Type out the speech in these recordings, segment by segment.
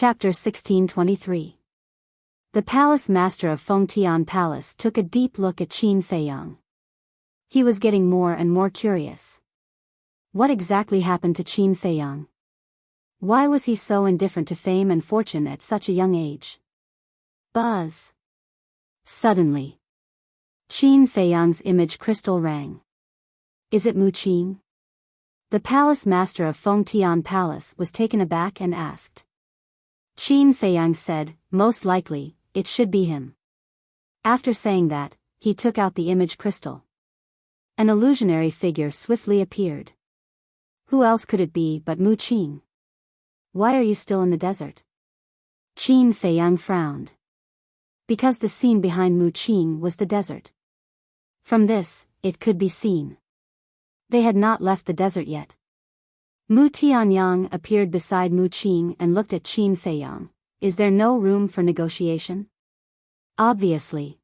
Chapter 1623. The palace master of Fengtian Palace took a deep look at Qin Feiyang. He was getting more and more curious. What exactly happened to Qin Feiyang? Why was he so indifferent to fame and fortune at such a young age? Buzz. Suddenly, Qin Feiyang's image crystal rang. Is it Mu Qin? The palace master of Fengtian Palace was taken aback and asked. Qin Feiyang said, most likely, it should be him. After saying that, he took out the image crystal. An illusionary figure swiftly appeared. Who else could it be but Mu Qin? Why are you still in the desert? Qin Feiyang frowned. Because the scene behind Mu Qin was the desert. From this, it could be seen. They had not left the desert yet. Mu Tianyang appeared beside Mu Qin and looked at Qin Feiyang. Is there no room for negotiation? Obviously.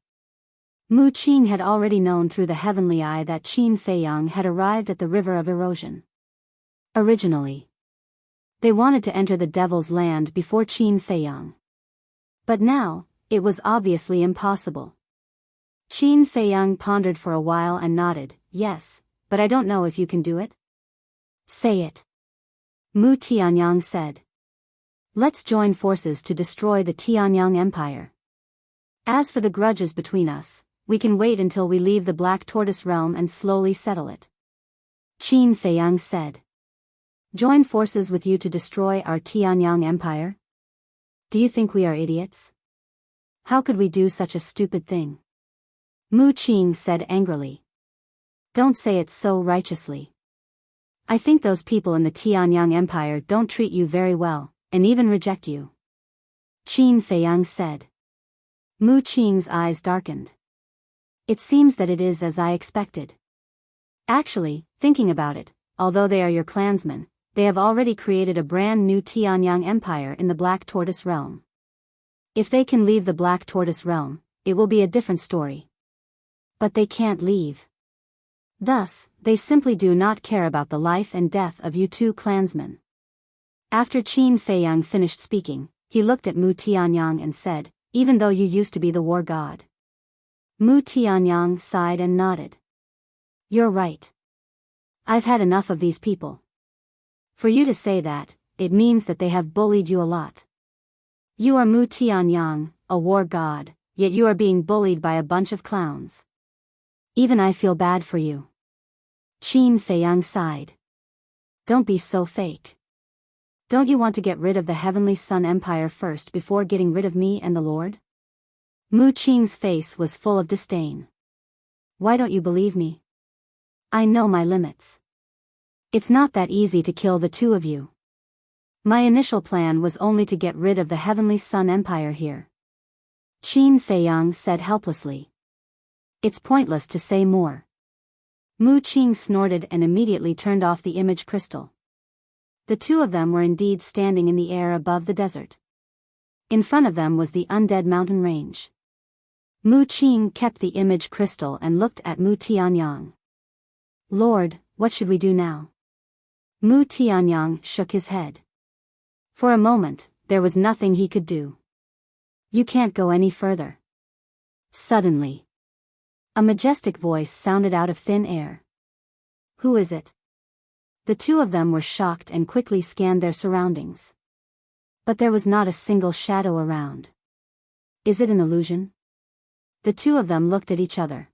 Mu Qin had already known through the heavenly eye that Qin Feiyang had arrived at the river of erosion. Originally, they wanted to enter the devil's land before Qin Feiyang. But now, it was obviously impossible. Qin Feiyang pondered for a while and nodded, yes, but I don't know if you can do it. Say it. Mu Tianyang said. Let's join forces to destroy the Tianyang Empire. As for the grudges between us, we can wait until we leave the Black Tortoise realm and slowly settle it. Qin Feiyang said. Join forces with you to destroy our Tianyang Empire? Do you think we are idiots? How could we do such a stupid thing? Mu Qin said angrily. Don't say it so righteously. I think those people in the Tianyang Empire don't treat you very well, and even reject you. Qin Feiyang said. Mu Qin's eyes darkened. It seems that it is as I expected. Actually, thinking about it, although they are your clansmen, they have already created a brand new Tianyang Empire in the Black Tortoise realm. If they can leave the Black Tortoise realm, it will be a different story. But they can't leave. Thus, they simply do not care about the life and death of you two clansmen. After Qin Feiyang finished speaking, he looked at Mu Tianyang and said, even though you used to be the war god. Mu Tianyang sighed and nodded. You're right. I've had enough of these people. For you to say that, it means that they have bullied you a lot. You are Mu Tianyang, a war god, yet you are being bullied by a bunch of clowns. Even I feel bad for you. Qin Feiyang sighed. Don't be so fake. Don't you want to get rid of the Heavenly Sun Empire first before getting rid of me and the Lord? Mu Qin's face was full of disdain. Why don't you believe me? I know my limits. It's not that easy to kill the two of you. My initial plan was only to get rid of the Heavenly Sun Empire here. Qin Feiyang said helplessly. It's pointless to say more. Mu Qin snorted and immediately turned off the image crystal. The two of them were indeed standing in the air above the desert. In front of them was the undead mountain range. Mu Qin kept the image crystal and looked at Mu Tianyang. Lord, what should we do now? Mu Tianyang shook his head. For a moment, there was nothing he could do. You can't go any further. Suddenly, a majestic voice sounded out of thin air. Who is it? The two of them were shocked and quickly scanned their surroundings. But there was not a single shadow around. Is it an illusion? The two of them looked at each other.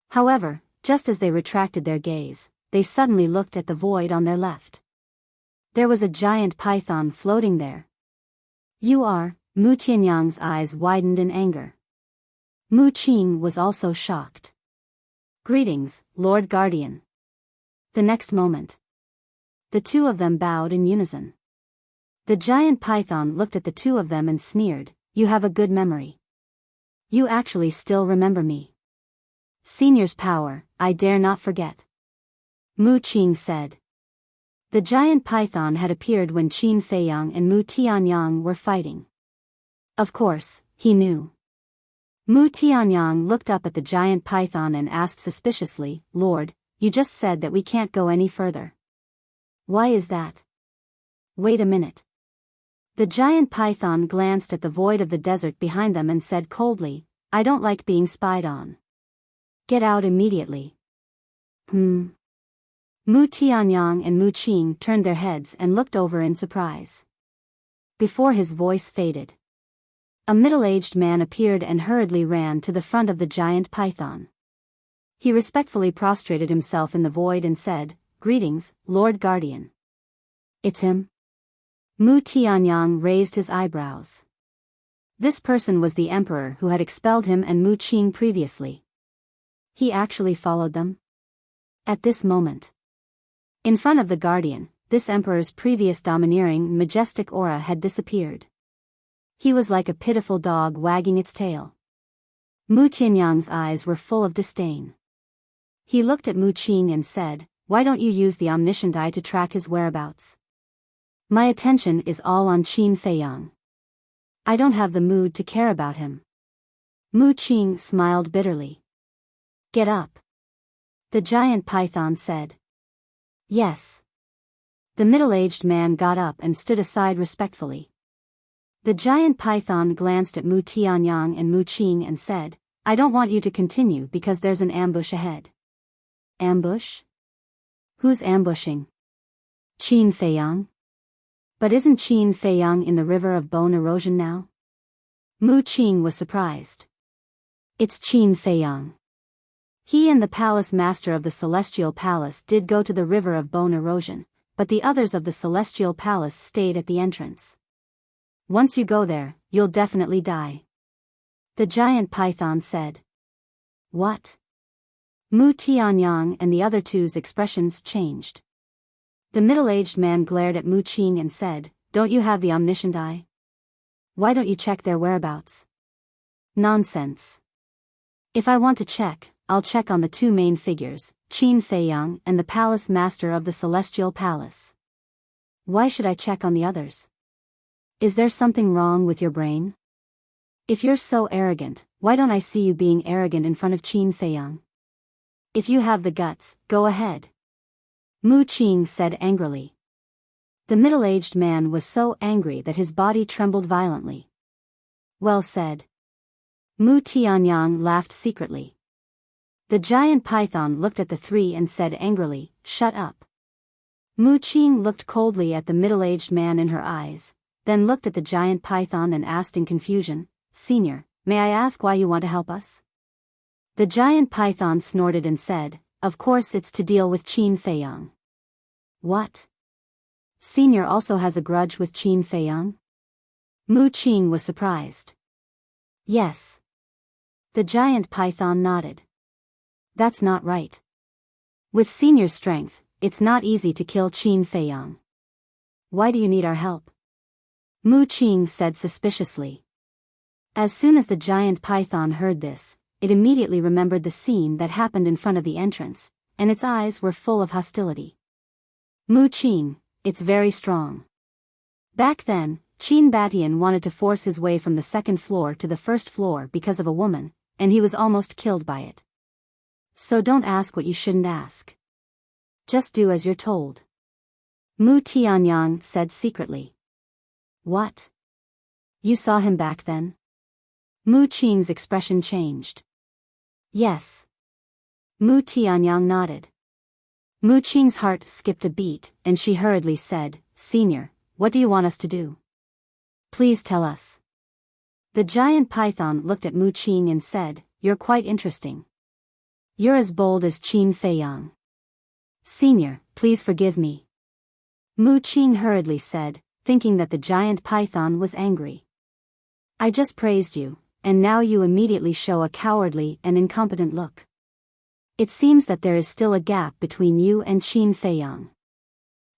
However, just as they retracted their gaze, they suddenly looked at the void on their left. There was a giant python floating there. You are, Mu Tianyang's eyes widened in anger. Mu Qin was also shocked. Greetings, Lord Guardian. The next moment, the two of them bowed in unison. The giant python looked at the two of them and sneered, you have a good memory. You actually still remember me. Senior's power, I dare not forget. Mu Qin said. The giant python had appeared when Qin Feiyang and Mu Tianyang were fighting. Of course, he knew. Mu Tianyang looked up at the giant python and asked suspiciously, Lord, you just said that we can't go any further. Why is that? Wait a minute. The giant python glanced at the void of the desert behind them and said coldly, I don't like being spied on. Get out immediately. Mu Tianyang and Mu Qing turned their heads and looked over in surprise. Before his voice faded, a middle-aged man appeared and hurriedly ran to the front of the giant python. He respectfully prostrated himself in the void and said, Greetings, Lord Guardian. It's him? Mu Tianyang raised his eyebrows. This person was the emperor who had expelled him and Mu Qing previously. He actually followed them? At this moment, in front of the guardian, this emperor's previous domineering, majestic aura had disappeared. He was like a pitiful dog wagging its tail. Mu Tianyang's eyes were full of disdain. He looked at Mu Qing and said, Why don't you use the omniscient eye to track his whereabouts? My attention is all on Qin Feiyang. I don't have the mood to care about him. Mu Qing smiled bitterly. Get up. The giant python said. Yes. The middle-aged man got up and stood aside respectfully. The giant python glanced at Mu Tianyang and Mu Qing and said, I don't want you to continue because there's an ambush ahead. Ambush? Who's ambushing? Qin Feiyang? But isn't Qin Feiyang in the river of bone erosion now? Mu Qing was surprised. It's Qin Feiyang. He and the palace master of the celestial palace did go to the river of bone erosion, but the others of the celestial palace stayed at the entrance. Once you go there, you'll definitely die. The giant python said. What? Mu Tianyang and the other two's expressions changed. The middle-aged man glared at Mu Qing and said, Don't you have the omniscient eye? Why don't you check their whereabouts? Nonsense. If I want to check, I'll check on the two main figures, Qin Feiyang and the palace master of the celestial palace. Why should I check on the others? Is there something wrong with your brain? If you're so arrogant, why don't I see you being arrogant in front of Qin Feiyang? If you have the guts, go ahead. Mu Qing said angrily. The middle-aged man was so angry that his body trembled violently. Well said. Mu Tianyang laughed secretly. The giant python looked at the three and said angrily, Shut up. Mu Qing looked coldly at the middle-aged man in her eyes, then looked at the giant python and asked in confusion, Senior, may I ask why you want to help us? The giant python snorted and said, Of course it's to deal with Qin Feiyang. What? Senior also has a grudge with Qin Feiyang? Mu Qing was surprised. Yes. The giant python nodded. That's not right. With Senior's strength, it's not easy to kill Qin Feiyang. Why do you need our help? Mu Qing said suspiciously. As soon as the giant python heard this, it immediately remembered the scene that happened in front of the entrance, and its eyes were full of hostility. Mu Qing, it's very strong. Back then, Qin Batian wanted to force his way from the second floor to the first floor because of a woman, and he was almost killed by it. So don't ask what you shouldn't ask. Just do as you're told. Mu Tianyang said secretly. What? You saw him back then? Mu Qing's expression changed. Yes. Mu Tianyang nodded. Mu Qing's heart skipped a beat, and she hurriedly said, Senior, what do you want us to do? Please tell us. The giant python looked at Mu Qing and said, You're quite interesting. You're as bold as Qin Feiyang. Senior, please forgive me. Mu Qing hurriedly said, thinking that the giant python was angry. I just praised you, and now you immediately show a cowardly and incompetent look. It seems that there is still a gap between you and Qin Feiyang.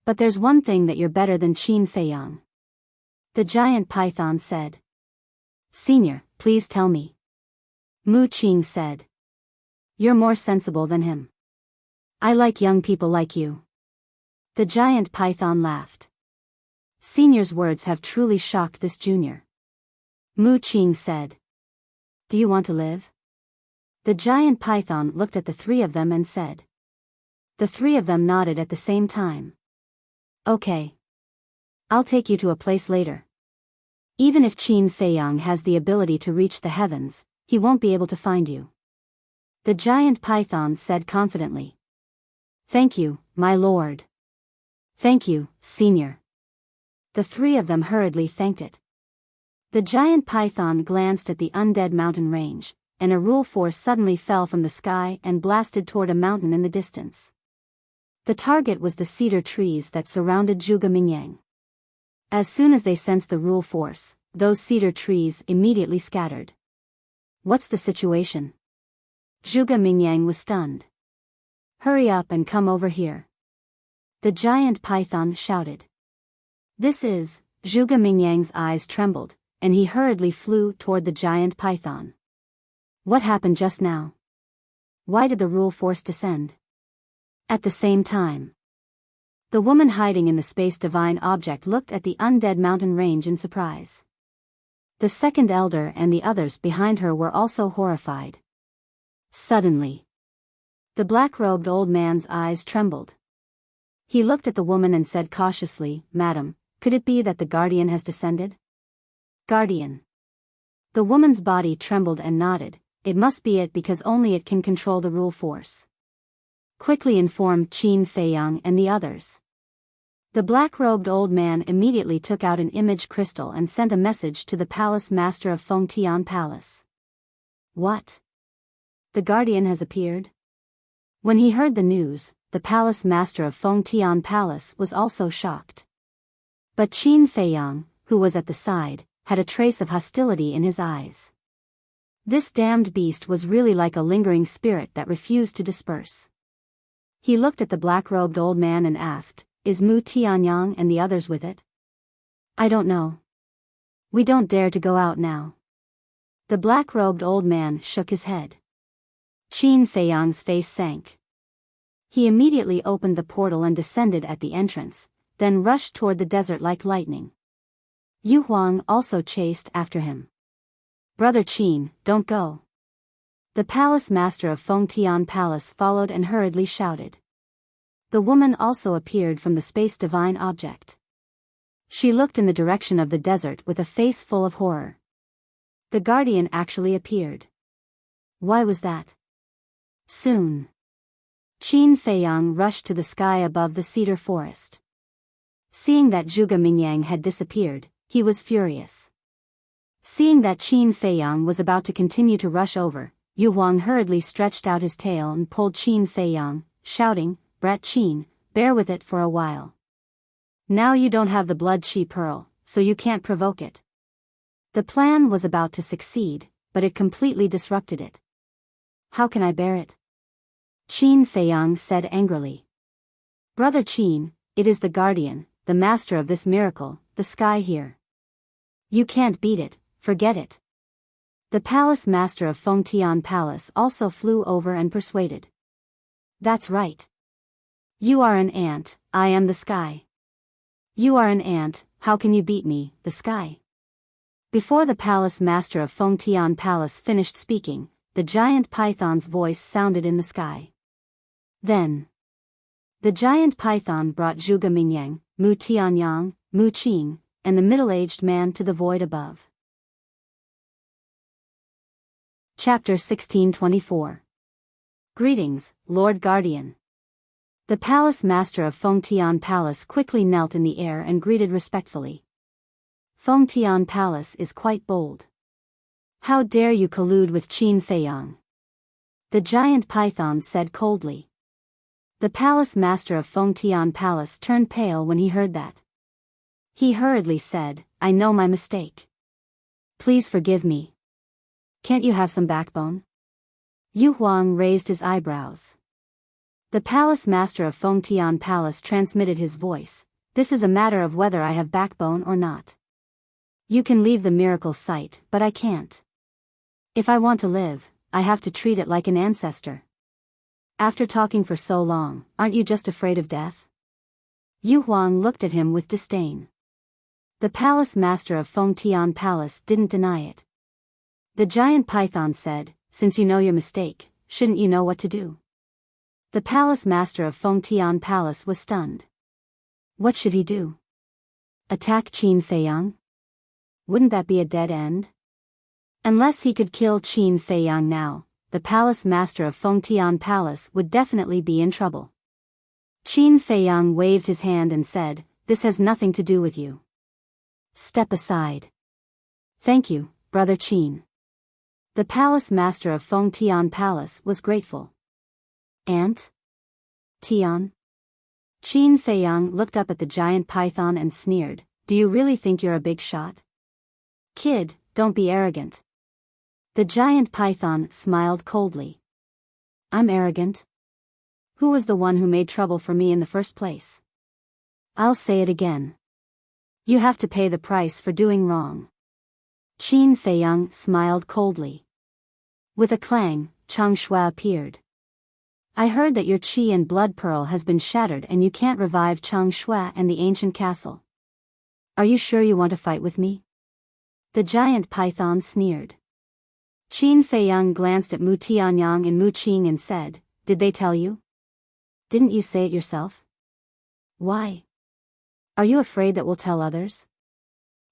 But there's one thing that you're better than Qin Feiyang. The giant python said. Senior, please tell me. Mu Qing said. You're more sensible than him. I like young people like you. The giant python laughed. Senior's words have truly shocked this junior. Mu Qing said. Do you want to live? The giant python looked at the three of them and said. The three of them nodded at the same time. Okay. I'll take you to a place later. Even if Qin Feiyang has the ability to reach the heavens, he won't be able to find you. The giant python said confidently. Thank you, my lord. Thank you, senior. The three of them hurriedly thanked it. The giant python glanced at the undead mountain range, and a rule force suddenly fell from the sky and blasted toward a mountain in the distance. The target was the cedar trees that surrounded Zhuge Mingyang. As soon as they sensed the rule force, those cedar trees immediately scattered. What's the situation? Zhuge Mingyang was stunned. Hurry up and come over here. The giant python shouted. This is, Zhuge Mingyang's eyes trembled, and he hurriedly flew toward the giant python. What happened just now? Why did the rule force descend? At the same time, the woman hiding in the space divine object looked at the undead mountain range in surprise. The second elder and the others behind her were also horrified. Suddenly, the black-robed old man's eyes trembled. He looked at the woman and said cautiously, Madam, could it be that the guardian has descended? Guardian. The woman's body trembled and nodded. It must be it because only it can control the rule force. Quickly inform Qin Feiyang and the others. The black-robed old man immediately took out an image crystal and sent a message to the palace master of Fengtian Palace. What? The guardian has appeared? When he heard the news, the palace master of Fengtian Palace was also shocked. But Qin Feiyang, who was at the side, had a trace of hostility in his eyes. This damned beast was really like a lingering spirit that refused to disperse. He looked at the black-robed old man and asked, Is Mu Tianyang and the others with it? I don't know. We don't dare to go out now. The black-robed old man shook his head. Qin Feiyang's face sank. He immediately opened the portal and descended at the entrance, then rushed toward the desert like lightning. Yu Huang also chased after him. Brother Qin, don't go. The palace master of Fengtian Palace followed and hurriedly shouted. The woman also appeared from the space divine object. She looked in the direction of the desert with a face full of horror. The guardian actually appeared. Why was that? Soon, Qin Feiyang rushed to the sky above the cedar forest. Seeing that Zhuge Mingyang had disappeared, he was furious. Seeing that Qin Feiyang was about to continue to rush over, Yu Huang hurriedly stretched out his tail and pulled Qin Feiyang, shouting, Brat Qin, bear with it for a while. Now you don't have the blood chi pearl, so you can't provoke it. The plan was about to succeed, but it completely disrupted it. How can I bear it? Qin Feiyang said angrily. Brother Qin, it is the guardian, the master of this miracle, the sky here. You can't beat it, forget it. The palace master of Fengtian Palace also flew over and persuaded. That's right. You are an ant, I am the sky. You are an ant, how can you beat me, the sky? Before the palace master of Fengtian Palace finished speaking, the giant python's voice sounded in the sky. Then, the giant python brought Zhuge Mingyang, Mu Tianyang, Mu Qing, and the middle-aged man to the void above. Chapter 1624. Greetings, Lord Guardian. The palace master of Fengtian Palace quickly knelt in the air and greeted respectfully. Fengtian Palace is quite bold. How dare you collude with Qin Feiyang? The giant python said coldly. The palace master of Fengtian Palace turned pale when he heard that. He hurriedly said, I know my mistake. Please forgive me. Can't you have some backbone? Yu Huang raised his eyebrows. The palace master of Fengtian Palace transmitted his voice. This is a matter of whether I have backbone or not. You can leave the miracle site, but I can't. If I want to live, I have to treat it like an ancestor. After talking for so long, aren't you just afraid of death? Yu Huang looked at him with disdain. The palace master of Fengtian Palace didn't deny it. The giant python said, Since you know your mistake, shouldn't you know what to do? The palace master of Fengtian Palace was stunned. What should he do? Attack Qin Feiyang? Wouldn't that be a dead end? Unless he could kill Qin Feiyang now, the palace master of Fengtian Palace would definitely be in trouble. Qin Feiyang waved his hand and said, "This has nothing to do with you. Step aside." "Thank you, Brother Qin." The palace master of Fengtian Palace was grateful. "Aunt Tian?" Qin Feiyang looked up at the giant python and sneered, "Do you really think you're a big shot? Kid, don't be arrogant." The giant python smiled coldly. "I'm arrogant? Who was the one who made trouble for me in the first place? I'll say it again. You have to pay the price for doing wrong." Qin Feiyang smiled coldly. With a clang, Chang Shui appeared. "I heard that your qi and blood pearl has been shattered and you can't revive Chang Shui and the ancient castle. Are you sure you want to fight with me?" The giant python sneered. Qin Feiyang glanced at Mu Tianyang and Mu Qing and said, "Did they tell you? Didn't you say it yourself? Why? Are you afraid that we'll tell others?"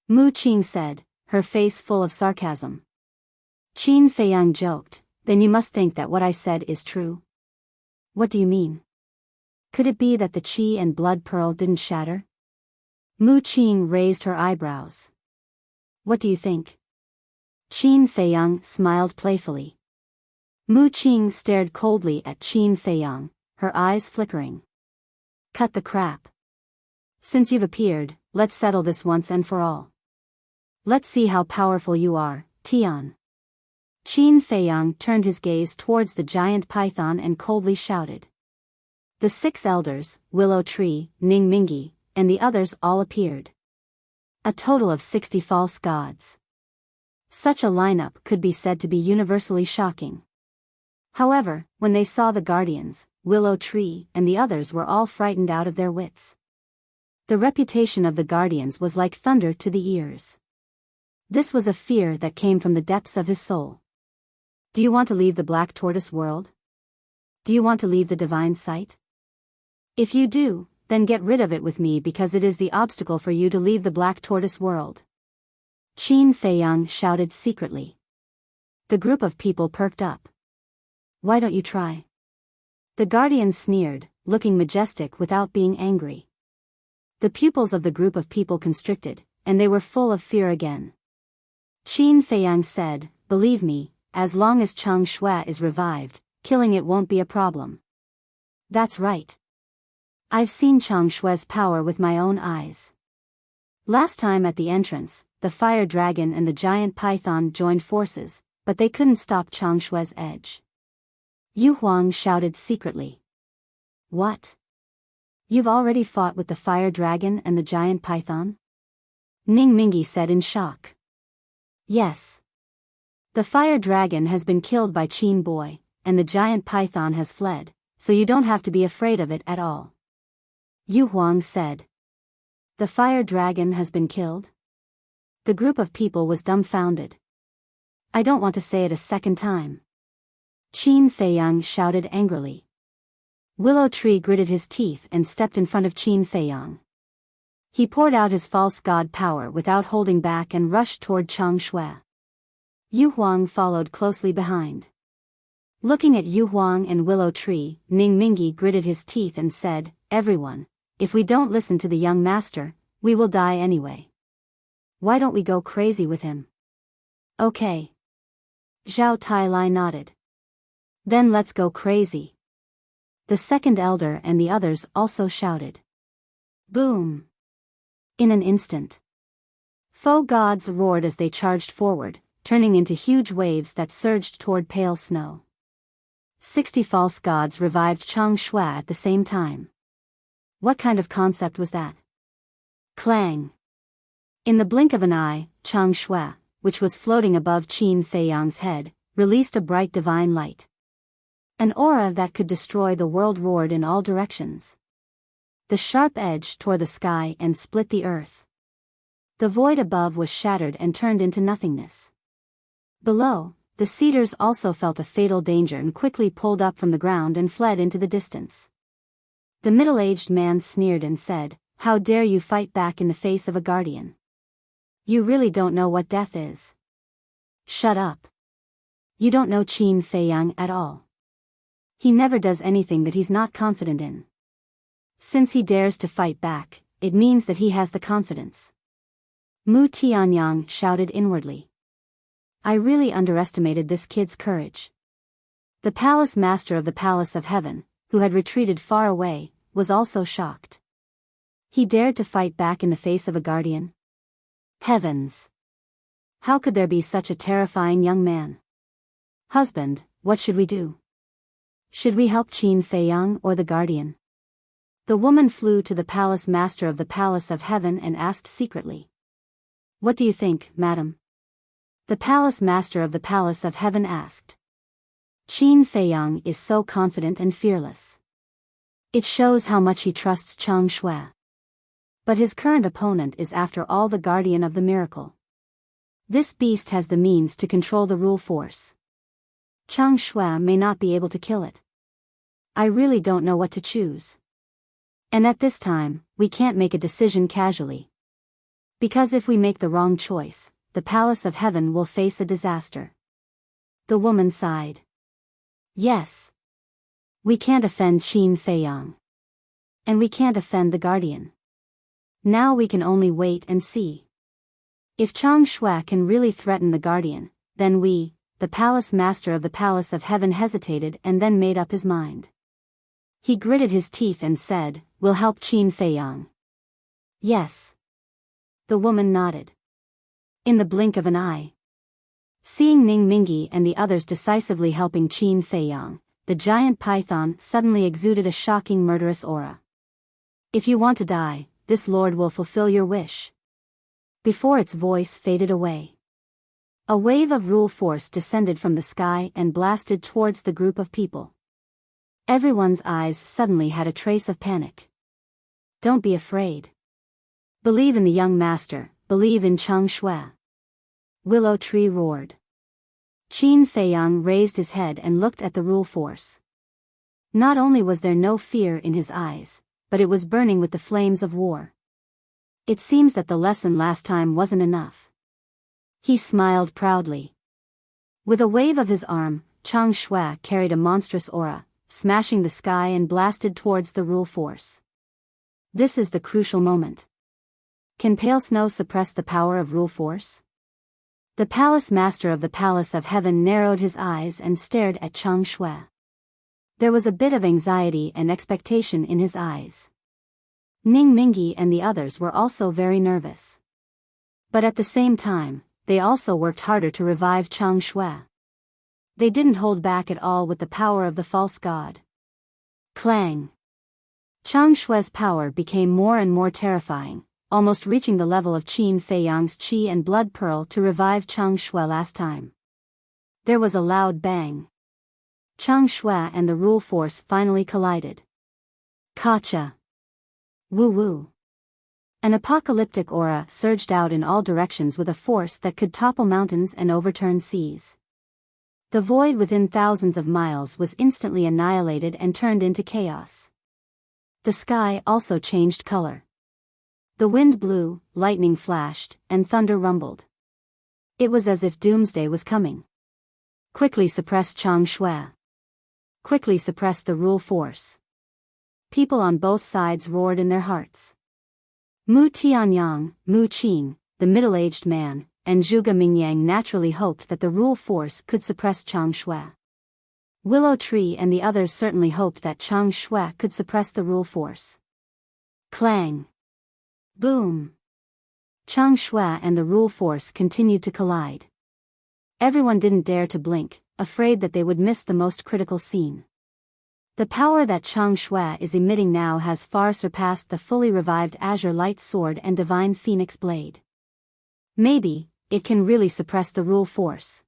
Mu Qing said, her face full of sarcasm. Qin Feiyang joked, "Then you must think that what I said is true." "What do you mean? Could it be that the qi and blood pearl didn't shatter?" Mu Qing raised her eyebrows. "What do you think?" Qin Feiyang smiled playfully. Mu Qing stared coldly at Qin Feiyang, her eyes flickering. "Cut the crap. Since you've appeared, let's settle this once and for all. Let's see how powerful you are, Tian." Qin Feiyang turned his gaze towards the giant python and coldly shouted. The 6 elders, Willow Tree, Ning Mingi, and the others all appeared. A total of 60 false gods. Such a lineup could be said to be universally shocking. However, when they saw the guardians, Willow Tree, and the others were all frightened out of their wits. The reputation of the guardians was like thunder to the ears. This was a fear that came from the depths of his soul. "Do you want to leave the Black Tortoise world? Do you want to leave the divine sight? If you do, then get rid of it with me because it is the obstacle for you to leave the Black Tortoise world." Qin Feiyang shouted secretly. The group of people perked up. "Why don't you try?" The guardians sneered, looking majestic without being angry. The pupils of the group of people constricted, and they were full of fear again. Qin Feiyang said, "Believe me, as long as Chang Shui is revived, killing it won't be a problem." "That's right. I've seen Chang Shui's power with my own eyes. Last time at the entrance, the fire dragon and the giant python joined forces, but they couldn't stop Chang Shui's edge." Yu Huang shouted secretly. "What? You've already fought with the fire dragon and the giant python?" Ning Mingi said in shock. "Yes. The fire dragon has been killed by Qin Boy, and the giant python has fled, so you don't have to be afraid of it at all." Yu Huang said. "The fire dragon has been killed?" The group of people was dumbfounded. "I don't want to say it a second time." Qin Feiyang shouted angrily. Willow Tree gritted his teeth and stepped in front of Qin Feiyang. He poured out his false god power without holding back and rushed toward Chang Shui. Yu Huang followed closely behind. Looking at Yu Huang and Willow Tree, Ning Mingi gritted his teeth and said, "Everyone, if we don't listen to the young master, we will die anyway. Why don't we go crazy with him?" "Okay." Zhao Tailai nodded. "Then let's go crazy." The second elder and the others also shouted. Boom! In an instant, foe gods roared as they charged forward, turning into huge waves that surged toward pale snow. 60 false gods revived Chang Shui at the same time. What kind of concept was that? Clang! In the blink of an eye, Chang Shui, which was floating above Qin Feiyang's head, released a bright divine light. An aura that could destroy the world roared in all directions. The sharp edge tore the sky and split the earth. The void above was shattered and turned into nothingness. Below, the cedars also felt a fatal danger and quickly pulled up from the ground and fled into the distance. The middle-aged man sneered and said, "How dare you fight back in the face of a guardian? You really don't know what death is. Shut up. You don't know Qin Feiyang at all. He never does anything that he's not confident in. Since he dares to fight back, it means that he has the confidence. Mu Tianyang shouted inwardly. I really underestimated this kid's courage. The palace master of the Palace of Heaven, who had retreated far away, was also shocked. He dared to fight back in the face of a guardian? Heavens! How could there be such a terrifying young man? Husband, what should we do? Should we help Qin Feiyang or the guardian? The woman flew to the palace master of the Palace of Heaven and asked secretly. What do you think, madam? The palace master of the Palace of Heaven asked. Qin Feiyang is so confident and fearless. It shows how much he trusts Chang Shui. But his current opponent is after all the guardian of the miracle. This beast has the means to control the rule force. Chang Shui may not be able to kill it. I really don't know what to choose. And at this time, we can't make a decision casually. Because if we make the wrong choice, the Palace of Heaven will face a disaster. The woman sighed. Yes. We can't offend Qin Feiyang. And we can't offend the guardian. Now we can only wait and see. If Chang Shui can really threaten the guardian, then we, the palace master of the Palace of Heaven, hesitated and then made up his mind. He gritted his teeth and said, We'll help Qin Feiyang. Yes. The woman nodded. In the blink of an eye. Seeing Ning Mingi and the others decisively helping Qin Feiyang, the giant python suddenly exuded a shocking murderous aura. If you want to die, this lord will fulfill your wish. Before its voice faded away, a wave of rule force descended from the sky and blasted towards the group of people. Everyone's eyes suddenly had a trace of panic. Don't be afraid. Believe in the young master, believe in Chang Shui. Willow Tree roared. Qin Feiyang raised his head and looked at the rule force. Not only was there no fear in his eyes, but it was burning with the flames of war. It seems that the lesson last time wasn't enough. He smiled proudly. With a wave of his arm, Chang Shui carried a monstrous aura, smashing the sky and blasted towards the rule force. This is the crucial moment. Can pale snow suppress the power of rule force? The palace master of the Palace of Heaven narrowed his eyes and stared at Chang Shui. There was a bit of anxiety and expectation in his eyes. Ning Mingi and the others were also very nervous. But at the same time, they also worked harder to revive Chang Shui. They didn't hold back at all with the power of the false god. Clang! Chang Shui's power became more and more terrifying, almost reaching the level of Qin Feiyang's qi and blood pearl to revive Chang Shui last time. There was a loud bang. Chang Shui and the rule force finally collided. Kacha! Woo-woo! An apocalyptic aura surged out in all directions with a force that could topple mountains and overturn seas. The void within thousands of miles was instantly annihilated and turned into chaos. The sky also changed color. The wind blew, lightning flashed, and thunder rumbled. It was as if doomsday was coming. Quickly suppress Chang Shui. Quickly suppress the rule force. People on both sides roared in their hearts. Mu Tianyang, Mu Qin, the middle-aged man, and Zhuge Mingyang naturally hoped that the rule force could suppress Chang Shui. Willow Tree and the others certainly hoped that Chang Shui could suppress the rule force. Clang! Boom! Chang Shui and the rule force continued to collide. Everyone didn't dare to blink, afraid that they would miss the most critical scene. The power that Chang Shui is emitting now has far surpassed the fully revived Azure Light Sword and Divine Phoenix Blade. Maybe, it can really suppress the rule force.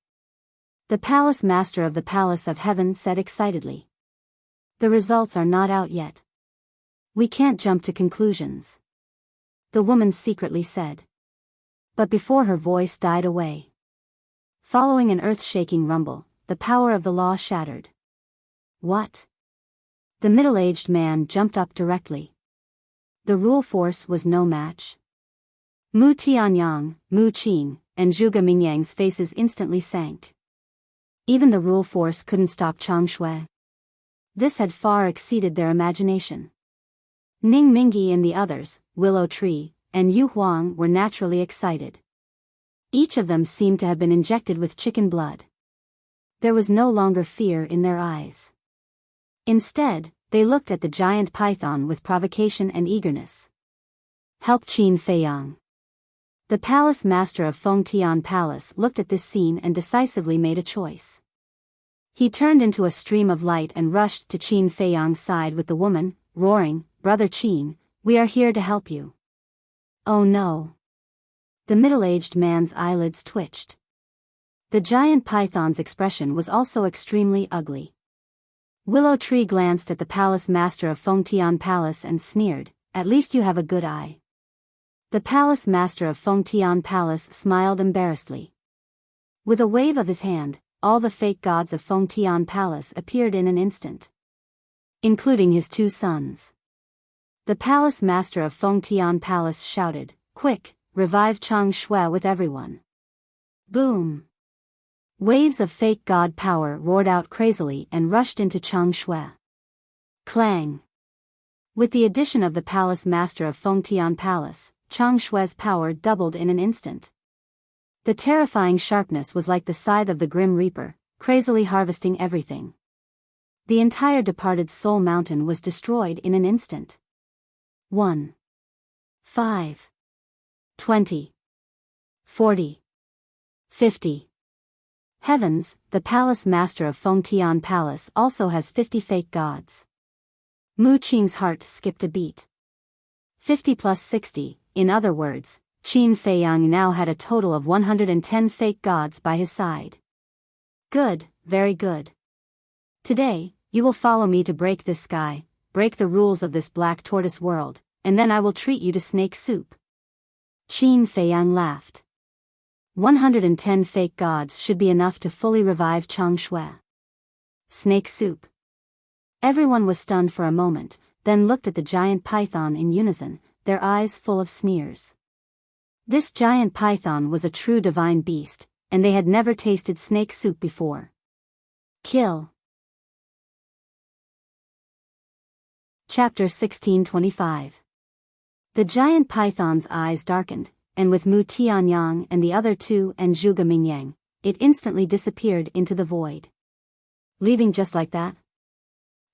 The Palace Master of the Palace of Heaven said excitedly. The results are not out yet. We can't jump to conclusions. The woman secretly said. But before her voice died away. Following an earth-shaking rumble, the power of the law shattered. What? The middle-aged man jumped up directly. The rule force was no match. Mu Tianyang, Mu Qin, and Zhuge Mingyang's faces instantly sank. Even the rule force couldn't stop Chang Shui. This had far exceeded their imagination. Ning Mingyi and the others, Willow Tree, and Yu Huang were naturally excited. Each of them seemed to have been injected with chicken blood. There was no longer fear in their eyes. Instead, they looked at the giant python with provocation and eagerness. Help Qin Feiyang. The palace master of Fengtian Palace looked at this scene and decisively made a choice. He turned into a stream of light and rushed to Qin Feiyang's side with the woman, roaring, "Brother Qin, we are here to help you." Oh no. The middle-aged man's eyelids twitched. The giant python's expression was also extremely ugly. Willow Tree glanced at the palace master of Fengtian Palace and sneered, "At least you have a good eye." The palace master of Fengtian Palace smiled embarrassedly. With a wave of his hand, all the fake gods of Fengtian Palace appeared in an instant. Including his two sons. The palace master of Fengtian Palace shouted, "Quick, revive Chang Shui with everyone." Boom! Waves of fake god power roared out crazily and rushed into Chang Shui. Clang! With the addition of the palace master of Fengtian Palace, Chang Shui's power doubled in an instant. The terrifying sharpness was like the scythe of the Grim Reaper, crazily harvesting everything. The entire departed Soul Mountain was destroyed in an instant. 1. 5. 20. 40. 50. Heavens, the palace master of Fengtian Palace also has 50 fake gods. Mu Qing's heart skipped a beat. 50 plus 60, in other words, Qin Feiyang now had a total of 110 fake gods by his side. Good, very good. Today, you will follow me to break this sky, break the rules of this black tortoise world, and then I will treat you to snake soup. Qin Feiyang laughed. 110 fake gods should be enough to fully revive Chang Shui. Snake soup. Everyone was stunned for a moment, then looked at the giant python in unison, their eyes full of sneers. This giant python was a true divine beast, and they had never tasted snake soup before. Kill. Chapter 1625. The giant python's eyes darkened, and with Mu Tianyang and the other two and Zhuge Mingyang, it instantly disappeared into the void. Leaving just like that?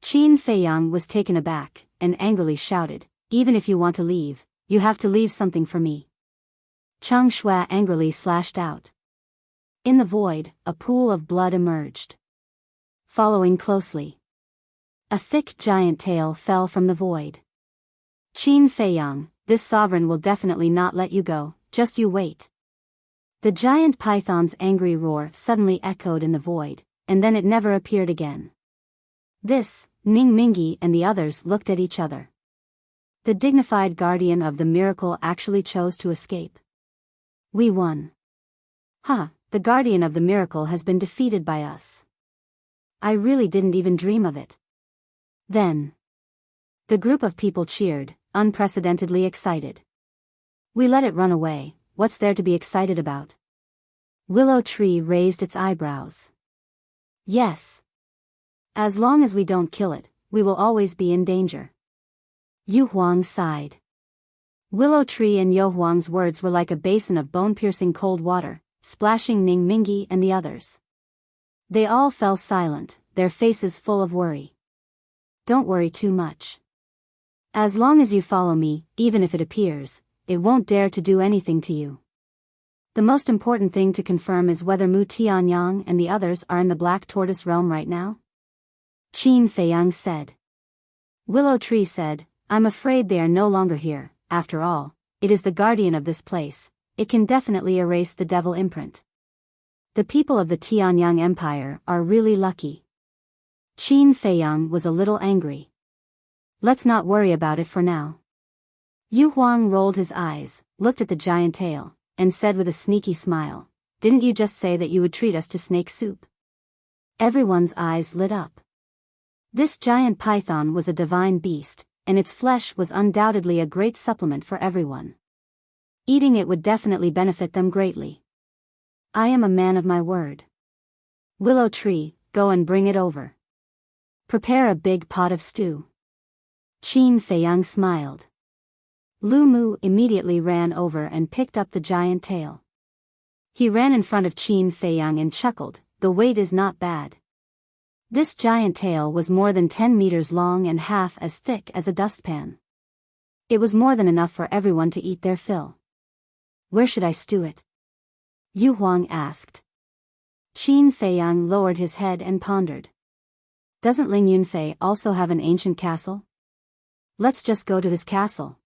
Qin Feiyang was taken aback, and angrily shouted, "Even if you want to leave, you have to leave something for me." Chang Shui angrily slashed out. In the void, a pool of blood emerged. Following closely. A thick giant tail fell from the void. Qin Feiyang, this sovereign will definitely not let you go, just you wait. The giant python's angry roar suddenly echoed in the void, and then it never appeared again. This, Ning Mingyi and the others looked at each other. The dignified guardian of the miracle actually chose to escape. We won. The guardian of the miracle has been defeated by us. I really didn't even dream of it. Then. The group of people cheered, unprecedentedly excited. We let it run away, what's there to be excited about? Willow Tree raised its eyebrows. Yes. As long as we don't kill it, we will always be in danger. Yu Huang sighed. Willow Tree and Yu Huang's words were like a basin of bone-piercing cold water, splashing Ning Mingyi and the others. They all fell silent, their faces full of worry. Don't worry too much. As long as you follow me, even if it appears, it won't dare to do anything to you. The most important thing to confirm is whether Mu Tianyang and the others are in the Black Tortoise realm right now? Qin Feiyang said. Willow Tree said, I'm afraid they are no longer here. After all, it is the guardian of this place. It can definitely erase the devil imprint. The people of the Tianyang Empire are really lucky. Qin Feiyang was a little angry. Let's not worry about it for now. Yu Huang rolled his eyes, looked at the giant tail, and said with a sneaky smile, Didn't you just say that you would treat us to snake soup? Everyone's eyes lit up. This giant python was a divine beast, and its flesh was undoubtedly a great supplement for everyone. Eating it would definitely benefit them greatly. I am a man of my word. Willow tree, go and bring it over. Prepare a big pot of stew. Qin Feiyang smiled. Lu Mu immediately ran over and picked up the giant tail. He ran in front of Qin Feiyang and chuckled, the weight is not bad. This giant tail was more than 10 meters long and half as thick as a dustpan. It was more than enough for everyone to eat their fill. Where should I stew it? Yu Huang asked. Qin Feiyang lowered his head and pondered. Doesn't Ling Yunfei also have an ancient castle? Let's just go to his castle.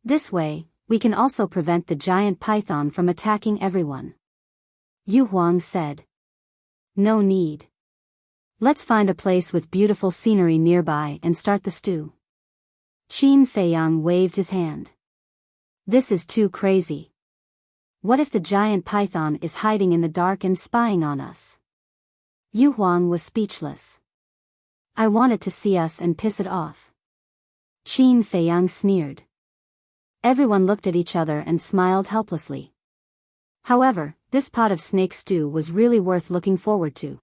This way, we can also prevent the giant python from attacking everyone. Yu Huang said. No need. Let's find a place with beautiful scenery nearby and start the stew. Qin Feiyang waved his hand. This is too crazy. What if the giant python is hiding in the dark and spying on us? Yu Huang was speechless. I want it to see us and piss it off. Qin Feiyang sneered. Everyone looked at each other and smiled helplessly. However, this pot of snake stew was really worth looking forward to.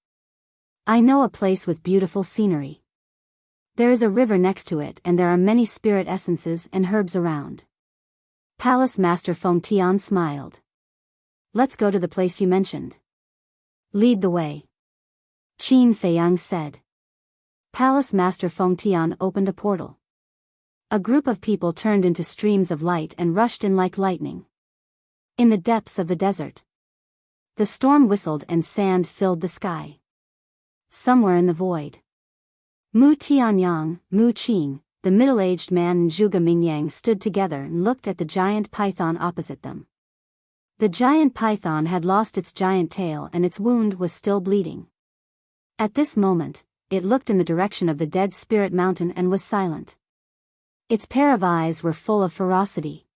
I know a place with beautiful scenery. There is a river next to it and there are many spirit essences and herbs around. Palace Master Feng Tian smiled. Let's go to the place you mentioned. Lead the way. Qin Feiyang said. Palace Master Feng Tian opened a portal. A group of people turned into streams of light and rushed in like lightning. In the depths of the desert, the storm whistled and sand filled the sky. Somewhere in the void, Mu Tianyang, Mu Qing, the middle-aged man and Zhuge Mingyang stood together and looked at the giant python opposite them. The giant python had lost its giant tail and its wound was still bleeding. At this moment, it looked in the direction of the dead spirit mountain and was silent. Its pair of eyes were full of ferocity.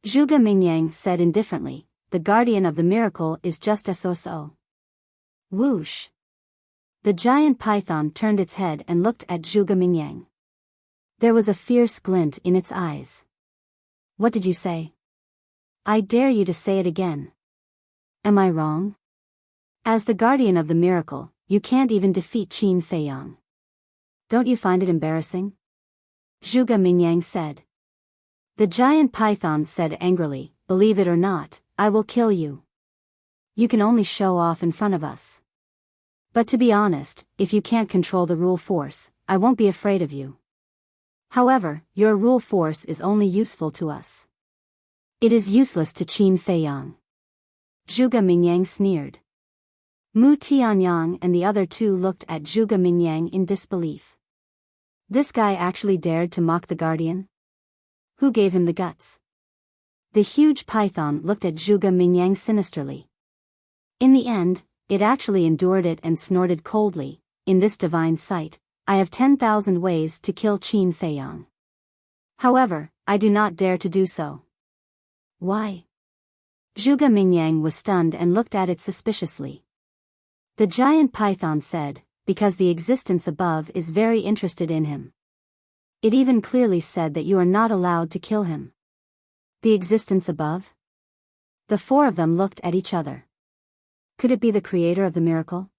Zhuge Mingyang said indifferently, the guardian of the miracle is just so. Whoosh! The giant python turned its head and looked at Zhuge Mingyang. There was a fierce glint in its eyes. What did you say? I dare you to say it again. Am I wrong? As the guardian of the miracle, you can't even defeat Qin Feiyang. Don't you find it embarrassing? Zhuge Mingyang said. The giant python said angrily, believe it or not, I will kill you. You can only show off in front of us. But to be honest, if you can't control the rule force, I won't be afraid of you. However, your rule force is only useful to us. It is useless to Qin Feiyang. Zhuge Mingyang sneered. Mu Tianyang and the other two looked at Zhuge Mingyang in disbelief. This guy actually dared to mock the guardian? Who gave him the guts? The huge python looked at Zhuge Mingyang sinisterly. In the end, it actually endured it and snorted coldly, in this divine sight, I have 10,000 ways to kill Qin Feiyang. However, I do not dare to do so. Why? Zhuge Mingyang was stunned and looked at it suspiciously. The giant python said, because the existence above is very interested in him. It even clearly said that you are not allowed to kill him. The existence above? The four of them looked at each other. Could it be the creator of the miracle?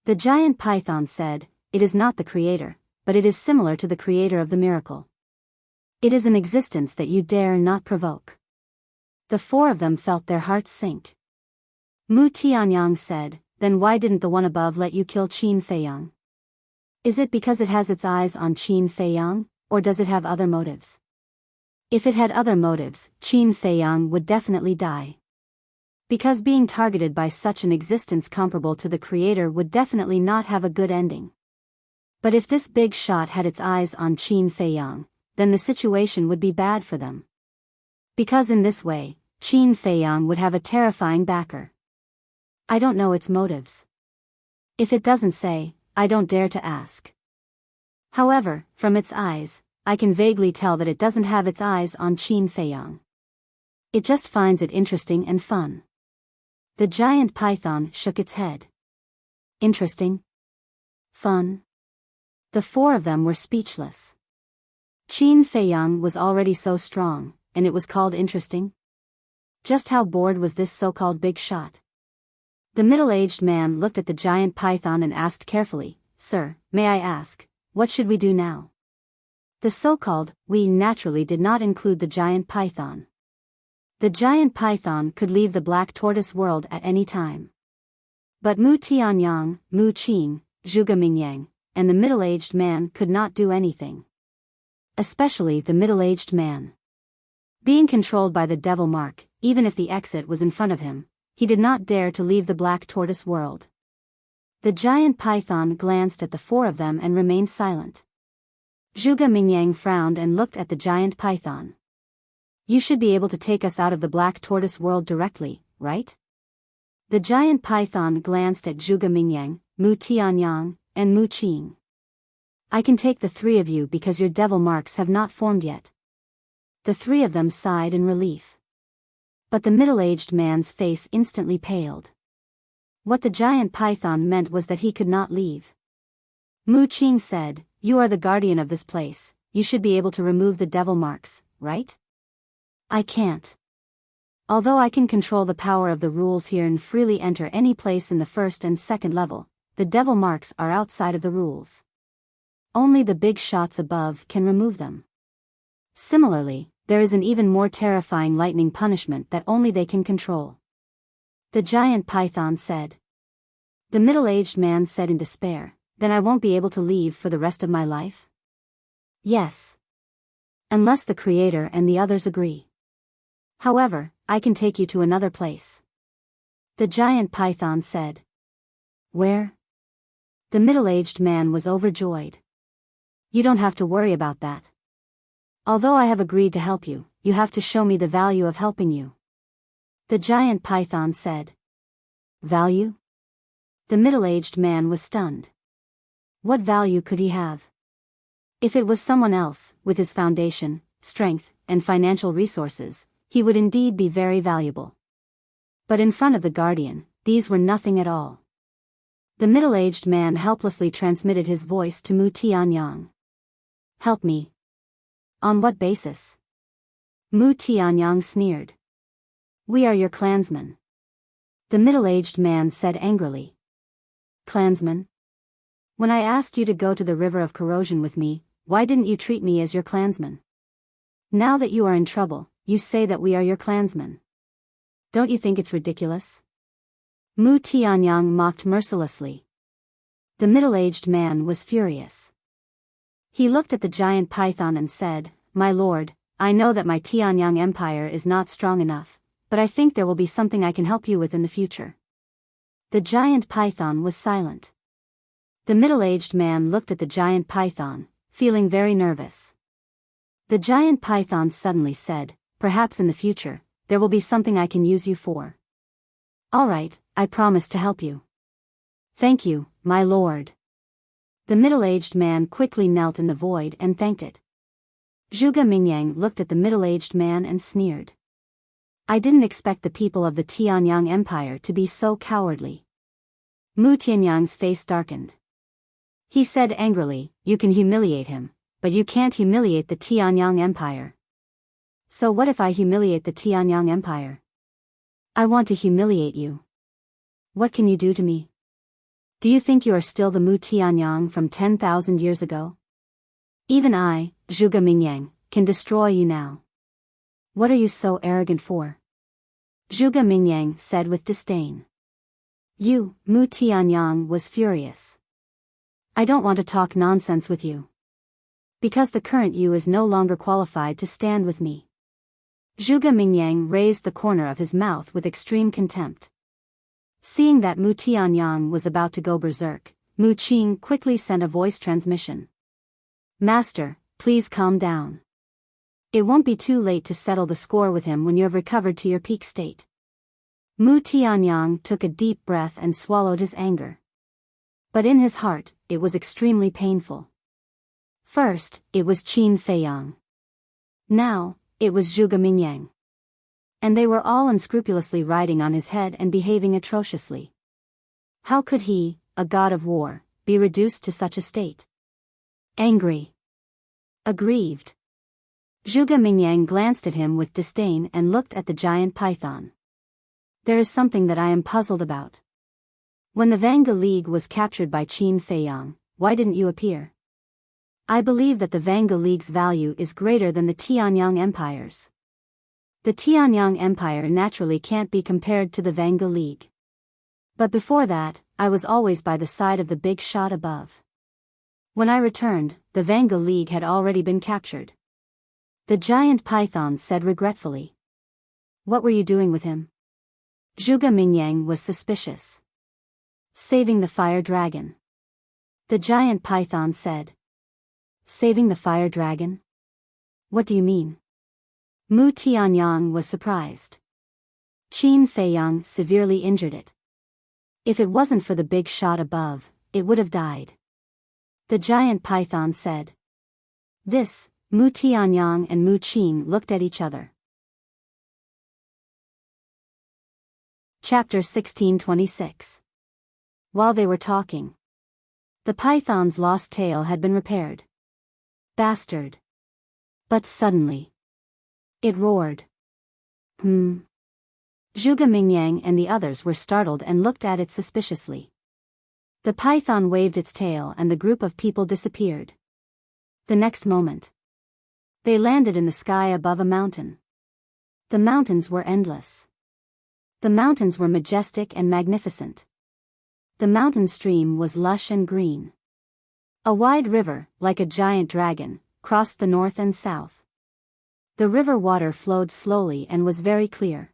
The giant python said, it is not the creator, but it is similar to the creator of the miracle. It is an existence that you dare not provoke. The four of them felt their hearts sink. Mu Tianyang said, then why didn't the one above let you kill Qin Feiyang? Is it because it has its eyes on Qin Feiyang, or does it have other motives? If it had other motives, Qin Feiyang would definitely die. Because being targeted by such an existence comparable to the creator would definitely not have a good ending. But if this big shot had its eyes on Qin Feiyang, then the situation would be bad for them. Because in this way, Qin Feiyang would have a terrifying backer. I don't know its motives. If it doesn't say, I don't dare to ask. However, from its eyes, I can vaguely tell that it doesn't have its eyes on Qin Feiyang. It just finds it interesting and fun. The giant python shook its head. Interesting? Fun? The four of them were speechless. Qin Feiyang was already so strong, and it was called interesting? Just how bored was this so-called big shot? The middle-aged man looked at the giant python and asked carefully, "Sir, may I ask, what should we do now?" The so-called "we" naturally did not include the giant python. The giant python could leave the black tortoise world at any time. But Mu Tianyang, Mu Qing, Zhuge Mingyang, and the middle-aged man could not do anything. Especially the middle-aged man. Being controlled by the devil mark, even if the exit was in front of him, he did not dare to leave the black tortoise world. The giant python glanced at the four of them and remained silent. Zhuge Mingyang frowned and looked at the giant python. "You should be able to take us out of the black tortoise world directly, right?" The giant python glanced at Zhuge Mingyang, Mu Tianyang, and Mu Qing. "I can take the three of you because your devil marks have not formed yet." The three of them sighed in relief. But the middle-aged man's face instantly paled. What the giant python meant was that he could not leave. Mu Qing said, "You are the guardian of this place, you should be able to remove the devil marks, right?" "I can't. Although I can control the power of the rules here and freely enter any place in the first and second level, the devil marks are outside of the rules. Only the big shots above can remove them. Similarly, there is an even more terrifying lightning punishment that only they can control." The giant python said. The middle-aged man said in despair, "Then I won't be able to leave for the rest of my life?" "Yes. Unless the Creator and the others agree. However, I can take you to another place." The giant python said. "Where?" The middle-aged man was overjoyed. "You don't have to worry about that. Although I have agreed to help you, you have to show me the value of helping you." The giant python said. "Value?" The middle-aged man was stunned. What value could he have? If it was someone else, with his foundation, strength, and financial resources, he would indeed be very valuable. But in front of the guardian, these were nothing at all. The middle-aged man helplessly transmitted his voice to Mu Tianyang. "Help me." "On what basis?" Mu Tianyang sneered. "We are your clansmen." The middle-aged man said angrily. "Clansmen? When I asked you to go to the river of corrosion with me, why didn't you treat me as your clansman? Now that you are in trouble, you say that we are your clansmen. Don't you think it's ridiculous?" Mu Tianyang mocked mercilessly. The middle-aged man was furious. He looked at the giant python and said, "My lord, I know that my Tianyang empire is not strong enough, but I think there will be something I can help you with in the future." The giant python was silent. The middle-aged man looked at the giant python, feeling very nervous. The giant python suddenly said, "Perhaps in the future, there will be something I can use you for." "All right, I promise to help you." "Thank you, my lord." The middle-aged man quickly knelt in the void and thanked it. Zhuge Mingyang looked at the middle-aged man and sneered. "I didn't expect the people of the Tianyang Empire to be so cowardly." Mu Tianyang's face darkened. He said angrily, "You can humiliate him, but you can't humiliate the Tianyang Empire." "So what if I humiliate the Tianyang Empire?" "I want to humiliate you." "What can you do to me? Do you think you are still the Mu Tianyang from 10,000 years ago? Even I, Zhuge Mingyang, can destroy you now. What are you so arrogant for?" Zhuge Mingyang said with disdain. "You," Mu Tianyang was furious. "I don't want to talk nonsense with you. Because the current you is no longer qualified to stand with me." Zhuge Mingyang raised the corner of his mouth with extreme contempt. Seeing that Mu Tianyang was about to go berserk, Mu Qing quickly sent a voice transmission. "Master, please calm down. It won't be too late to settle the score with him when you have recovered to your peak state." Mu Tianyang took a deep breath and swallowed his anger. But in his heart, it was extremely painful. First, it was Qin Feiyang. Now, it was Zhuge Mingyang. And they were all unscrupulously riding on his head and behaving atrociously. How could he, a god of war, be reduced to such a state? Angry. Aggrieved. Zhuge Mingyang glanced at him with disdain and looked at the giant python. There is something that I am puzzled about. When the Vanga League was captured by Qin Feiyang, why didn't you appear? I believe that the Vanga League's value is greater than the Tianyang Empire's. The Tianyang Empire naturally can't be compared to the Vanga League. But before that, I was always by the side of the big shot above. When I returned, the Vanga League had already been captured. The giant python said regretfully. What were you doing with him? Zhuge Mingyang was suspicious. Saving the fire dragon. The giant python said. Saving the fire dragon? What do you mean? Mu Tianyang was surprised. Qin Feiyang severely injured it. If it wasn't for the big shot above, it would have died. The giant python said. This, Mu Tianyang and Mu Qin looked at each other. Chapter 1626. While they were talking, the python's lost tail had been repaired. Bastard. But suddenly, it roared. Zhuge Mingyang and the others were startled and looked at it suspiciously. The python waved its tail and the group of people disappeared. The next moment, they landed in the sky above a mountain. The mountains were endless. The mountains were majestic and magnificent. The mountain stream was lush and green. A wide river, like a giant dragon, crossed the north and south. The river water flowed slowly and was very clear.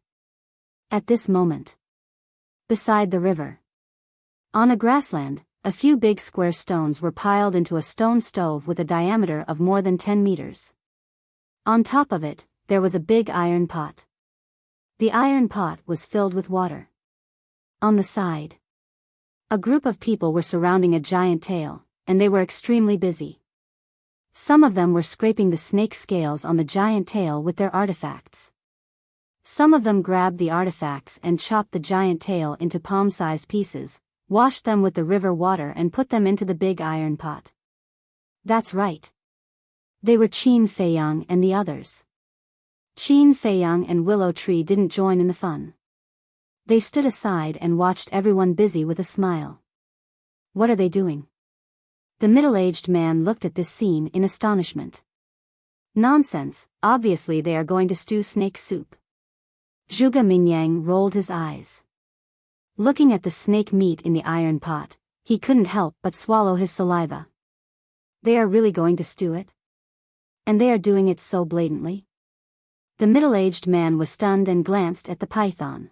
At this moment, beside the river, on a grassland, a few big square stones were piled into a stone stove with a diameter of more than 10 meters. On top of it, there was a big iron pot. The iron pot was filled with water. On the side, a group of people were surrounding a giant tail, and they were extremely busy. Some of them were scraping the snake scales on the giant tail with their artifacts. Some of them grabbed the artifacts and chopped the giant tail into palm-sized pieces, washed them with the river water and put them into the big iron pot. That's right. They were Qin Feiyang and the others. Qin Feiyang and Willow Tree didn't join in the fun. They stood aside and watched everyone busy with a smile. What are they doing? The middle-aged man looked at this scene in astonishment. Nonsense, obviously they are going to stew snake soup. Zhuge Mingyang rolled his eyes. Looking at the snake meat in the iron pot, he couldn't help but swallow his saliva. They are really going to stew it? And they are doing it so blatantly? The middle-aged man was stunned and glanced at the python.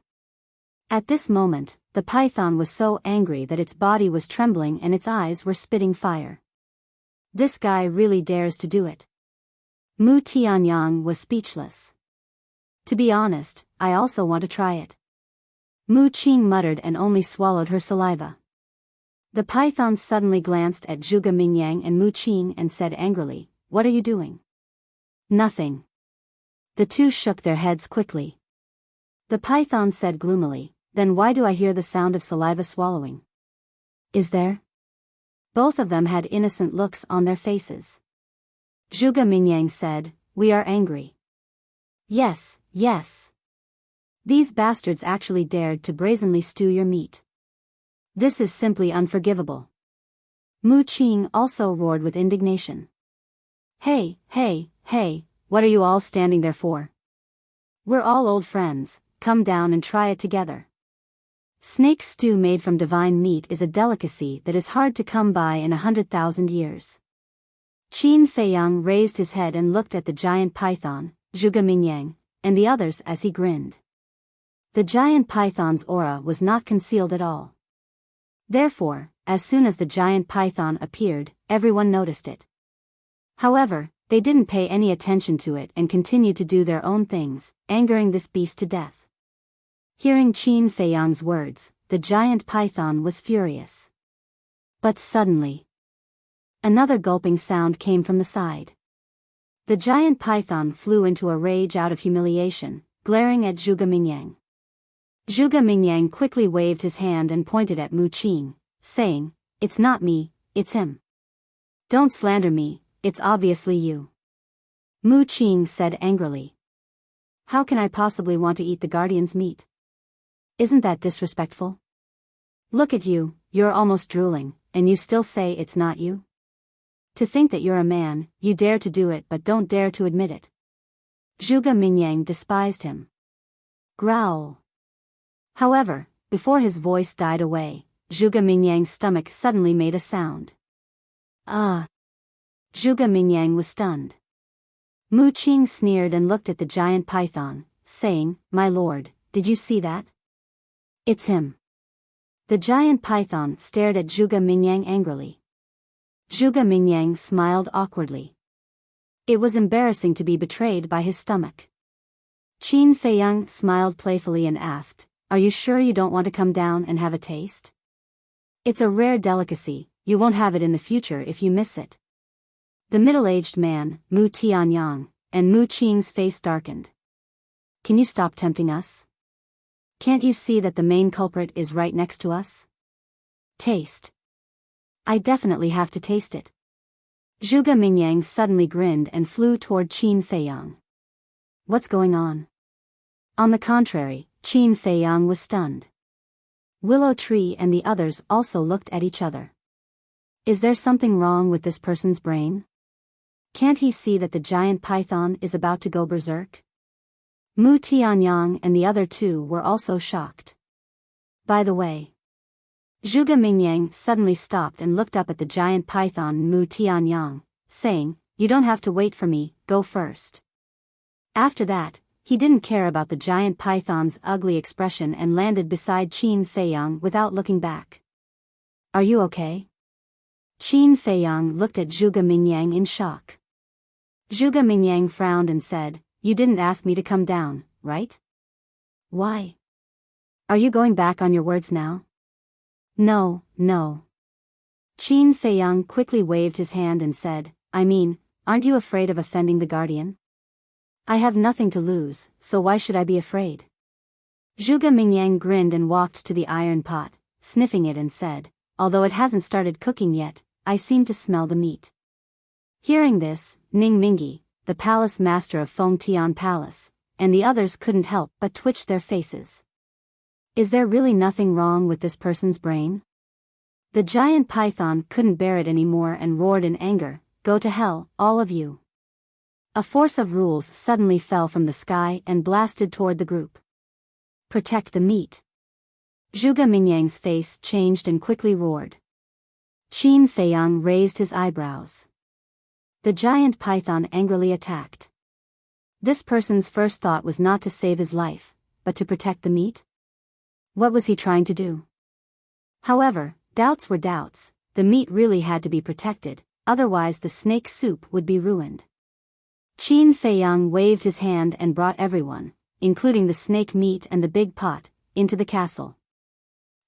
At this moment, the python was so angry that its body was trembling and its eyes were spitting fire. This guy really dares to do it. Mu Tianyang was speechless. To be honest, I also want to try it. Mu Qing muttered and only swallowed her saliva. The python suddenly glanced at Zhuge Mingyang and Mu Qing and said angrily, "What are you doing?" "Nothing." The two shook their heads quickly. The python said gloomily, "Then why do I hear the sound of saliva swallowing?" "Is there?" Both of them had innocent looks on their faces. Zhuge Mingyang said, "We are angry." "Yes, yes. These bastards actually dared to brazenly stew your meat. This is simply unforgivable." Mu Qing also roared with indignation. Hey, what are you all standing there for? We're all old friends, come down and try it together. Snake stew made from divine meat is a delicacy that is hard to come by in 100,000 years. Qin Feiyang raised his head and looked at the giant python, Zhuge Mingyang, and the others as he grinned. The giant python's aura was not concealed at all. Therefore, as soon as the giant python appeared, everyone noticed it. However, they didn't pay any attention to it and continued to do their own things, angering this beast to death. Hearing Qin Feiyang's words, the giant python was furious. But suddenly, another gulping sound came from the side. The giant python flew into a rage out of humiliation, glaring at Zhuge Mingyang. Zhuge Mingyang quickly waved his hand and pointed at Mu Qing, saying, "It's not me, it's him. Don't slander me, it's obviously you." Mu Qing said angrily. How can I possibly want to eat the guardian's meat? Isn't that disrespectful? Look at you, you're almost drooling, and you still say it's not you? To think that you're a man, you dare to do it but don't dare to admit it. Zhuge Mingyang despised him. Growl. However, before his voice died away, Zhuge Mingyang's stomach suddenly made a sound. Ah! Zhuge Mingyang was stunned. Mu Qing sneered and looked at the giant python, saying, My lord, did you see that? It's him. The giant python stared at Zhuge Mingyang angrily. Zhuge Mingyang smiled awkwardly. It was embarrassing to be betrayed by his stomach. Qin Feiyang smiled playfully and asked, Are you sure you don't want to come down and have a taste? It's a rare delicacy, you won't have it in the future if you miss it. The middle-aged man, Mu Tianyang, and Mu Qing's face darkened. Can you stop tempting us? Can't you see that the main culprit is right next to us? Taste. I definitely have to taste it. Zhuge Mingyang suddenly grinned and flew toward Qin Feiyang. What's going on? On the contrary, Qin Feiyang was stunned. Willow Tree and the others also looked at each other. Is there something wrong with this person's brain? Can't he see that the giant python is about to go berserk? Mu Tianyang and the other two were also shocked. By the way, Zhuge Mingyang suddenly stopped and looked up at the giant python Mu Tianyang, saying, You don't have to wait for me, go first. After that, he didn't care about the giant python's ugly expression and landed beside Qin Feiyang without looking back. Are you okay? Qin Feiyang looked at Zhuge Mingyang in shock. Zhuge Mingyang frowned and said, You didn't ask me to come down, right? Why? Are you going back on your words now? No, no. Qin Feiyang quickly waved his hand and said, I mean, aren't you afraid of offending the guardian? I have nothing to lose, so why should I be afraid? Zhuge Mingyang grinned and walked to the iron pot, sniffing it and said, Although it hasn't started cooking yet, I seem to smell the meat. Hearing this, Ning Mingi, the palace master of Fengtian Palace, and the others couldn't help but twitch their faces. Is there really nothing wrong with this person's brain? The giant python couldn't bear it anymore and roared in anger, Go to hell, all of you. A force of rules suddenly fell from the sky and blasted toward the group. Protect the meat. Zhuge Mingyang's face changed and quickly roared. Qin Feiyang raised his eyebrows. The giant python angrily attacked. This person's first thought was not to save his life, but to protect the meat? What was he trying to do? However, doubts were doubts, the meat really had to be protected, otherwise the snake soup would be ruined. Qin Feiyang waved his hand and brought everyone, including the snake meat and the big pot, into the castle.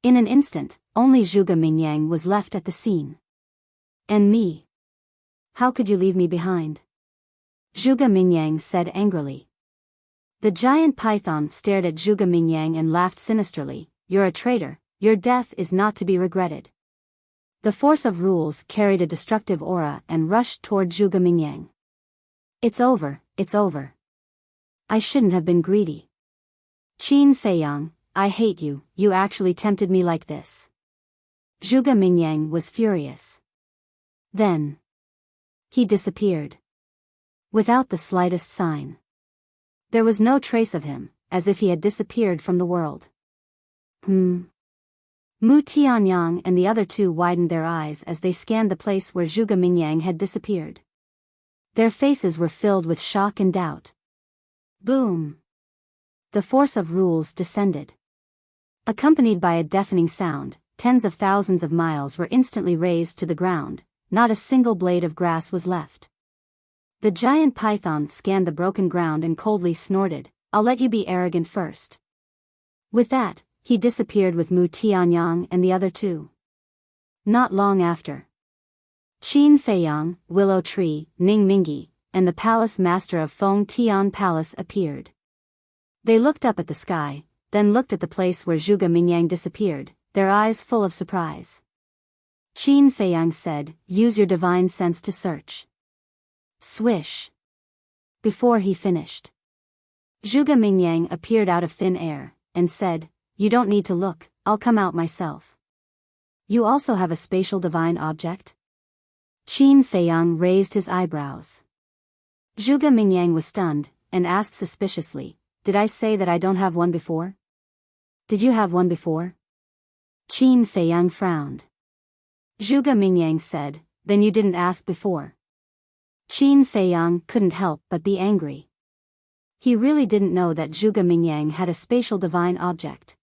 In an instant, only Zhuge Mingyang was left at the scene. And me? How could you leave me behind? Zhuge Mingyang said angrily. The giant python stared at Zhuge Mingyang and laughed sinisterly, You're a traitor, your death is not to be regretted. The force of rules carried a destructive aura and rushed toward Zhuge Mingyang. It's over, it's over. I shouldn't have been greedy. Qin Feiyang, I hate you, you actually tempted me like this. Zhuge Mingyang was furious. Then he disappeared. Without the slightest sign. There was no trace of him, as if he had disappeared from the world. Mu Tianyang and the other two widened their eyes as they scanned the place where Zhuge Mingyang had disappeared. Their faces were filled with shock and doubt. Boom! The force of rules descended. Accompanied by a deafening sound, tens of thousands of miles were instantly razed to the ground, not a single blade of grass was left. The giant python scanned the broken ground and coldly snorted, I'll let you be arrogant first. With that, he disappeared with Mu Tianyang and the other two. Not long after, Qin Feiyang, Willow Tree, Ning Mingi, and the palace master of Fengtian Palace appeared. They looked up at the sky, then looked at the place where Zhuge Mingyang disappeared, their eyes full of surprise. Qin Feiyang said, Use your divine sense to search. Swish. Before he finished, Zhuge Mingyang appeared out of thin air, and said, "You don't need to look, I'll come out myself." "You also have a spatial divine object?" Qin Feiyang raised his eyebrows. Zhuge Mingyang was stunned, and asked suspiciously, "Did I say that I don't have one before? Did you have one before?" Qin Feiyang frowned. Zhuge Mingyang said, "Then you didn't ask before." Qin Feiyang couldn't help but be angry. He really didn't know that Zhuge Mingyang had a spatial divine object.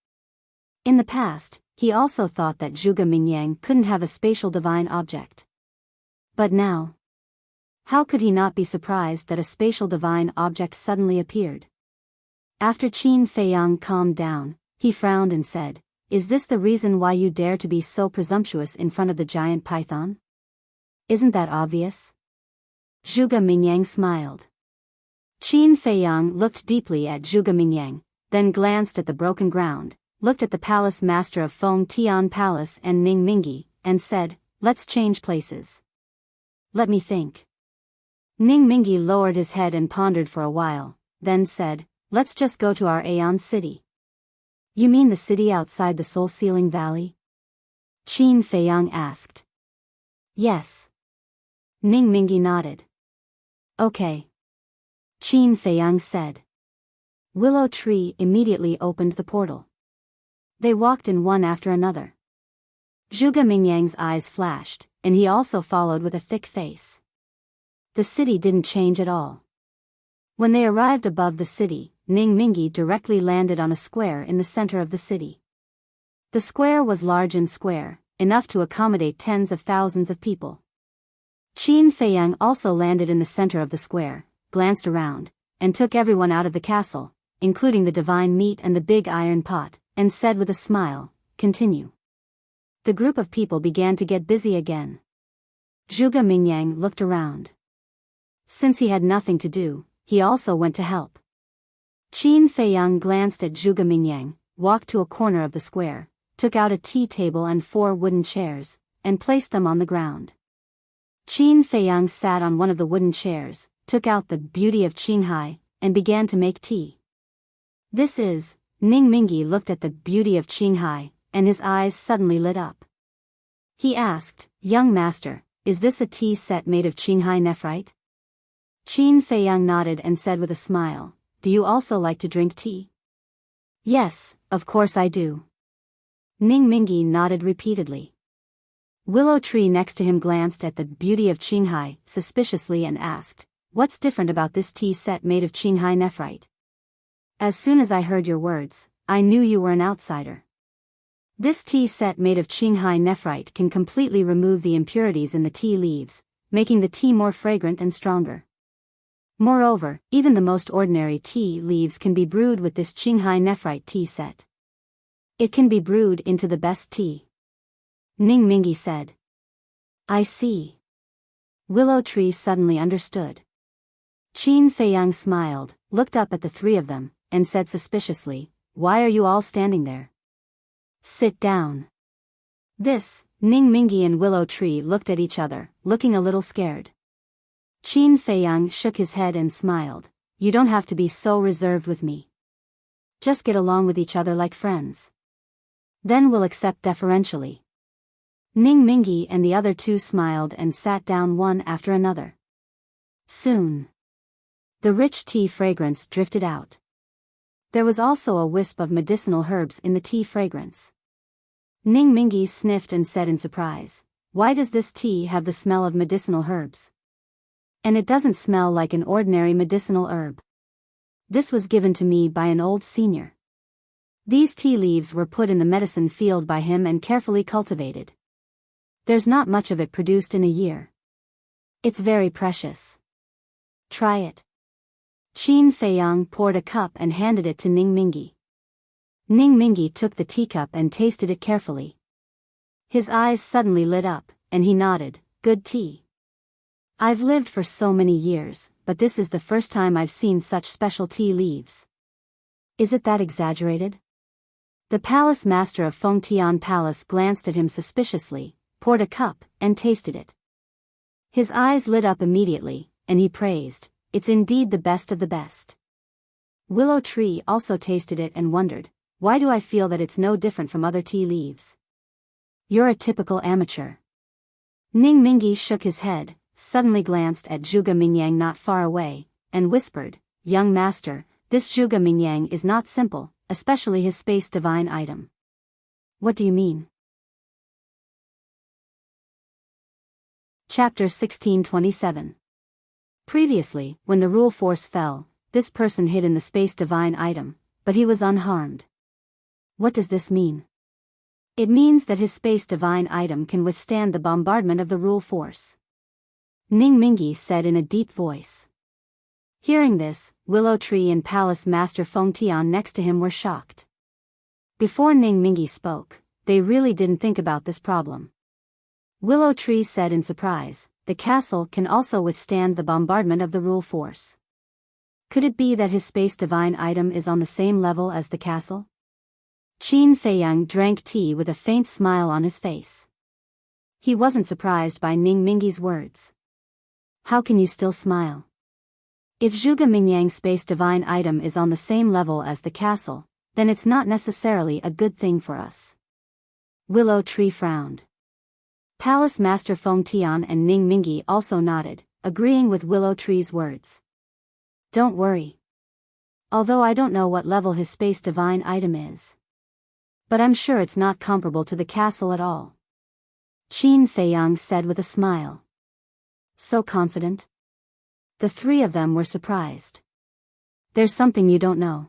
In the past, he also thought that Zhuge Mingyang couldn't have a spatial divine object. But now, how could he not be surprised that a spatial divine object suddenly appeared? After Qin Feiyang calmed down, he frowned and said, "Is this the reason why you dare to be so presumptuous in front of the giant python? Isn't that obvious?" Zhuge Mingyang smiled. Qin Feiyang looked deeply at Zhuge Mingyang, then glanced at the broken ground, looked at the palace master of Feng Tian Palace and Ning Mingi, and said, "Let's change places. Let me think." Ning Mingi lowered his head and pondered for a while, then said, "Let's just go to our Aeon city." "You mean the city outside the Soul-Sealing Valley?" Qin Feiyang asked. "Yes." Ning Mingi nodded. "Okay," Qin Feiyang said. Willow Tree immediately opened the portal. They walked in one after another. Zhuge Mingyang's eyes flashed, and he also followed with a thick face. The city didn't change at all. When they arrived above the city, Ning Mingi directly landed on a square in the center of the city. The square was large and square, enough to accommodate tens of thousands of people. Qin Feiyang also landed in the center of the square, glanced around, and took everyone out of the castle, including the divine meat and the big iron pot, and said with a smile, "Continue." The group of people began to get busy again. Zhuge Mingyang looked around. Since he had nothing to do, he also went to help. Qin Feiyang glanced at Zhuge Mingyang, walked to a corner of the square, took out a tea table and 4 wooden chairs, and placed them on the ground. Qin Feiyang sat on one of the wooden chairs, took out the Beauty of Qinghai, and began to make tea. "This is..." Ning Mingi looked at the Beauty of Qinghai, and his eyes suddenly lit up. He asked, "Young master, is this a tea set made of Qinghai nephrite?" Qin Feiyang nodded and said with a smile, "Do you also like to drink tea?" "Yes, of course I do." Ning Mingi nodded repeatedly. Willow Tree next to him glanced at the Beauty of Qinghai suspiciously and asked, "What's different about this tea set made of Qinghai nephrite?" "As soon as I heard your words, I knew you were an outsider. This tea set made of Qinghai nephrite can completely remove the impurities in the tea leaves, making the tea more fragrant and stronger. Moreover, even the most ordinary tea leaves can be brewed with this Qinghai nephrite tea set. It can be brewed into the best tea." Ning Mingi said. "I see." Willow Tree suddenly understood. Qin Feiyang smiled, looked up at the 3 of them, and said suspiciously, "Why are you all standing there? Sit down." Ning Mingi and Willow Tree looked at each other, looking a little scared. Qin Feiyang shook his head and smiled, "You don't have to be so reserved with me. Just get along with each other like friends. Then we'll accept deferentially." Ning Mingi and the other 2 smiled and sat down one after another. Soon, the rich tea fragrance drifted out. There was also a wisp of medicinal herbs in the tea fragrance. Ning Mingi sniffed and said in surprise, "Why does this tea have the smell of medicinal herbs? And it doesn't smell like an ordinary medicinal herb. This was given to me by an old senior. These tea leaves were put in the medicine field by him and carefully cultivated. There's not much of it produced in a year. It's very precious. Try it." Qin Feiyang poured a cup and handed it to Ning Mingi. Ning Mingi took the teacup and tasted it carefully. His eyes suddenly lit up, and he nodded, "Good tea. I've lived for so many years, but this is the first time I've seen such special tea leaves. Is it that exaggerated?" The palace master of Feng Tian Palace glanced at him suspiciously, poured a cup, and tasted it. His eyes lit up immediately, and he praised, it's indeed the best of the best. Willow Tree also tasted it and wondered, why do I feel that it's no different from other tea leaves? You're a typical amateur. Ning Mingi shook his head, suddenly glanced at Zhuge Mingyang not far away, and whispered, young master, this Zhuge Mingyang is not simple, especially his space divine item. What do you mean? Chapter 1627. Previously, when the rule force fell, this person hid in the space divine item, but he was unharmed. What does this mean? It means that his space divine item can withstand the bombardment of the rule force. Ning Mingi said in a deep voice. Hearing this, Willow Tree and Palace Master Feng Tian next to him were shocked. Before Ning Mingi spoke, they really didn't think about this problem. Willow Tree said in surprise, the castle can also withstand the bombardment of the rule force. Could it be that his space divine item is on the same level as the castle? Qin Feiyang drank tea with a faint smile on his face. He wasn't surprised by Ning Mingi's words. How can you still smile? If Zhuge Mingyang's space divine item is on the same level as the castle, then it's not necessarily a good thing for us. Willow Tree frowned. Palace Master Feng Tian and Ning Mingi also nodded, agreeing with Willow Tree's words. Don't worry. Although I don't know what level his space divine item is. But I'm sure it's not comparable to the castle at all. Qin Feiyang said with a smile. So confident? The three of them were surprised. There's something you don't know.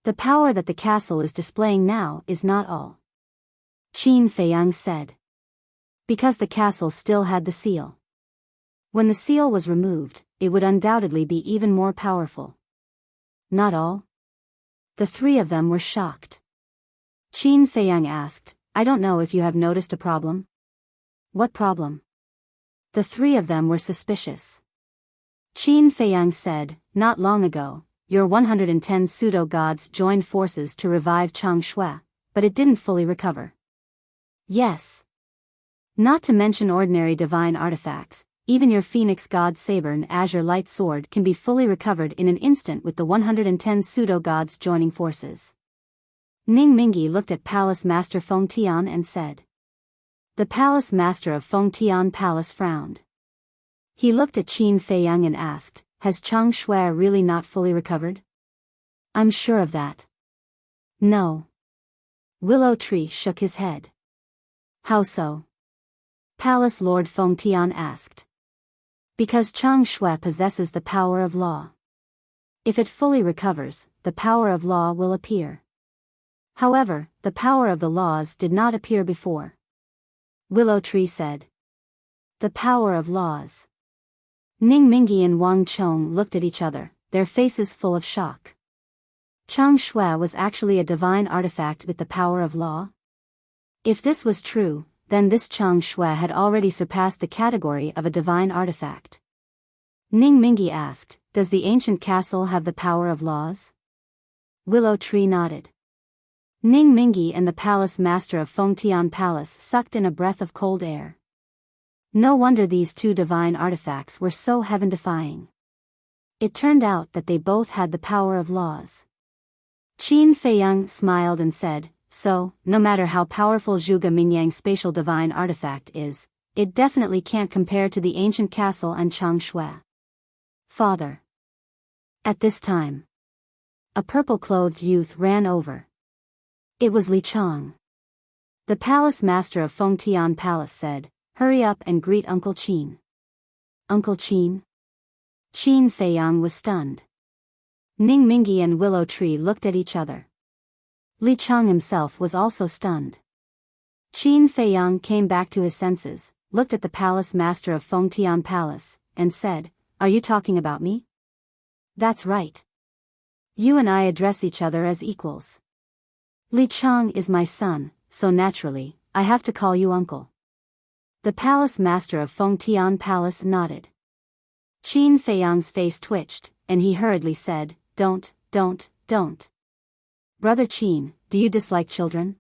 The power that the castle is displaying now is not all. Qin Feiyang said. Because the castle still had the seal. When the seal was removed, it would undoubtedly be even more powerful. Not all? The three of them were shocked. Qin Feiyang asked, I don't know if you have noticed a problem. What problem? The three of them were suspicious. Qin Feiyang said, not long ago, your 110 pseudo-gods joined forces to revive Chang Shui, but it didn't fully recover. Yes. Not to mention ordinary divine artifacts, even your Phoenix God Saber and Azure Light Sword can be fully recovered in an instant with the 110 pseudo-gods joining forces. Ning Mingi looked at Palace Master Feng Tian and said. The Palace Master of Feng Tian Palace frowned. He looked at Qin Feiyang and asked, has Chang Shui really not fully recovered? I'm sure of that. No. Willow Tree shook his head. How so? Palace Lord Feng Tian asked. Because Chang Shui possesses the power of law. If it fully recovers, the power of law will appear. However, the power of the laws did not appear before. Willow Tree said. The power of laws. Ning Mingi and Wang Chong looked at each other, their faces full of shock. Chang Shui was actually a divine artifact with the power of law? If this was true, then this Chang Shui had already surpassed the category of a divine artifact. Ning Mingi asked, does the ancient castle have the power of laws? Willow Tree nodded. Ning Mingi and the Palace Master of Feng Tian Palace sucked in a breath of cold air. No wonder these two divine artifacts were so heaven-defying. It turned out that they both had the power of laws. Qin Feiyang smiled and said, so, no matter how powerful Zhuge Mingyang's spatial divine artifact is, it definitely can't compare to the ancient castle and Chang Shui. Father. At this time, a purple-clothed youth ran over. It was Li Chang. The Palace Master of Feng Tian Palace said, hurry up and greet Uncle Qin. Uncle Qin? Qin Feiyang was stunned. Ning Mingi and Willow Tree looked at each other. Li Chang himself was also stunned. Qin Feiyang came back to his senses, looked at the Palace Master of Feng Tian Palace, and said, are you talking about me? That's right. You and I address each other as equals. Li Chang is my son, so naturally, I have to call you uncle. The Palace Master of Feng Tian Palace nodded. Qin Feiyang's face twitched, and he hurriedly said, don't. Brother Qin, do you dislike children?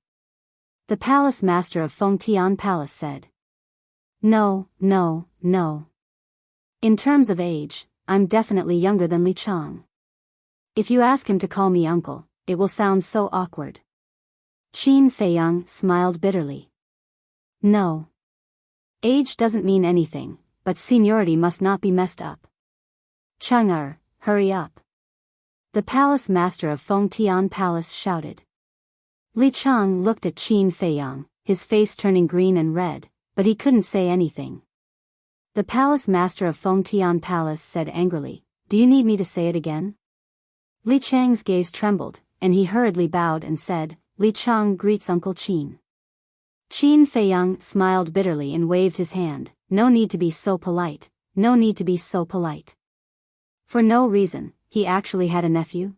The Palace Master of Feng Tian Palace said. No. In terms of age, I'm definitely younger than Li Chang. If you ask him to call me uncle, it will sound so awkward. Qin Feiyang smiled bitterly. No. Age doesn't mean anything, but seniority must not be messed up. Chang'er, hurry up. The palace master of Fengtian Palace shouted. Li Chang looked at Qin Feiyang, his face turning green and red, but he couldn't say anything. The palace master of Fengtian Palace said angrily, "Do you need me to say it again?" Li Chang's gaze trembled, and he hurriedly bowed and said, "Li Chang greets Uncle Qin." Qin Feiyang smiled bitterly and waved his hand. No need to be so polite, no need to be so polite. For no reason, he actually had a nephew?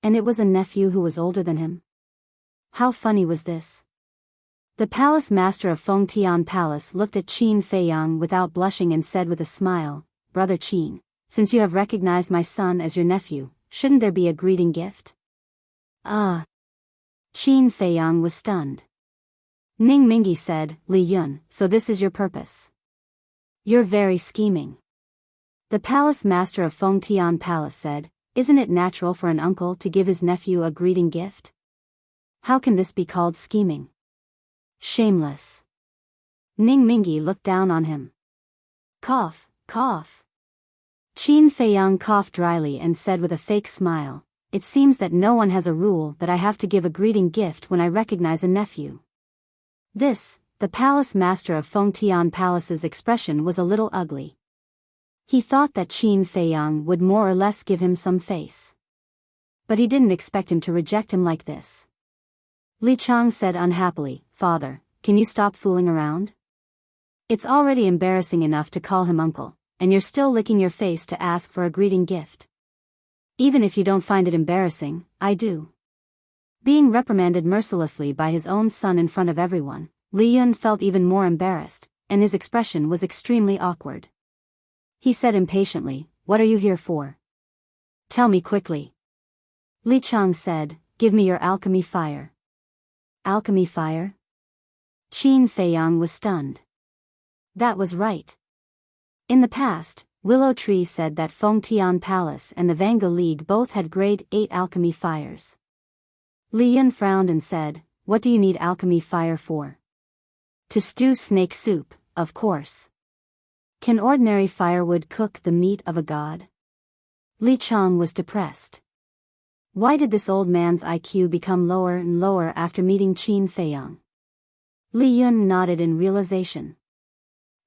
And it was a nephew who was older than him? How funny was this? The palace master of Fengtian Palace looked at Qin Feiyang without blushing and said with a smile, "Brother Qin, since you have recognized my son as your nephew, shouldn't there be a greeting gift?" Qin Feiyang was stunned. Ning Mingi said, "Li Yun, so this is your purpose. You're very scheming." The palace master of Fengtian Palace said, "Isn't it natural for an uncle to give his nephew a greeting gift? How can this be called scheming? Shameless." Ning Mingi looked down on him. Cough, cough. Qin Feiyang coughed dryly and said with a fake smile, "It seems that no one has a rule that I have to give a greeting gift when I recognize a nephew." The palace master of Fengtian Palace's expression was a little ugly. He thought that Qin Feiyang would more or less give him some face. But he didn't expect him to reject him like this. Li Chang said unhappily, "Father, can you stop fooling around? It's already embarrassing enough to call him uncle, and you're still licking your face to ask for a greeting gift. Even if you don't find it embarrassing, I do." Being reprimanded mercilessly by his own son in front of everyone, Li Yun felt even more embarrassed, and his expression was extremely awkward. He said impatiently, "What are you here for? Tell me quickly." Li Chang said, "Give me your alchemy fire." Alchemy fire? Qin Feiyang was stunned. That was right. In the past, Willow Tree said that Fengtian Palace and the Vanga League both had grade 8 alchemy fires. Li Yun frowned and said, "What do you need alchemy fire for?" "To stew snake soup, of course." "Can ordinary firewood cook the meat of a god?" Li Chang was depressed. Why did this old man's IQ become lower and lower after meeting Qin Feiyang? Li Yun nodded in realization.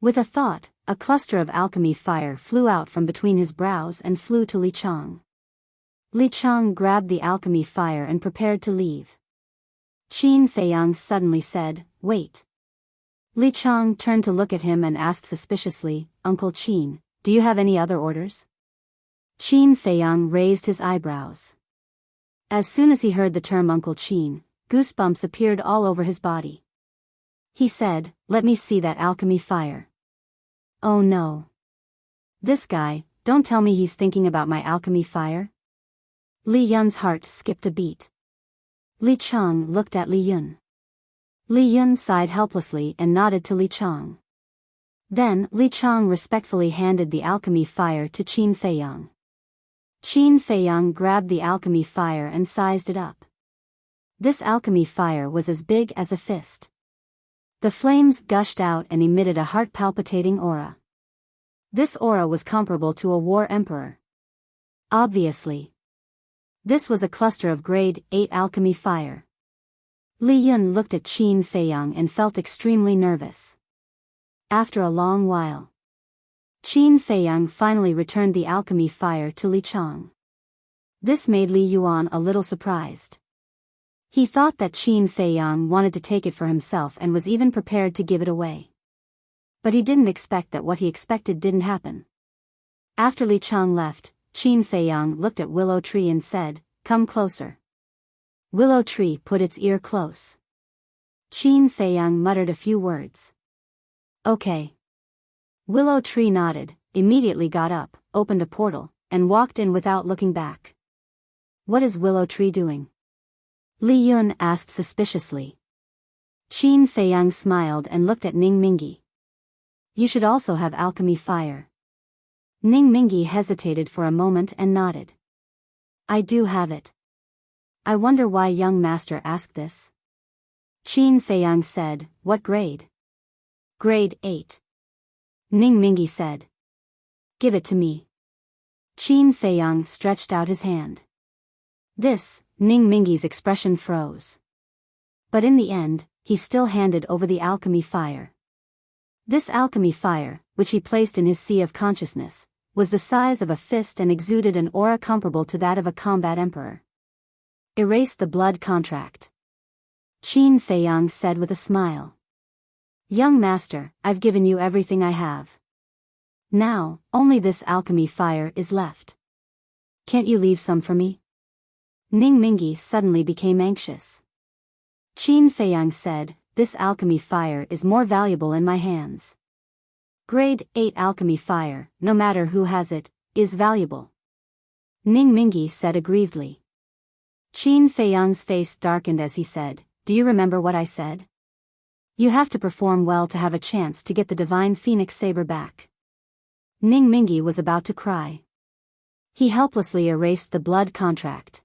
With a thought, a cluster of alchemy fire flew out from between his brows and flew to Li Chang. Li Chang grabbed the alchemy fire and prepared to leave. Qin Feiyang suddenly said, "Wait." Li Chang turned to look at him and asked suspiciously, "Uncle Qin, do you have any other orders?" Qin Feiyang raised his eyebrows. As soon as he heard the term Uncle Qin, goosebumps appeared all over his body. He said, "Let me see that alchemy fire." Oh no. This guy, don't tell me he's thinking about my alchemy fire? Li Yun's heart skipped a beat. Li Chang looked at Li Yun. Li Yun sighed helplessly and nodded to Li Chang. Then Li Chang respectfully handed the alchemy fire to Qin Feiyang. Qin Feiyang grabbed the alchemy fire and sized it up. This alchemy fire was as big as a fist. The flames gushed out and emitted a heart-palpitating aura. This aura was comparable to a war emperor. Obviously. This was a cluster of grade 8 alchemy fire. Li Yun looked at Qin Feiyang and felt extremely nervous. After a long while, Qin Feiyang finally returned the alchemy fire to Li Chang. This made Li Yuan a little surprised. He thought that Qin Feiyang wanted to take it for himself and was even prepared to give it away. But he didn't expect that what he expected didn't happen. After Li Chang left, Qin Feiyang looked at Willow Tree and said, "Come closer." Willow Tree put its ear close. Qin Feiyang muttered a few words. "Okay." Willow Tree nodded, immediately got up, opened a portal, and walked in without looking back. "What is Willow Tree doing?" Li Yun asked suspiciously. Qin Feiyang smiled and looked at Ning Mingi. "You should also have alchemy fire." Ning Mingi hesitated for a moment and nodded. I do have it. I wonder why young master asked this. Qin Feiyang said, what grade? Grade 8. Ning Mingi said. Give it to me. Qin Feiyang stretched out his hand. This, Ning Mingi's expression froze. But in the end, he still handed over the alchemy fire. This alchemy fire, which he placed in his sea of consciousness, was the size of a fist and exuded an aura comparable to that of a combat emperor. Erase the blood contract. Qin Feiyang said with a smile. Young master, I've given you everything I have. Now, only this alchemy fire is left. Can't you leave some for me? Ning Mingi suddenly became anxious. Qin Feiyang said, this alchemy fire is more valuable in my hands. Grade 8 alchemy fire, no matter who has it, is valuable. Ning Mingi said aggrievedly. Qin Feiyang's face darkened as he said, do you remember what I said? You have to perform well to have a chance to get the divine phoenix saber back. Ning Mingi was about to cry. He helplessly erased the blood contract.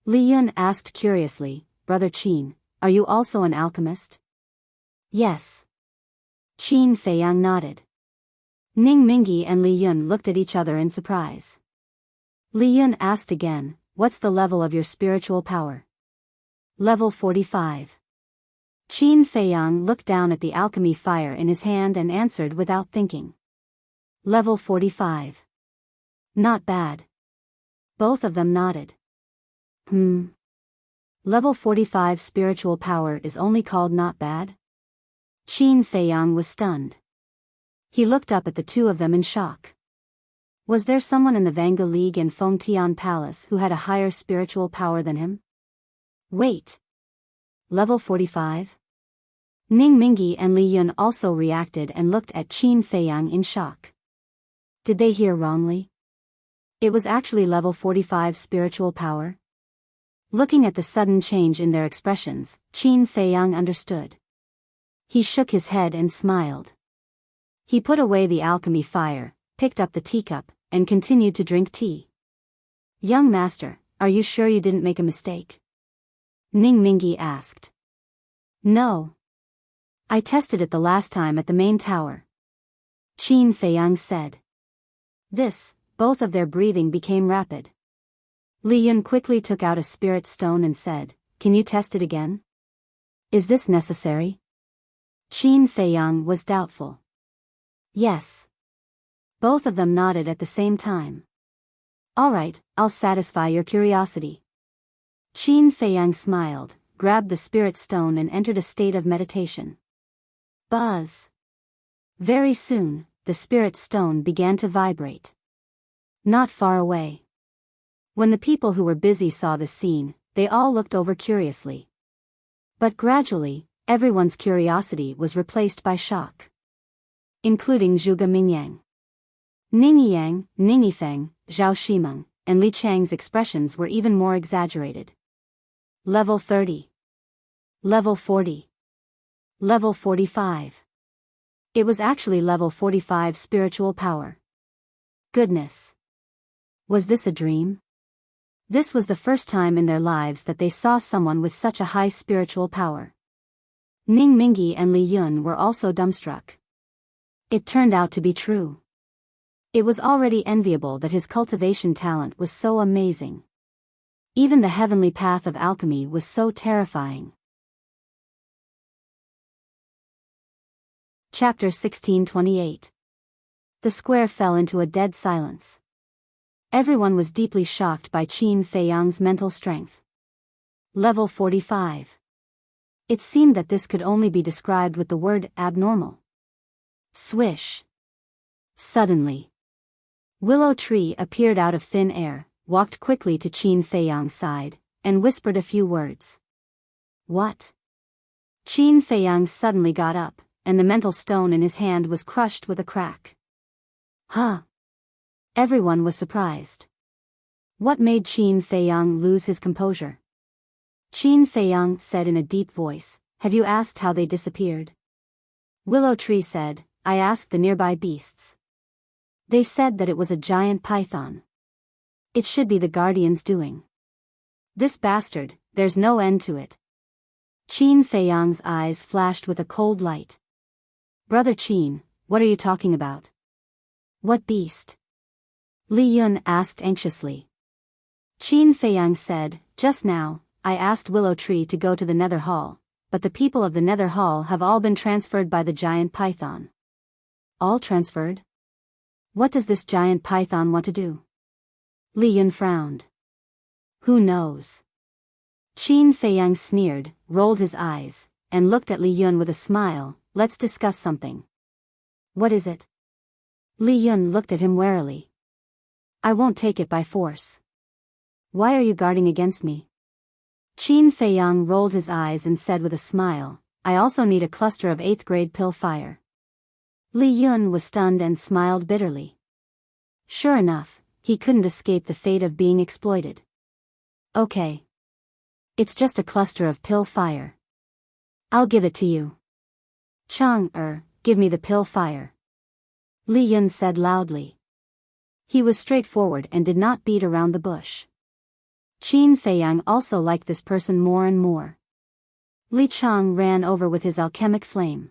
Li Yun asked curiously, Brother Qin, are you also an alchemist? Yes. Qin Feiyang nodded. Ning Mingi and Li Yun looked at each other in surprise. Li Yun asked again, what's the level of your spiritual power? Level 45. Qin Feiyang looked down at the alchemy fire in his hand and answered without thinking. Level 45. Not bad. Both of them nodded. Level 45 spiritual power is only called not bad? Qin Feiyang was stunned. He looked up at the two of them in shock. Was there someone in the Vanga League and Fengtian Palace who had a higher spiritual power than him? Wait. Level 45? Ning Mingi and Li Yun also reacted and looked at Qin Feiyang in shock. Did they hear wrongly? It was actually level 45 spiritual power? Looking at the sudden change in their expressions, Qin Feiyang understood. He shook his head and smiled. He put away the alchemy fire, picked up the teacup, and continued to drink tea. Young master, are you sure you didn't make a mistake? Ning Mingi asked. No. I tested it the last time at the main tower. Qin Feiyang said. Both of their breathing became rapid. Li Yun quickly took out a spirit stone and said, can you test it again? Is this necessary? Qin Feiyang was doubtful. Yes. Both of them nodded at the same time. All right, I'll satisfy your curiosity. Qin Feiyang smiled, grabbed the spirit stone and entered a state of meditation. Buzz. Very soon, the spirit stone began to vibrate. Not far away. When the people who were busy saw the scene, they all looked over curiously. But gradually, everyone's curiosity was replaced by shock. Including Zhuge Mingyang. Ning Yang, Ning Yifeng, Zhao Shimeng, and Li Chang's expressions were even more exaggerated. Level 30. Level 40. Level 45. It was actually level 45 spiritual power. Goodness. Was this a dream? This was the first time in their lives that they saw someone with such a high spiritual power. Ning Mingi and Li Yun were also dumbstruck. It turned out to be true. It was already enviable that his cultivation talent was so amazing. Even the heavenly path of alchemy was so terrifying. Chapter 1628. The square fell into a dead silence. Everyone was deeply shocked by Qin Feiyang's mental strength. Level 45. It seemed that this could only be described with the word abnormal. Swish. Suddenly, Willow Tree appeared out of thin air, walked quickly to Qin Feiyang's side, and whispered a few words. What? Qin Feiyang suddenly got up, and the mental stone in his hand was crushed with a crack. Huh? Everyone was surprised. What made Qin Feiyang lose his composure? Qin Feiyang said in a deep voice, have you asked how they disappeared? Willow Tree said, I asked the nearby beasts. They said that it was a giant python. It should be the guardian's doing. This bastard, there's no end to it. Qin Feiyang's eyes flashed with a cold light. Brother Qin, what are you talking about? What beast? Li Yun asked anxiously. Qin Feiyang said, just now, I asked Willow Tree to go to the Nether Hall, but the people of the Nether Hall have all been transferred by the giant python. All transferred? What does this giant python want to do? Li Yun frowned. Who knows? Qin Feiyang sneered, rolled his eyes, and looked at Li Yun with a smile. Let's discuss something. What is it? Li Yun looked at him warily. I won't take it by force. Why are you guarding against me? Qin Feiyang rolled his eyes and said with a smile, I also need a cluster of 8th grade pill fire. Li Yun was stunned and smiled bitterly. Sure enough, he couldn't escape the fate of being exploited. Okay. It's just a cluster of pill fire. I'll give it to you. Give me the pill fire. Li Yun said loudly. He was straightforward and did not beat around the bush. Qin Feiyang also liked this person more and more. Li Chang ran over with his alchemic flame.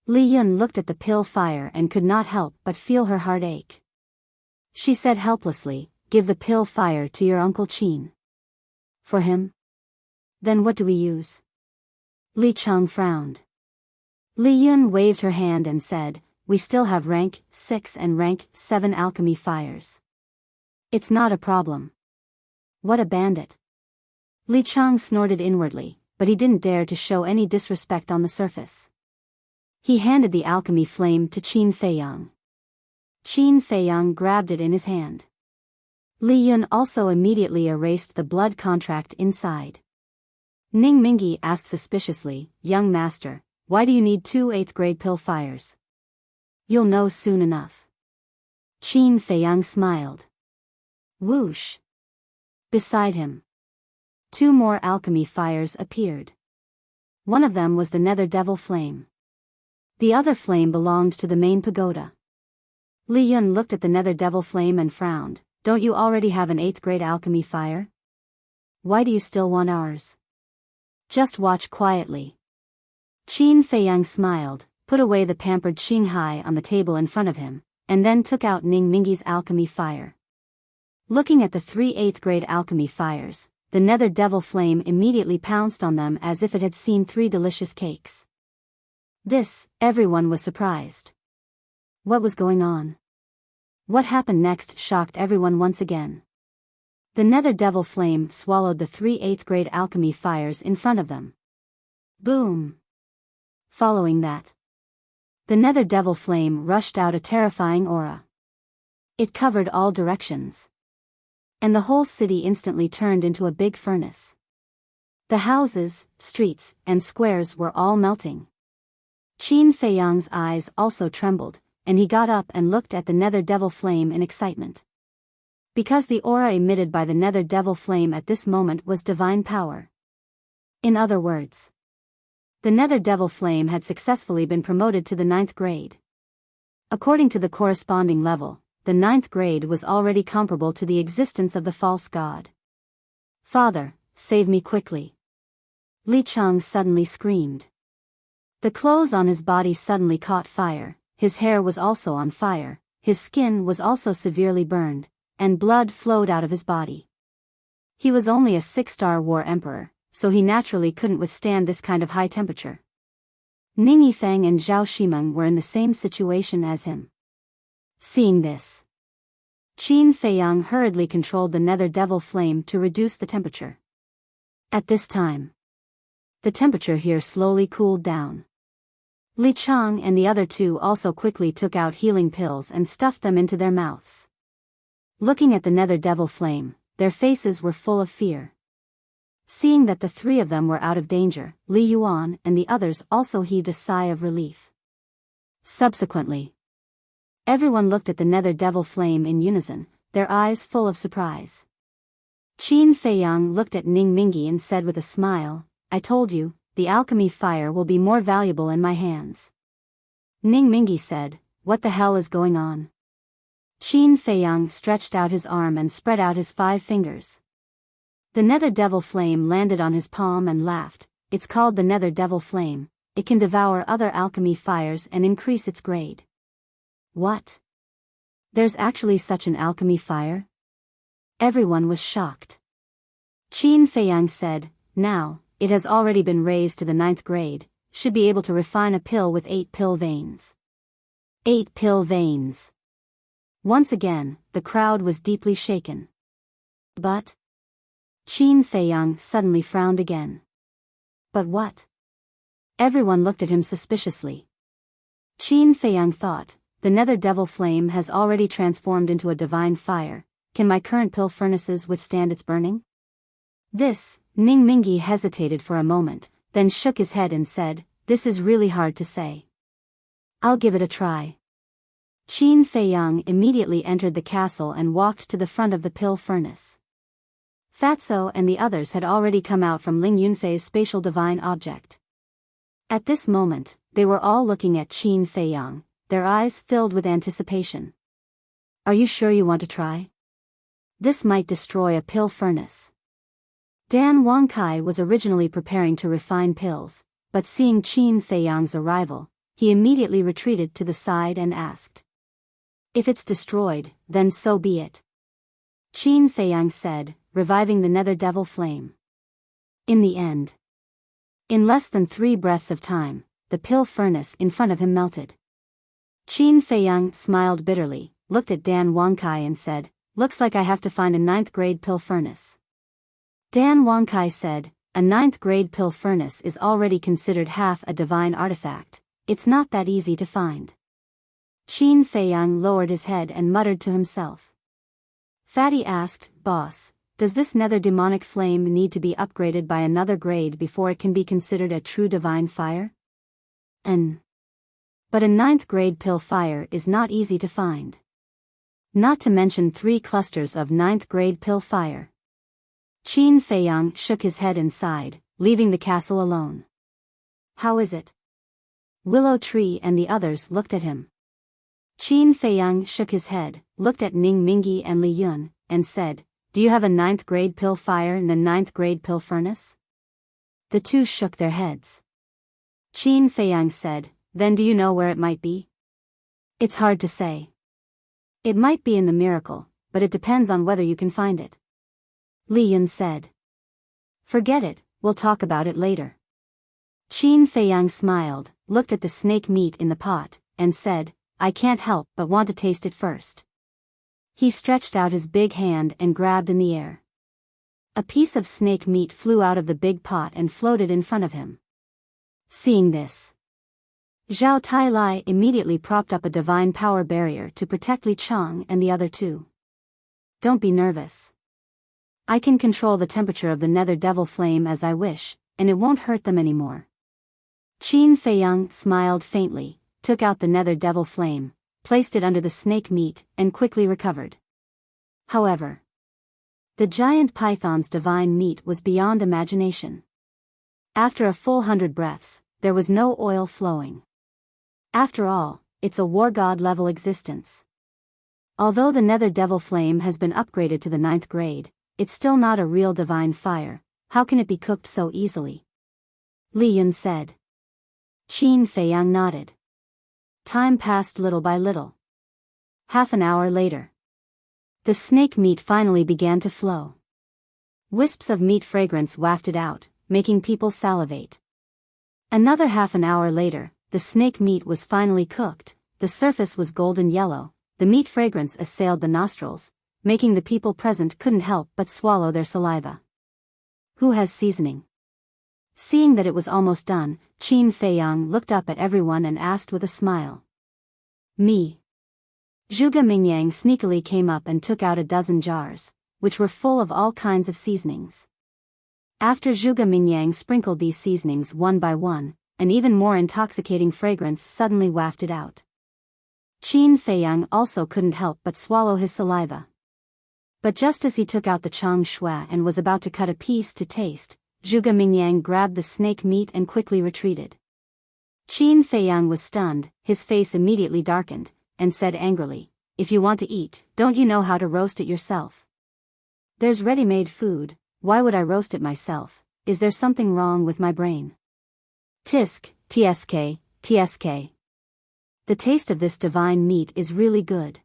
Li Yun looked at the pill fire and could not help but feel her heart ache. She said helplessly, give the pill fire to your Uncle Qin. For him? Then what do we use? Li Chang frowned. Li Yun waved her hand and said, we still have rank 6 and rank 7 alchemy fires. It's not a problem. What a bandit. Li Chang snorted inwardly, but he didn't dare to show any disrespect on the surface. He handed the alchemy flame to Qin Feiyang. Qin Feiyang grabbed it in his hand. Li Yun also immediately erased the blood contract inside. Ning Mingi asked suspiciously, young master, why do you need 2 8th grade pill fires? You'll know soon enough. Qin Feiyang smiled. Whoosh. Beside him, 2 more alchemy fires appeared. One of them was the Nether Devil Flame. The other flame belonged to the main pagoda. Li Yun looked at the Nether Devil Flame and frowned. Don't you already have an 8th grade alchemy fire? Why do you still want ours? Just watch quietly. Qin Feiyang smiled, put away the pampered Qinghai on the table in front of him, and then took out Ning Mingi's alchemy fire. Looking at the 3 8th grade alchemy fires, the Nether Devil Flame immediately pounced on them as if it had seen 3 delicious cakes. Everyone was surprised. What was going on? What happened next shocked everyone once again. The Nether Devil Flame swallowed the 3 8th grade alchemy fires in front of them. Boom! Following that, the Nether Devil Flame rushed out a terrifying aura. It covered all directions. And the whole city instantly turned into a big furnace. The houses, streets, and squares were all melting. Qin Feiyang's eyes also trembled, and he got up and looked at the Nether Devil Flame in excitement. Because the aura emitted by the Nether Devil Flame at this moment was divine power. In other words, the Nether Devil Flame had successfully been promoted to the 9th grade. According to the corresponding level, the 9th grade was already comparable to the existence of the false god. Father, save me quickly. Li Chang suddenly screamed. The clothes on his body suddenly caught fire, his hair was also on fire, his skin was also severely burned, and blood flowed out of his body. He was only a 6-star war emperor, so he naturally couldn't withstand this kind of high temperature. Ning Yifeng and Zhao Shimeng were in the same situation as him. Seeing this, Qin Feiyang hurriedly controlled the Nether Devil Flame to reduce the temperature. At this time, the temperature here slowly cooled down. Li Chang and the other 2 also quickly took out healing pills and stuffed them into their mouths. Looking at the Nether Devil Flame, their faces were full of fear. Seeing that the 3 of them were out of danger, Li Yuan and the others also heaved a sigh of relief. Subsequently, everyone looked at the Nether Devil Flame in unison, their eyes full of surprise. Qin Feiyang looked at Ning Mingi and said with a smile, I told you, the alchemy fire will be more valuable in my hands. Ning Mingi said, what the hell is going on? Qin Feiyang stretched out his arm and spread out his 5 fingers. The nether devil flame landed on his palm and laughed. It's called the nether devil flame. It can devour other alchemy fires and increase its grade. What? There's actually such an alchemy fire? Everyone was shocked. Qin Feiyang said, now, it has already been raised to the 9th grade, should be able to refine a pill with 8 pill veins. 8 pill veins. Once again, the crowd was deeply shaken. But Qin Feiyang suddenly frowned again. But what? Everyone looked at him suspiciously. Qin Feiyang thought, the nether devil flame has already transformed into a divine fire. Can my current pill furnaces withstand its burning? This, Ning Mingyi hesitated for a moment, then shook his head and said, this is really hard to say. I'll give it a try. Qin Feiyang immediately entered the castle and walked to the front of the pill furnace. Fatso and the others had already come out from Ling Yunfei's spatial divine object. At this moment, they were all looking at Qin Feiyang, their eyes filled with anticipation. Are you sure you want to try? This might destroy a pill furnace. Dan Wangkai was originally preparing to refine pills, but seeing Qin Feiyang's arrival, he immediately retreated to the side and asked. If it's destroyed, then so be it. Qin Feiyang said, reviving the nether devil flame. In the end, in less than 3 breaths of time, the pill furnace in front of him melted. Qin Feiyang smiled bitterly, looked at Dan Wangkai and said, looks like I have to find a 9th grade pill furnace. Dan Wangkai said, a 9th grade pill furnace is already considered half a divine artifact. It's not that easy to find. Qin Feiyang lowered his head and muttered to himself. Fatty asked, boss, does this nether demonic flame need to be upgraded by another grade before it can be considered a true divine fire? But a 9th grade pill fire is not easy to find. Not to mention 3 clusters of 9th grade pill fire. Qin Feiyang shook his head and sighed, leaving the castle alone. How is it? Willow Tree and the others looked at him. Qin Feiyang shook his head, looked at Ning Mingyi and Li Yun, and said, do you have a 9th grade pill fire and a 9th grade pill furnace? The 2 shook their heads. Qin Feiyang said, then do you know where it might be? It's hard to say. It might be in the miracle, but it depends on whether you can find it. Li Yun said. Forget it, we'll talk about it later. Qin Feiyang smiled, looked at the snake meat in the pot, and said, I can't help but want to taste it first. He stretched out his big hand and grabbed in the air. A piece of snake meat flew out of the big pot and floated in front of him. Seeing this, Zhao Tailai immediately propped up a divine power barrier to protect Li Chang and the other 2. Don't be nervous. I can control the temperature of the nether devil flame as I wish, and it won't hurt them anymore. Qin Feiyang smiled faintly, took out the nether devil flame, placed it under the snake meat, and quickly recovered. However, the giant python's divine meat was beyond imagination. After a full 100 breaths, there was no oil flowing. After all, it's a war god level existence. Although the nether devil flame has been upgraded to the 9th grade, it's still not a real divine fire. How can it be cooked so easily? Li Yun said. Qin Feiyang nodded. Time passed little by little. Half an hour later, the snake meat finally began to flow. Wisps of meat fragrance wafted out, making people salivate. Another half an hour later, the snake meat was finally cooked. The surface was golden yellow. The meat fragrance assailed the nostrils, making the people present couldn't help but swallow their saliva. Who has seasoning? Seeing that it was almost done, Qin Feiyang looked up at everyone and asked with a smile. Me. Zhuge Mingyang sneakily came up and took out a dozen jars, which were full of all kinds of seasonings. After Zhuge Mingyang sprinkled these seasonings one by one, an even more intoxicating fragrance suddenly wafted out. Qin Feiyang also couldn't help but swallow his saliva. But just as he took out the chang shui and was about to cut a piece to taste, Zhuge Mingyang grabbed the snake meat and quickly retreated. Qin Feiyang was stunned, his face immediately darkened, and said angrily, if you want to eat, don't you know how to roast it yourself? There's ready-made food, why would I roast it myself? Is there something wrong with my brain? Tisk, tsk, tsk. The taste of this divine meat is really good.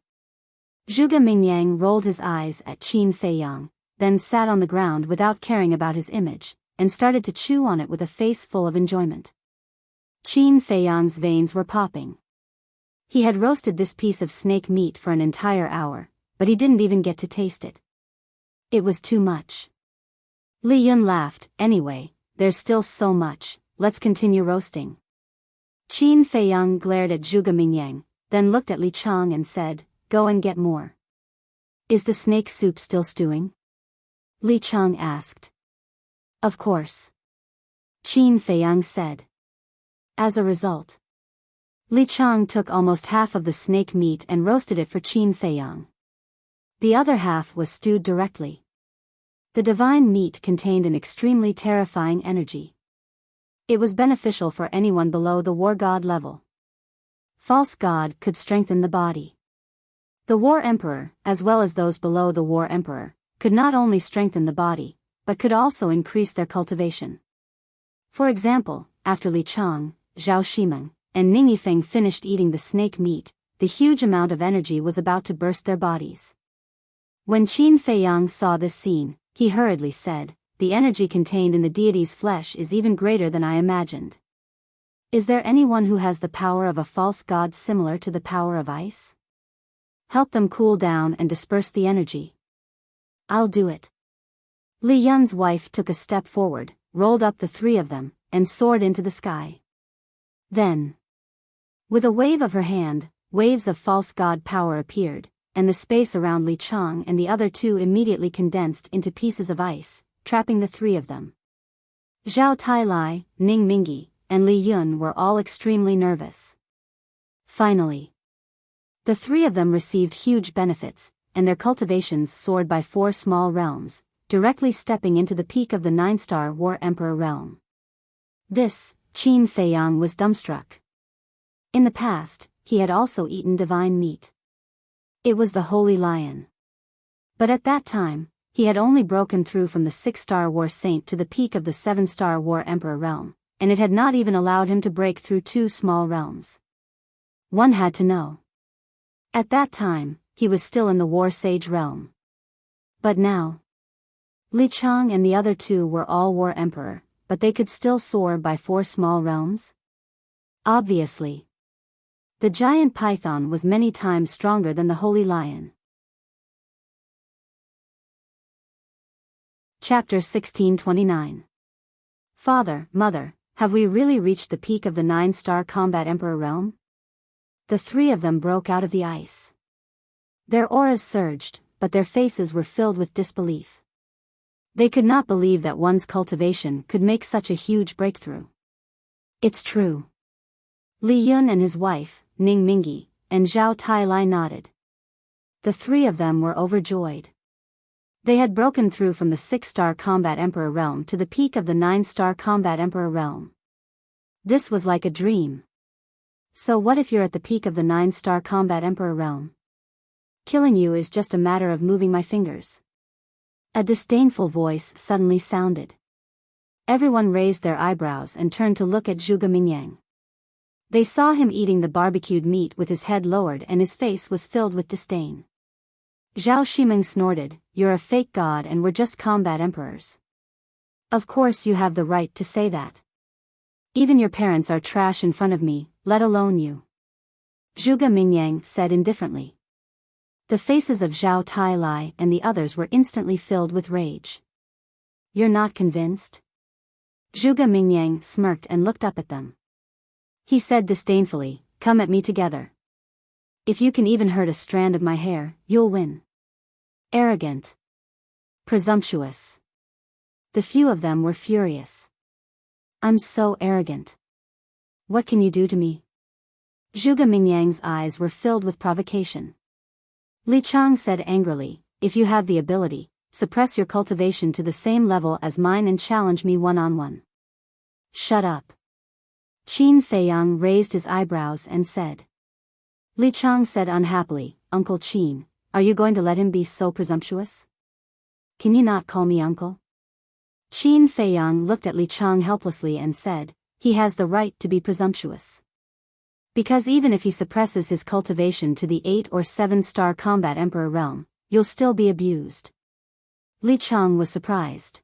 Zhuge Mingyang rolled his eyes at Qin Feiyang, then sat on the ground without caring about his image, and started to chew on it with a face full of enjoyment. Qin Feiyang's veins were popping. He had roasted this piece of snake meat for an entire hour, but he didn't even get to taste it. It was too much. Li Yun laughed. Anyway, there's still so much, let's continue roasting. Qin Feiyang glared at Zhuge Mingyang, then looked at Li Chang and said, go and get more. Is the snake soup still stewing? Li Chang asked. Of course. Qin Feiyang said. As a result, Li Chang took almost half of the snake meat and roasted it for Qin Feiyang. The other half was stewed directly. The divine meat contained an extremely terrifying energy. It was beneficial for anyone below the war god level. False god could strengthen the body. The war emperor, as well as those below the war emperor, could not only strengthen the body, but could also increase their cultivation. For example, after Li Chang, Zhao Shimeng, and Ning Yifeng finished eating the snake meat, the huge amount of energy was about to burst their bodies. When Qin Feiyang saw this scene, he hurriedly said, the energy contained in the deity's flesh is even greater than I imagined. Is there anyone who has the power of a false god similar to the power of ice? Help them cool down and disperse the energy. I'll do it. Li Yun's wife took a step forward, rolled up the three of them, and soared into the sky. Then, with a wave of her hand, waves of false god power appeared, and the space around Li Chang and the other two immediately condensed into pieces of ice, trapping the three of them. Zhao Tailai, Ning Mingyi, and Li Yun were all extremely nervous. Finally, the three of them received huge benefits, and their cultivations soared by 4 small realms, directly stepping into the peak of the 9-star War Emperor realm. This, Qin Feiyang was dumbstruck. In the past, he had also eaten divine meat. It was the Holy Lion. But at that time, he had only broken through from the 6-star War Saint to the peak of the 7-star War Emperor realm, and it had not even allowed him to break through 2 small realms. One had to know. At that time, he was still in the War Sage realm. But now, Li Chang and the other two were all War Emperor, but they could still soar by 4 small realms? Obviously. The giant python was many times stronger than the Holy Lion. Chapter 1629. Father, Mother, have we really reached the peak of the 9-star Combat Emperor realm? The three of them broke out of the ice. Their auras surged, but their faces were filled with disbelief. They could not believe that one's cultivation could make such a huge breakthrough. It's true. Li Yun and his wife, Ning Mingyi, and Zhao Tailai nodded. The three of them were overjoyed. They had broken through from the 6-star Combat Emperor realm to the peak of the 9-star Combat Emperor realm. This was like a dream. So what if you're at the peak of the 9-star Combat Emperor realm? Killing you is just a matter of moving my fingers. A disdainful voice suddenly sounded. Everyone raised their eyebrows and turned to look at Zhuge Mingyang. They saw him eating the barbecued meat with his head lowered and his face was filled with disdain. Zhao Shimeng snorted, "You're a fake god and we're just combat emperors. Of course you have the right to say that. Even your parents are trash in front of me, let alone you." Zhuge Mingyang said indifferently. The faces of Zhao Tailai and the others were instantly filled with rage. "You're not convinced?" Zhuge Mingyang smirked and looked up at them. He said disdainfully, "Come at me together. If you can even hurt a strand of my hair, you'll win." Arrogant. Presumptuous. The few of them were furious. "I'm so arrogant. What can you do to me?" Zhuge Mingyang's eyes were filled with provocation. Li Chang said angrily, "If you have the ability, suppress your cultivation to the same level as mine and challenge me one-on-one." "Shut up." Qin Feiyang raised his eyebrows and said. Li Chang said unhappily, Uncle Qin, are you going to let him be so presumptuous? Can you not call me uncle? Qin Feiyang looked at Li Chang helplessly and said, he has the right to be presumptuous. Because even if he suppresses his cultivation to the 8 or 7-star combat emperor realm, you'll still be abused. Li Chang was surprised.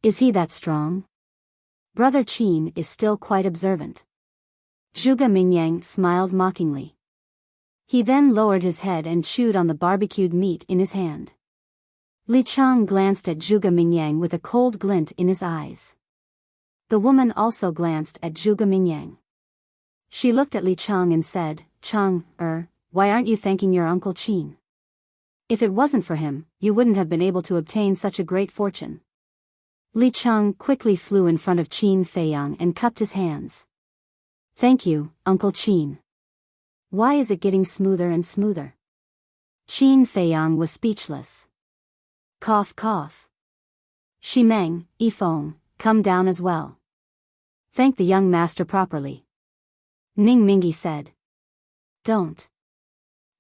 Is he that strong? Brother Qin is still quite observant. Zhuge Mingyang smiled mockingly. He then lowered his head and chewed on the barbecued meat in his hand. Li Chang glanced at Zhuge Mingyang with a cold glint in his eyes. The woman also glanced at Zhuge Mingyang. She looked at Li Chang and said, Chang, why aren't you thanking your Uncle Qin? If it wasn't for him, you wouldn't have been able to obtain such a great fortune. Li Chang quickly flew in front of Qin Feiyang and cupped his hands. Thank you, Uncle Qin. Why is it getting smoother and smoother? Qin Feiyang was speechless. Cough cough. Shimeng, Yifeng, come down as well. Thank the young master properly. Ning Mingi said. Don't.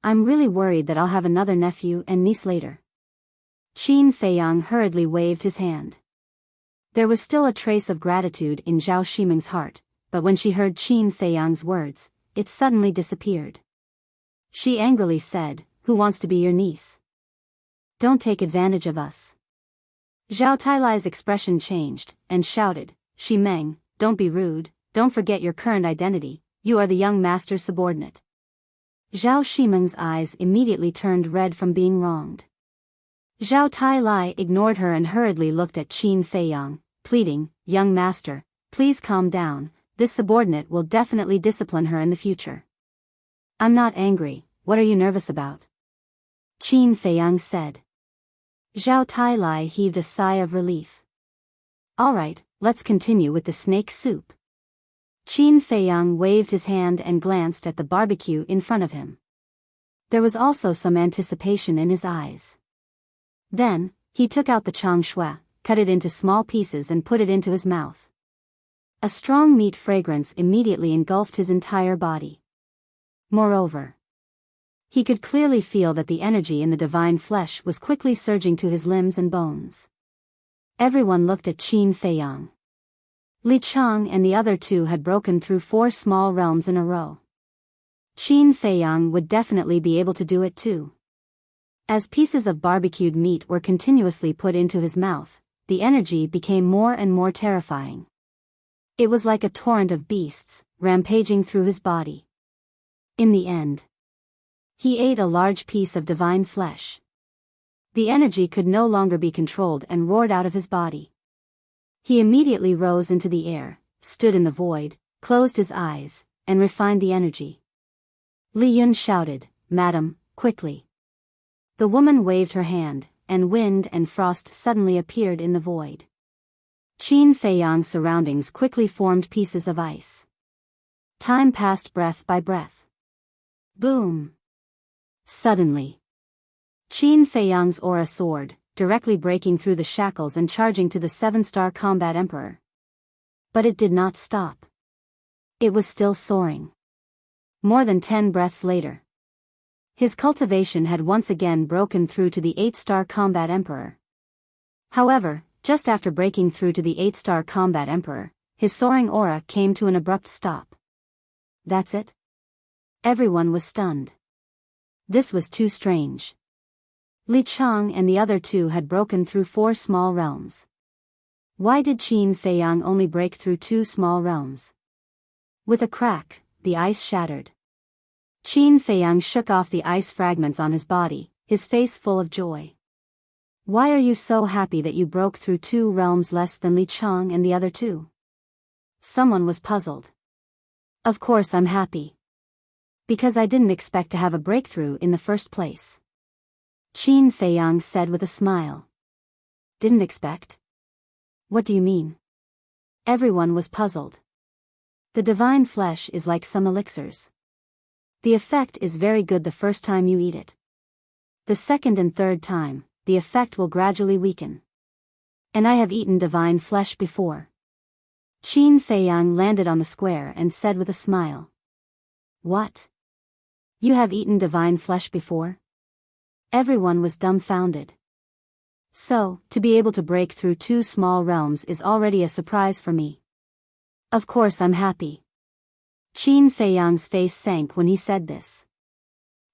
I'm really worried that I'll have another nephew and niece later. Qin Feiyang hurriedly waved his hand. There was still a trace of gratitude in Zhao Shimeng's heart, but when she heard Qin Feiyang's words, it suddenly disappeared. She angrily said, who wants to be your niece? Don't take advantage of us. Zhao Tailai's expression changed, and shouted, Shimeng, don't be rude, don't forget your current identity, you are the young master's subordinate. Zhao Shimeng's eyes immediately turned red from being wronged. Zhao Tailai ignored her and hurriedly looked at Qin Feiyang, pleading, young master, please calm down, this subordinate will definitely discipline her in the future. I'm not angry, what are you nervous about? Qin Feiyang said. Zhao Tailai heaved a sigh of relief. Alright, let's continue with the snake soup. Qin Feiyang waved his hand and glanced at the barbecue in front of him. There was also some anticipation in his eyes. Then, he took out the chang shui, cut it into small pieces and put it into his mouth. A strong meat fragrance immediately engulfed his entire body. Moreover, he could clearly feel that the energy in the divine flesh was quickly surging to his limbs and bones. Everyone looked at Qin Feiyang. Li Chang and the other two had broken through 4 small realms in a row. Qin Feiyang would definitely be able to do it too. As pieces of barbecued meat were continuously put into his mouth, the energy became more and more terrifying. It was like a torrent of beasts, rampaging through his body. In the end, he ate a large piece of divine flesh. The energy could no longer be controlled and roared out of his body. He immediately rose into the air, stood in the void, closed his eyes, and refined the energy. Li Yun shouted, Madam, quickly. The woman waved her hand, and wind and frost suddenly appeared in the void. Qin Feiyang's surroundings quickly formed pieces of ice. Time passed breath by breath. Boom! Suddenly, Qin Feiyang's aura soared, directly breaking through the shackles and charging to the 7-star combat emperor. But it did not stop. It was still soaring. More than 10 breaths later, his cultivation had once again broken through to the 8-star combat emperor. However, just after breaking through to the 8-star combat emperor, his soaring aura came to an abrupt stop. That's it? Everyone was stunned. This was too strange. Li Chang and the other two had broken through 4 small realms. Why did Qin Feiyang only break through 2 small realms? With a crack, the ice shattered. Qin Feiyang shook off the ice fragments on his body, his face full of joy. Why are you so happy that you broke through 2 realms less than Li Chang and the other 2? Someone was puzzled. Of course I'm happy. Because I didn't expect to have a breakthrough in the first place. Qin Feiyang said with a smile. Didn't expect? What do you mean? Everyone was puzzled. The divine flesh is like some elixirs. The effect is very good the first time you eat it. The second and third time, the effect will gradually weaken. And I have eaten divine flesh before. Qin Feiyang landed on the square and said with a smile. What? You have eaten divine flesh before? Everyone was dumbfounded. So, to be able to break through 2 small realms is already a surprise for me. Of course I'm happy. Qin Feiyang's face sank when he said this.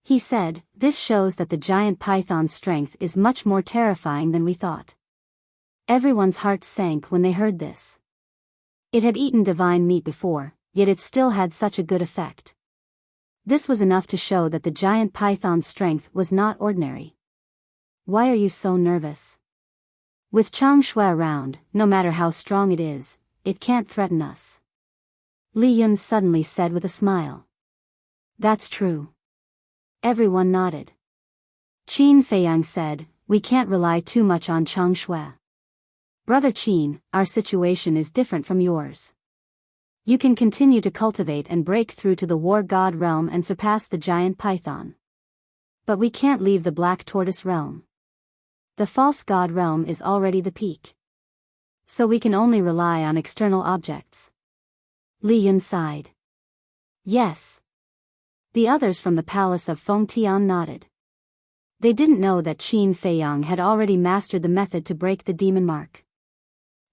He said, this shows that the giant python's strength is much more terrifying than we thought. Everyone's hearts sank when they heard this. It had eaten divine meat before, yet it still had such a good effect. This was enough to show that the giant python's strength was not ordinary. Why are you so nervous? With Chang Shui around, no matter how strong it is, it can't threaten us. Li Yun suddenly said with a smile. That's true. Everyone nodded. Qin Feiyang said, we can't rely too much on Chang Shui. Brother Qin, our situation is different from yours. You can continue to cultivate and break through to the war god realm and surpass the giant python. But we can't leave the black tortoise realm. The false god realm is already the peak. So we can only rely on external objects. Li Yun sighed. Yes. The others from the palace of Fengtian nodded. They didn't know that Qin Feiyang had already mastered the method to break the demon mark.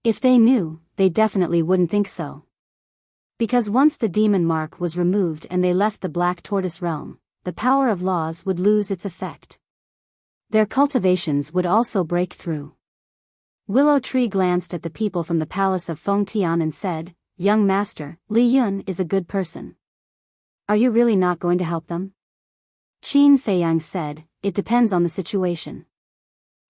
If they knew, they definitely wouldn't think so. Because once the demon mark was removed and they left the black tortoise realm, the power of laws would lose its effect. Their cultivations would also break through. Willow Tree glanced at the people from the palace of Fengtian and said, Young master, Li Yun is a good person. Are you really not going to help them? Qin Feiyang said, it depends on the situation.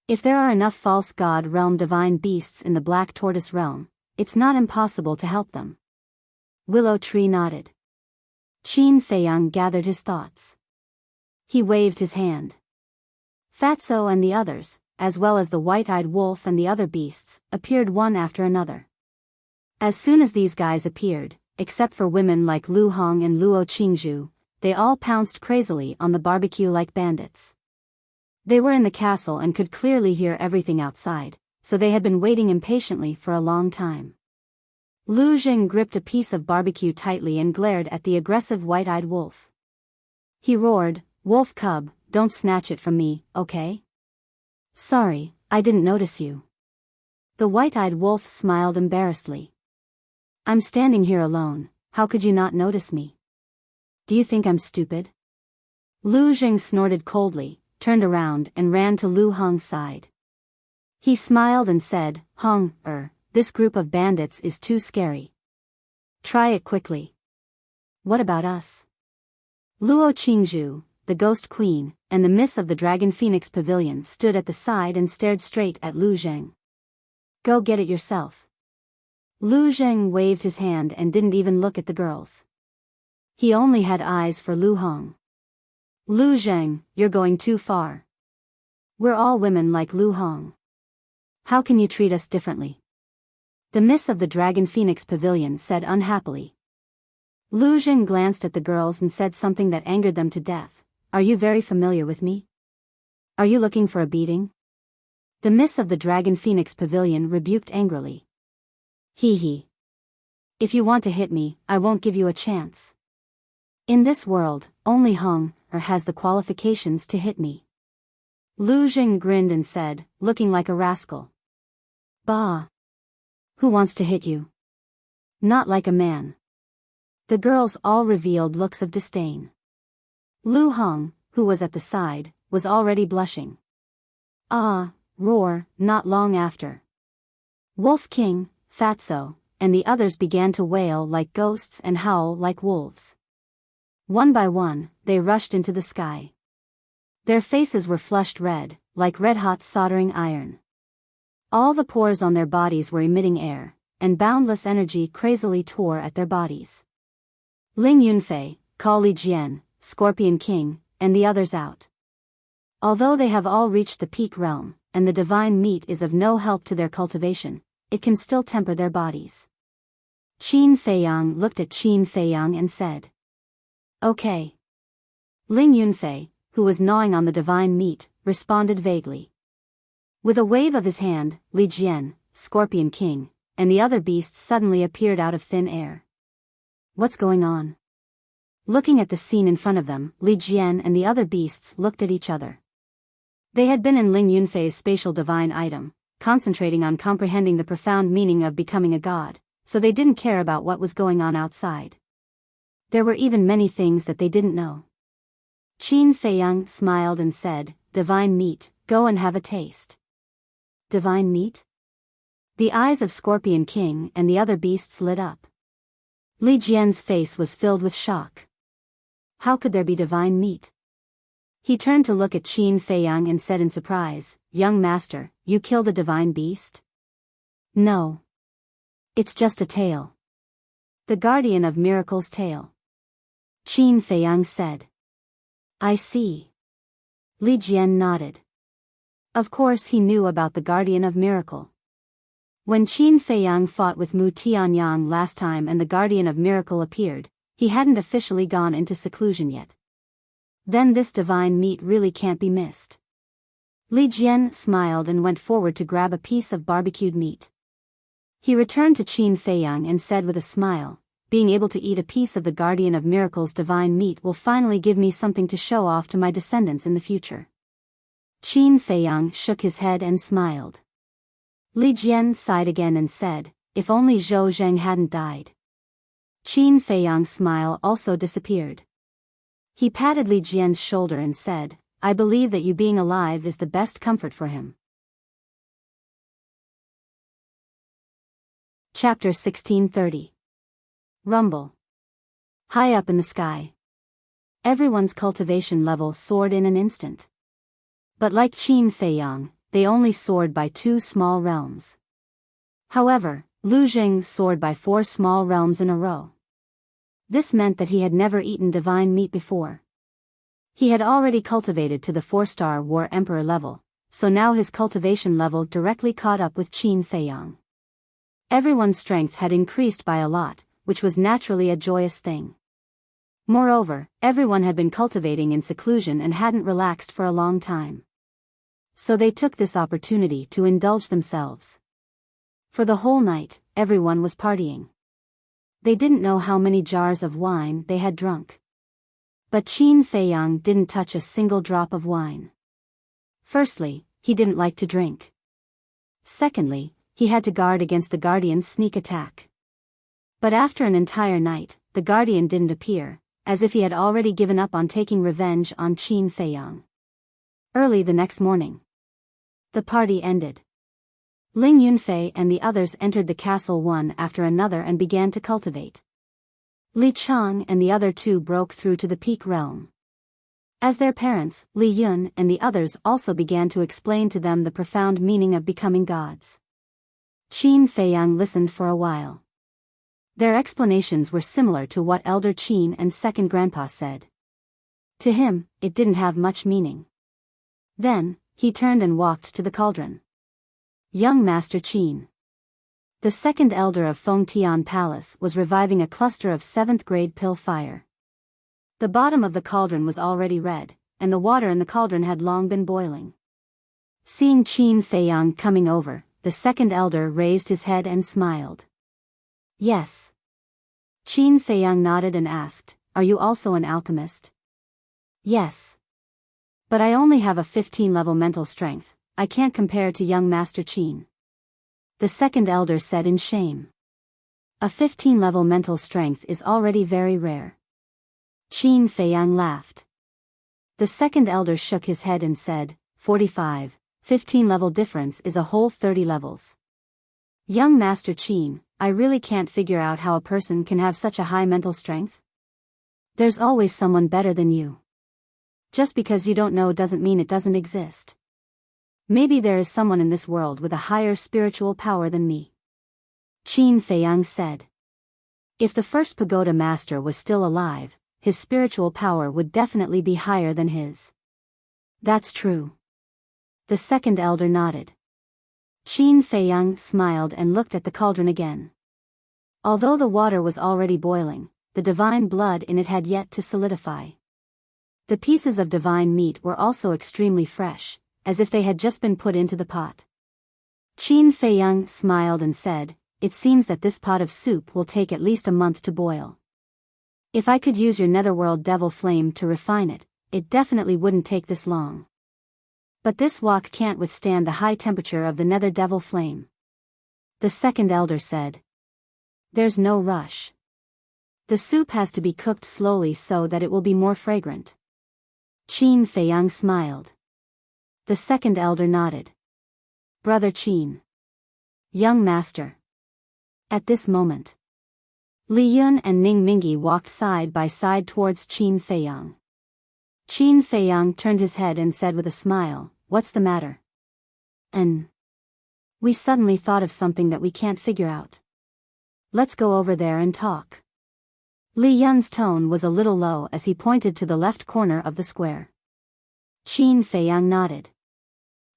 If there are enough false god realm divine beasts in the black tortoise realm, it's not impossible to help them. Willow Tree nodded. Qin Feiyang gathered his thoughts. He waved his hand. Fatso and the others, as well as the white-eyed wolf and the other beasts, appeared one after another. As soon as these guys appeared, except for women like Lu Hong and Luo Qingzhu, they all pounced crazily on the barbecue like bandits. They were in the castle and could clearly hear everything outside, so they had been waiting impatiently for a long time. Lu Jing gripped a piece of barbecue tightly and glared at the aggressive white-eyed wolf. He roared, Wolf cub, don't snatch it from me, okay? Sorry, I didn't notice you. The white-eyed wolf smiled embarrassedly. I'm standing here alone, how could you not notice me? Do you think I'm stupid? Lu Jing snorted coldly, turned around and ran to Lu Hong's side. He smiled and said, Hong, this group of bandits is too scary. Try it quickly. What about us? Luo Qingzhu, the Ghost Queen, and the Miss of the Dragon Phoenix Pavilion stood at the side and stared straight at Lu Zheng. Go get it yourself. Lu Zheng waved his hand and didn't even look at the girls. He only had eyes for Lu Hong. Lu Zheng, you're going too far. We're all women like Lu Hong. How can you treat us differently? The Miss of the Dragon Phoenix Pavilion said unhappily. Lu Zheng glanced at the girls and said something that angered them to death. Are you very familiar with me? Are you looking for a beating? The Miss of the Dragon Phoenix Pavilion rebuked angrily. Hee. If you want to hit me, I won't give you a chance. In this world, only Hong has the qualifications to hit me. Lu Jing grinned and said, looking like a rascal. Bah! Who wants to hit you? Not like a man. The girls all revealed looks of disdain. Lu Hong, who was at the side, was already blushing. Roar, not long after. Wolf King, Fatso, and the others began to wail like ghosts and howl like wolves. One by one, they rushed into the sky. Their faces were flushed red, like red-hot soldering iron. All the pores on their bodies were emitting air, and boundless energy crazily tore at their bodies. Ling Yunfei, Cao Li Jian, Scorpion King, and the others out. Although they have all reached the peak realm, and the divine meat is of no help to their cultivation, it can still temper their bodies. Qin Feiyang looked at Qin Feiyang and said, Okay. Ling Yunfei, who was gnawing on the divine meat, responded vaguely. With a wave of his hand, Li Jian, Scorpion King, and the other beasts suddenly appeared out of thin air. What's going on? Looking at the scene in front of them, Li Jian and the other beasts looked at each other. They had been in Ling Yunfei's spatial divine item, concentrating on comprehending the profound meaning of becoming a god, so they didn't care about what was going on outside. There were even many things that they didn't know. Qin Feiyang smiled and said, "Divine meat, go and have a taste." Divine meat? The eyes of Scorpion King and the other beasts lit up. Li Jian's face was filled with shock. How could there be divine meat? He turned to look at Qin Feiyang and said in surprise, "Young master, you killed a divine beast?" "No. It's just a tail. The guardian of miracles' tail." Qin Feiyang said. "I see." Li Jian nodded. Of course he knew about the guardian of miracle. When Qin Feiyang fought with Mu Tianyang last time and the guardian of miracle appeared, he hadn't officially gone into seclusion yet. Then this divine meat really can't be missed. Li Jian smiled and went forward to grab a piece of barbecued meat. He returned to Qin Feiyang and said with a smile, "Being able to eat a piece of the guardian of miracles' divine meat will finally give me something to show off to my descendants in the future." Qin Feiyang shook his head and smiled. Li Jian sighed again and said, "If only Zhou Zheng hadn't died." Qin Feiyang's smile also disappeared. He patted Li Jian's shoulder and said, "I believe that you being alive is the best comfort for him." Chapter 1630. Rumble. High up in the sky. Everyone's cultivation level soared in an instant. But like Qin Feiyang, they only soared by 2 small realms. However, Lu Jing soared by 4 small realms in a row. This meant that he had never eaten divine meat before. He had already cultivated to the 4-star War Emperor level, so now his cultivation level directly caught up with Qin Feiyang. Everyone's strength had increased by a lot, which was naturally a joyous thing. Moreover, everyone had been cultivating in seclusion and hadn't relaxed for a long time. So they took this opportunity to indulge themselves. For the whole night, everyone was partying. They didn't know how many jars of wine they had drunk. But Qin Feiyang didn't touch a single drop of wine. Firstly, he didn't like to drink. Secondly, he had to guard against the Guardian's sneak attack. But after an entire night, the Guardian didn't appear, as if he had already given up on taking revenge on Qin Feiyang. Early the next morning, the party ended. Ling Yunfei and the others entered the castle one after another and began to cultivate. Li Chang and the other 2 broke through to the peak realm. As their parents, Li Yun and the others also began to explain to them the profound meaning of becoming gods. Qin Feiyang listened for a while. Their explanations were similar to what Elder Qin and Second Grandpa said. To him, it didn't have much meaning. Then, he turned and walked to the cauldron. Young Master Qin, the second elder of Fengtian Palace, was reviving a cluster of 7th-grade pill fire. The bottom of the cauldron was already red, and the water in the cauldron had long been boiling. Seeing Qin Feiyang coming over, the second elder raised his head and smiled. "Yes." Qin Feiyang nodded and asked, "Are you also an alchemist?" "Yes. But I only have a 15-level mental strength. I can't compare to young Master Qin." The second elder said in shame. A 15-level mental strength is already very rare. Qin Feiyang laughed. The second elder shook his head and said, 45, 15-level difference is a whole 30 levels. Young Master Qin, I really can't figure out how a person can have such a high mental strength. There's always someone better than you. Just because you don't know doesn't mean it doesn't exist. Maybe there is someone in this world with a higher spiritual power than me. Qin Feiyang said. If the first pagoda master was still alive, his spiritual power would definitely be higher than his. That's true. The second elder nodded. Qin Feiyang smiled and looked at the cauldron again. Although the water was already boiling, the divine blood in it had yet to solidify. The pieces of divine meat were also extremely fresh, as if they had just been put into the pot. Qin Feiyang smiled and said, "It seems that this pot of soup will take at least a month to boil." If I could use your netherworld devil flame to refine it, it definitely wouldn't take this long. But this wok can't withstand the high temperature of the nether devil flame. The second elder said. There's no rush. The soup has to be cooked slowly so that it will be more fragrant. Qin Feiyang smiled. The second elder nodded. Brother Qin. Young master. At this moment, Li Yun and Ning Mingi walked side by side towards Qin Feiyang. Qin Feiyang turned his head and said with a smile, "What's the matter?" We suddenly thought of something that we can't figure out. Let's go over there and talk. Li Yun's tone was a little low as he pointed to the left corner of the square. Qin Feiyang nodded.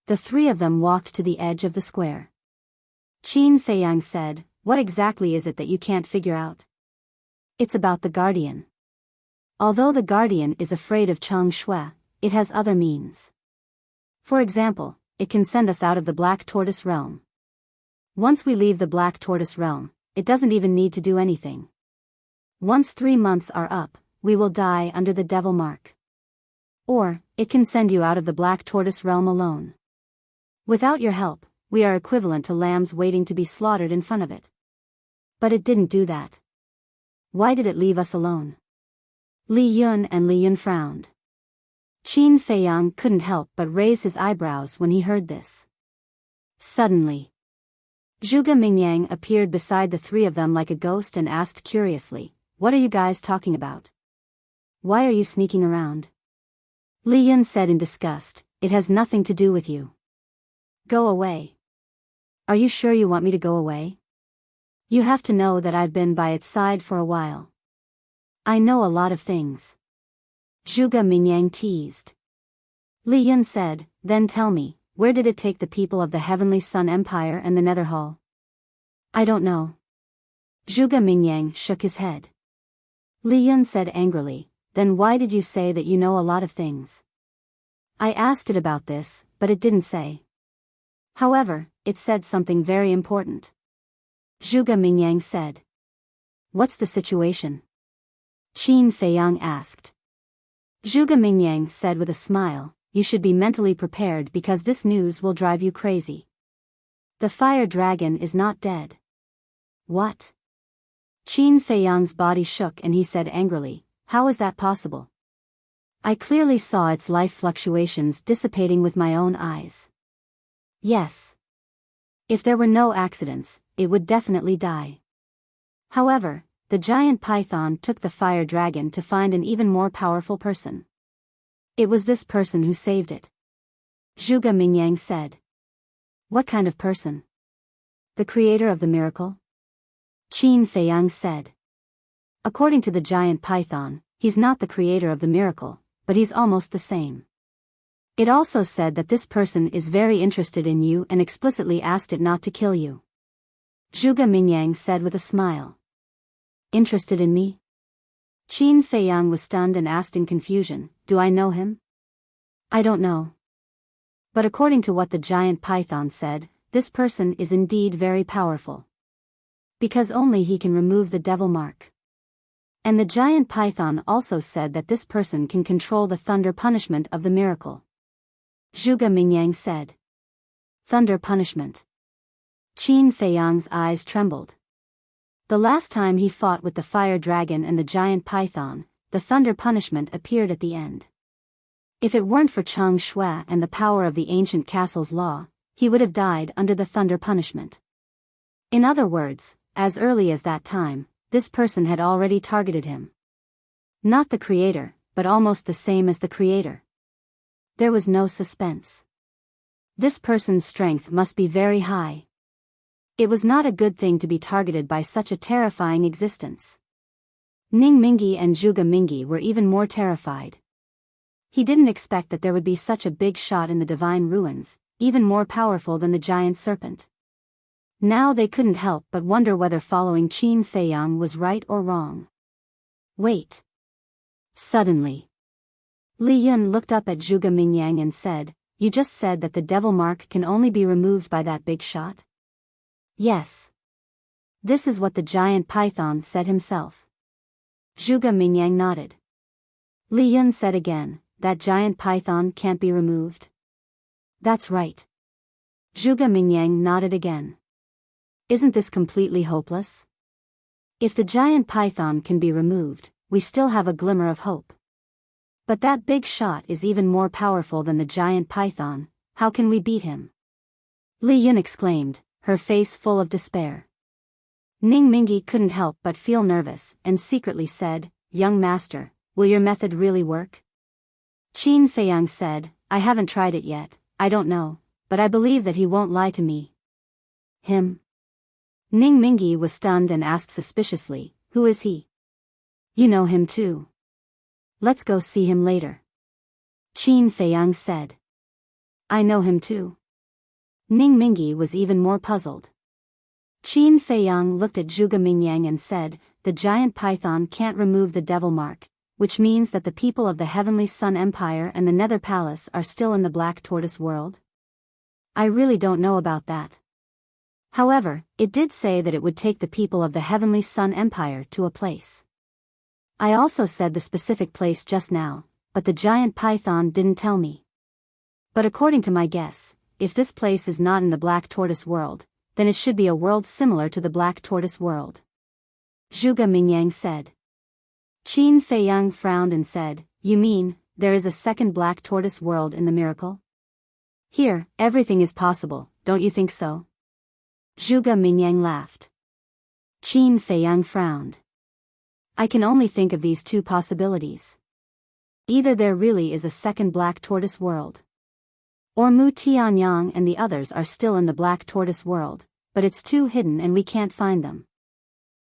The three of them walked to the edge of the square. Qin Feiyang said, "What exactly is it that you can't figure out?" It's about the Guardian. Although the Guardian is afraid of Chang Shui, it has other means. For example, it can send us out of the Black Tortoise realm. Once we leave the Black Tortoise realm, it doesn't even need to do anything. Once 3 months are up, we will die under the devil mark. Or, it can send you out of the Black Tortoise realm alone. Without your help, we are equivalent to lambs waiting to be slaughtered in front of it. But it didn't do that. Why did it leave us alone? Li Yun and Li Yun frowned. Qin Feiyang couldn't help but raise his eyebrows when he heard this. Suddenly, Zhuge Mingyang appeared beside the three of them like a ghost and asked curiously, "What are you guys talking about? Why are you sneaking around?" Li Yun said in disgust, "It has nothing to do with you. Go away." "Are you sure you want me to go away? You have to know that I've been by its side for a while. I know a lot of things." Zhuge Mingyang teased. Li Yun said, "Then tell me, where did it take the people of the Heavenly Sun Empire and the Nether Hall?" "I don't know." Zhuge Mingyang shook his head. Li Yun said angrily, "Then why did you say that you know a lot of things?" "I asked it about this, but it didn't say. However, it said something very important." Zhuge Mingyang said. "What's the situation?" Qin Feiyang asked. Zhuge Mingyang said with a smile, "You should be mentally prepared because this news will drive you crazy. The fire dragon is not dead." "What?" Qin Feiyang's body shook and he said angrily, "How is that possible? I clearly saw its life fluctuations dissipating with my own eyes." "Yes. If there were no accidents, it would definitely die. However, the giant python took the fire dragon to find an even more powerful person. It was this person who saved it." Zhuge Mingyang said. "What kind of person?" "The creator of the miracle?" Qin Feiyang said. "According to the giant python, he's not the creator of the miracle, but he's almost the same. It also said that this person is very interested in you and explicitly asked it not to kill you." Zhuge Mingyang said with a smile. "Interested in me?" Qin Feiyang was stunned and asked in confusion, "Do I know him?" "I don't know. But according to what the giant python said, this person is indeed very powerful. Because only he can remove the devil mark. And the giant python also said that this person can control the thunder punishment of the miracle." Zhuge Mingyang said. "Thunder punishment." Qin Feiyang's eyes trembled. The last time he fought with the fire dragon and the giant python, the thunder punishment appeared at the end. If it weren't for Chang Shui and the power of the ancient castle's law, he would have died under the thunder punishment. In other words, as early as that time, this person had already targeted him. Not the creator, but almost the same as the creator. There was no suspense. This person's strength must be very high. It was not a good thing to be targeted by such a terrifying existence. Ning Mingi and Zhuge Mingi were even more terrified. He didn't expect that there would be such a big shot in the divine ruins, even more powerful than the giant serpent. Now they couldn't help but wonder whether following Qin Feiyang was right or wrong. "Wait." Suddenly, Li Yun looked up at Zhuge Mingyang and said, "You just said that the devil mark can only be removed by that big shot?" "Yes. This is what the giant python said himself." Zhuge Mingyang nodded. Li Yun said again, that giant python can't be removed? That's right. Zhuge Mingyang nodded again. Isn't this completely hopeless? If the giant python can be removed, we still have a glimmer of hope. But that big shot is even more powerful than the giant python. How can we beat him? Li Yun exclaimed, her face full of despair. Ning Mingi couldn't help but feel nervous and secretly said, Young master, will your method really work? Qin Feiyang said, I haven't tried it yet, I don't know, but I believe that he won't lie to me. Him? Ning Mingi was stunned and asked suspiciously, Who is he? You know him too. Let's go see him later. Qin Feiyang said. I know him too. Ning Mingi was even more puzzled. Qin Feiyang looked at Zhuge Mingyang and said, The giant python can't remove the devil mark, which means that the people of the Heavenly Sun Empire and the Nether Palace are still in the Black Tortoise world? I really don't know about that. However, it did say that it would take the people of the Heavenly Sun Empire to a place. I also said the specific place just now, but the giant python didn't tell me. But according to my guess, if this place is not in the Black Tortoise world, then it should be a world similar to the Black Tortoise world. Zhuge Mingyang said. Qin Feiyang frowned and said, You mean, there is a second Black Tortoise world in the miracle? Here, everything is possible, don't you think so? Zhuge Mingyang laughed. Qin Feiyang frowned. I can only think of these two possibilities. Either there really is a second Black Tortoise world, or Mu Tianyang and the others are still in the Black Tortoise world, but it's too hidden and we can't find them.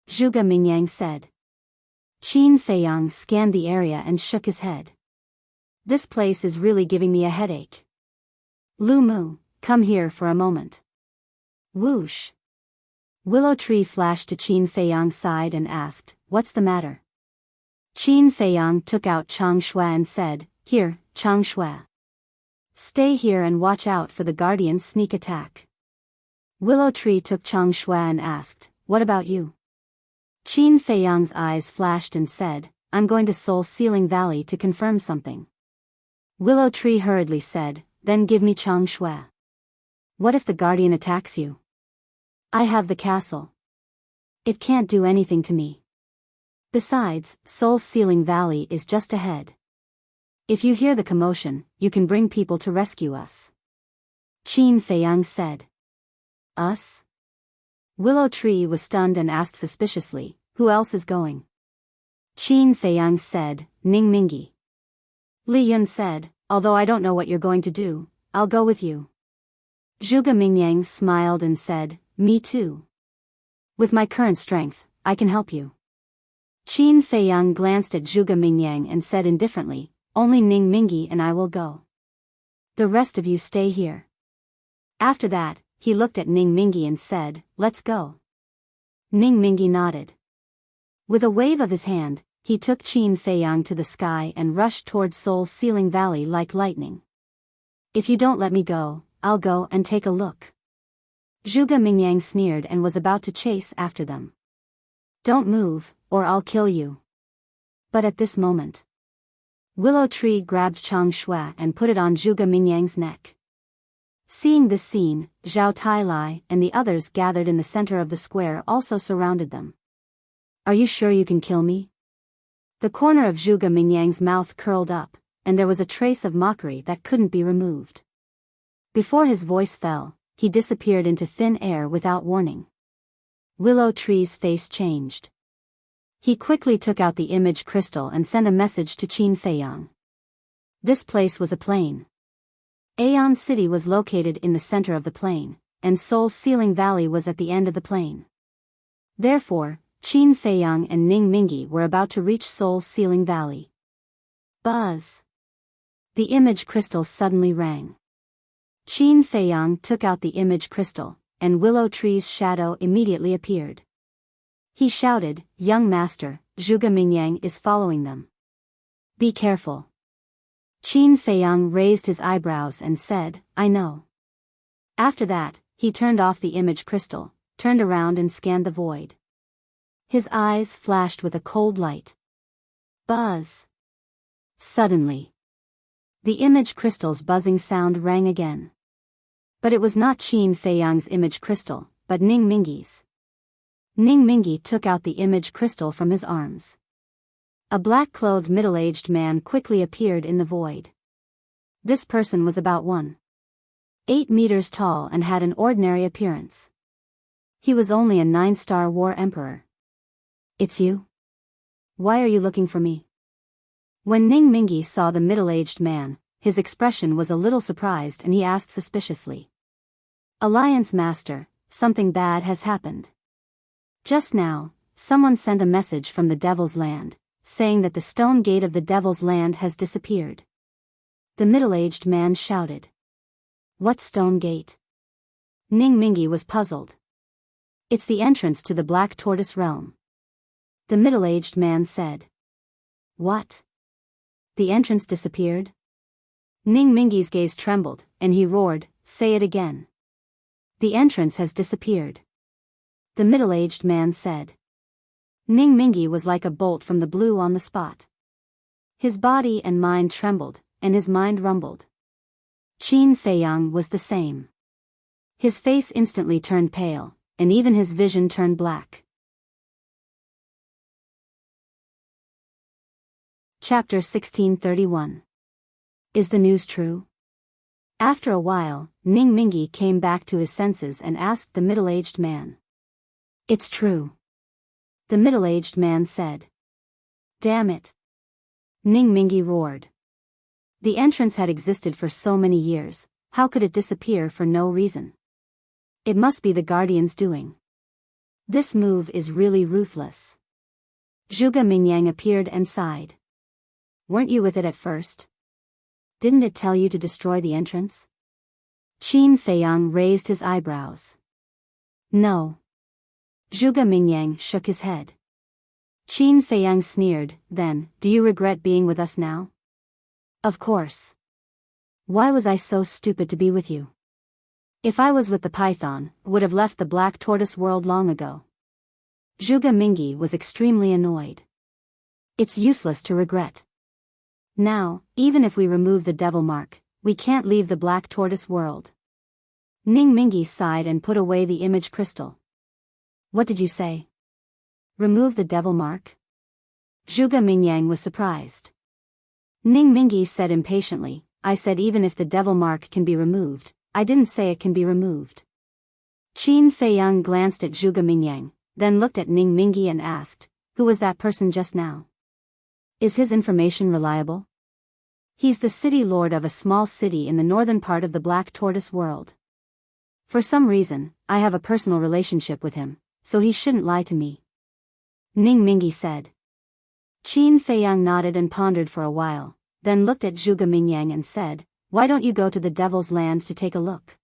Zhuge Mingyang said. Qin Feiyang scanned the area and shook his head. This place is really giving me a headache. Lu Mu, come here for a moment. Whoosh. Willow Tree flashed to Qin Feiyang's side and asked, What's the matter? Qin Feiyang took out Chang Shui and said, Here, Chang Shui. Stay here and watch out for the Guardian's sneak attack. Willow Tree took Chang Shui and asked, What about you? Qin Feiyang's eyes flashed and said, I'm going to Soul Ceiling Valley to confirm something. Willow Tree hurriedly said, Then give me Chang Shui. What if the Guardian attacks you? I have the castle. It can't do anything to me. Besides, Soul Ceiling Valley is just ahead. If you hear the commotion, you can bring people to rescue us. Qin Feiyang said. Us? Willow Tree was stunned and asked suspiciously, Who else is going? Qin Feiyang said, Ning Mingi. Li Yun said, Although I don't know what you're going to do, I'll go with you. Zhuge Mingyang smiled and said, Me too. With my current strength, I can help you. Qin Feiyang glanced at Zhuge Mingyang and said indifferently, Only Ning Mingi and I will go. The rest of you stay here. After that, he looked at Ning Mingi and said, Let's go. Ning Mingi nodded. With a wave of his hand, he took Qin Feiyang to the sky and rushed toward Soul Ceiling Valley like lightning. If you don't let me go, I'll go and take a look. Zhuge Mingyang sneered and was about to chase after them. Don't move, or I'll kill you. But at this moment, Willow Tree grabbed Chang Shui and put it on Zhuge Mingyang's neck. Seeing this scene, Zhao Tailai and the others gathered in the center of the square also surrounded them. Are you sure you can kill me? The corner of Zhuge Mingyang's mouth curled up, and there was a trace of mockery that couldn't be removed. Before his voice fell, he disappeared into thin air without warning. Willow Tree's face changed. He quickly took out the image crystal and sent a message to Qin Feiyang. This place was a plain. Aeon City was located in the center of the plain, and Soul Ceiling Valley was at the end of the plain. Therefore, Qin Feiyang and Ning Mingi were about to reach Soul Ceiling Valley. Buzz! The image crystal suddenly rang. Qin Feiyang took out the image crystal, and Willow Tree's shadow immediately appeared. He shouted, Young master, Zhuge Mingyang is following them. Be careful. Qin Feiyang raised his eyebrows and said, I know. After that, he turned off the image crystal, turned around and scanned the void. His eyes flashed with a cold light. Buzz. Suddenly, the image crystal's buzzing sound rang again. But it was not Qin Feiyang's image crystal, but Ning Mingyi's. Ning Mingyi took out the image crystal from his arms. A black-clothed middle-aged man quickly appeared in the void. This person was about 1.8 meters tall and had an ordinary appearance. He was only a 9-star war emperor. It's you? Why are you looking for me? When Ning Mingyi saw the middle-aged man, his expression was a little surprised and he asked suspiciously. Alliance Master, something bad has happened. Just now, someone sent a message from the Devil's Land, saying that the stone gate of the Devil's Land has disappeared. The middle-aged man shouted. What stone gate? Ning Mingyi was puzzled. It's the entrance to the Black Tortoise realm. The middle-aged man said. What? The entrance disappeared? Ning Mingyi's gaze trembled, and he roared, say it again. The entrance has disappeared. The middle-aged man said. Ning Mingyi was like a bolt from the blue on the spot. His body and mind trembled, and his mind rumbled. Qin Feiyang was the same. His face instantly turned pale, and even his vision turned black. Chapter 1631. Is the news true? After a while, Ning Mingyi came back to his senses and asked the middle-aged man. It's true. The middle-aged man said. Damn it. Ning Mingyi roared. The entrance had existed for so many years, how could it disappear for no reason? It must be the Guardian's doing. This move is really ruthless. Zhuge Mingyang appeared and sighed. Weren't you with it at first? Didn't it tell you to destroy the entrance? Qin Feiyang raised his eyebrows. No. Zhuge Mingyang shook his head. Qin Feiyang sneered, then, do you regret being with us now? Of course. Why was I so stupid to be with you? If I was with the python, would have left the Black Tortoise world long ago. Zhuge Mingyi was extremely annoyed. It's useless to regret. Now, even if we remove the devil mark, we can't leave the Black Tortoise world. Ning Mingyi sighed and put away the image crystal. What did you say? Remove the devil mark? Zhuge Mingyang was surprised. Ning Mingyi said impatiently, I said even if the devil mark can be removed, I didn't say it can be removed. Qin Feiyang glanced at Zhuge Mingyang, then looked at Ning Mingyi and asked, who was that person just now? Is his information reliable? He's the city lord of a small city in the northern part of the Black Tortoise world. For some reason, I have a personal relationship with him, so he shouldn't lie to me. Ning Mingyi said. Qin Feiyang nodded and pondered for a while, then looked at Zhuge Mingyang and said, why don't you go to the Devil's Land to take a look?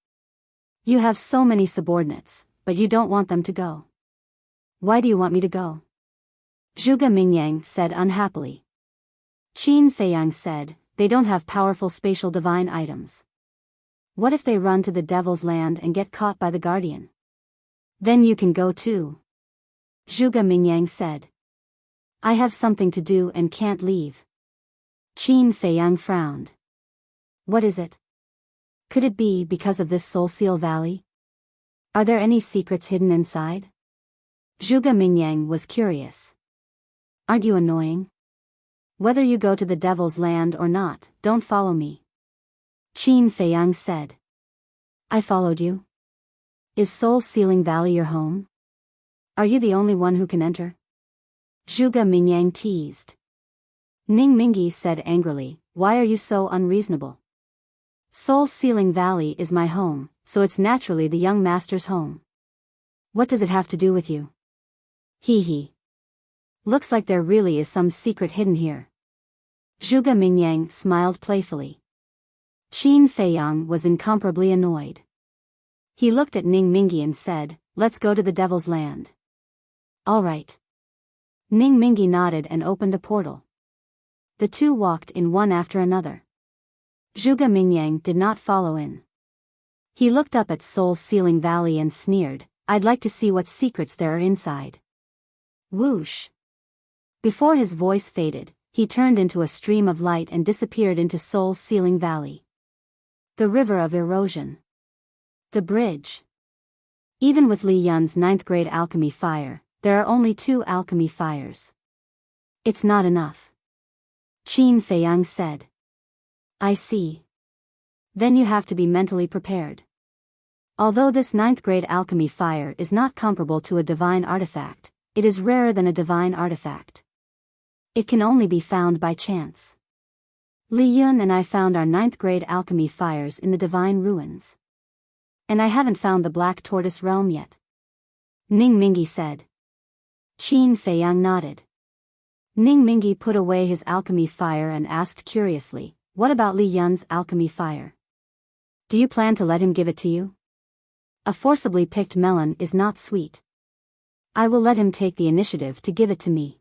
You have so many subordinates, but you don't want them to go. Why do you want me to go? Zhuge Mingyang said unhappily. Qin Feiyang said, they don't have powerful spatial divine items. What if they run to the Devil's Land and get caught by the Guardian? Then you can go too. Zhuge Mingyang said. I have something to do and can't leave. Qin Feiyang frowned. What is it? Could it be because of this Soul Seal Valley? Are there any secrets hidden inside? Zhuge Mingyang was curious. Aren't you annoying? Whether you go to the Devil's Land or not, don't follow me. Qin Feiyang said. I followed you. Is Soul Sealing Valley your home? Are you the only one who can enter? Zhuge Mingyang teased. Ning Mingyi said angrily, why are you so unreasonable? Soul Sealing Valley is my home, so it's naturally the young master's home. What does it have to do with you? Hee hee. Looks like there really is some secret hidden here. Zhuge Mingyang smiled playfully. Qin Feiyang was incomparably annoyed. He looked at Ning Mingyi and said, let's go to the Devil's Land. All right. Ning Mingyi nodded and opened a portal. The two walked in one after another. Zhuge Mingyang did not follow in. He looked up at Soul Sealing Valley and sneered, I'd like to see what secrets there are inside. Whoosh. Before his voice faded, he turned into a stream of light and disappeared into Soul-Sealing Valley. The River of Erosion. The Bridge. Even with Li Yun's 9th grade alchemy fire, there are only 2 alchemy fires. It's not enough. Qin Feiyang said. I see. Then you have to be mentally prepared. Although this 9th grade alchemy fire is not comparable to a divine artifact, it is rarer than a divine artifact. It can only be found by chance. Li Yun and I found our 9th grade alchemy fires in the divine ruins. And I haven't found the Black Tortoise realm yet. Ning Mingi said. Qin Feiyang nodded. Ning Mingi put away his alchemy fire and asked curiously, what about Li Yun's alchemy fire? Do you plan to let him give it to you? A forcibly picked melon is not sweet. I will let him take the initiative to give it to me.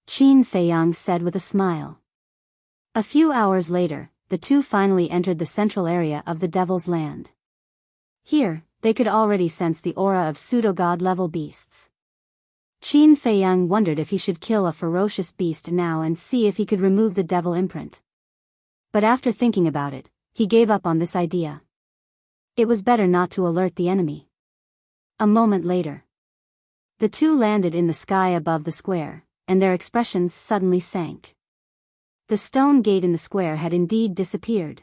Qin Feiyang said with a smile. A few hours later, the 2 finally entered the central area of the Devil's Land. Here, they could already sense the aura of pseudo-god level beasts. Qin Feiyang wondered if he should kill a ferocious beast now and see if he could remove the devil imprint. But after thinking about it, he gave up on this idea. It was better not to alert the enemy. A moment later, the 2 landed in the sky above the square, and their expressions suddenly sank. The stone gate in the square had indeed disappeared.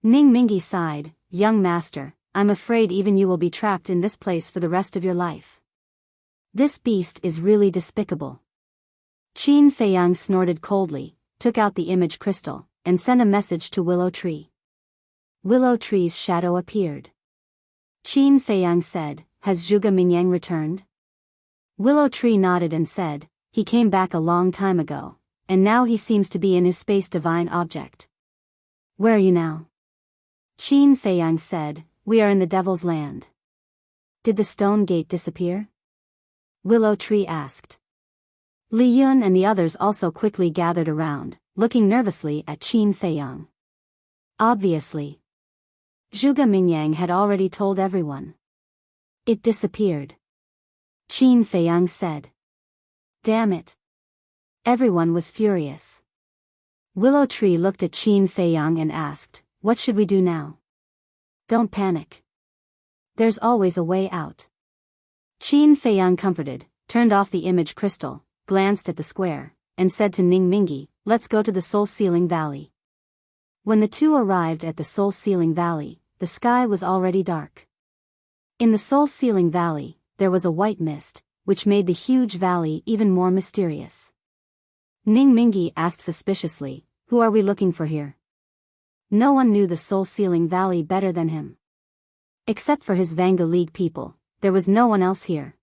Ning Mingi sighed, young master, I'm afraid even you will be trapped in this place for the rest of your life. This beast is really despicable. Qin Feiyang snorted coldly, took out the image crystal, and sent a message to Willow Tree. Willow Tree's shadow appeared. Qin Feiyang said, has Zhuge Mingyang returned? Willow Tree nodded and said, he came back a long time ago, and now he seems to be in his space divine object. Where are you now? Qin Feiyang said, we are in the Devil's Land. Did the stone gate disappear? Willow Tree asked. Li Yun and the others also quickly gathered around, looking nervously at Qin Feiyang. Obviously. Zhuge Mingyang had already told everyone. It disappeared. Qin Feiyang said. Damn it. Everyone was furious. Willow Tree looked at Qin Feiyang and asked, what should we do now? Don't panic. There's always a way out. Qin Feiyang comforted, turned off the image crystal, glanced at the square, and said to Ning Mingi, let's go to the Soul-Sealing Valley. When the 2 arrived at the Soul-Sealing Valley, the sky was already dark. In the Soul-Sealing Valley, there was a white mist, which made the huge valley even more mysterious. Ning Mingi asked suspiciously, who are we looking for here? No one knew the Soul-Sealing Valley better than him. Except for his Vanga League people, there was no one else here.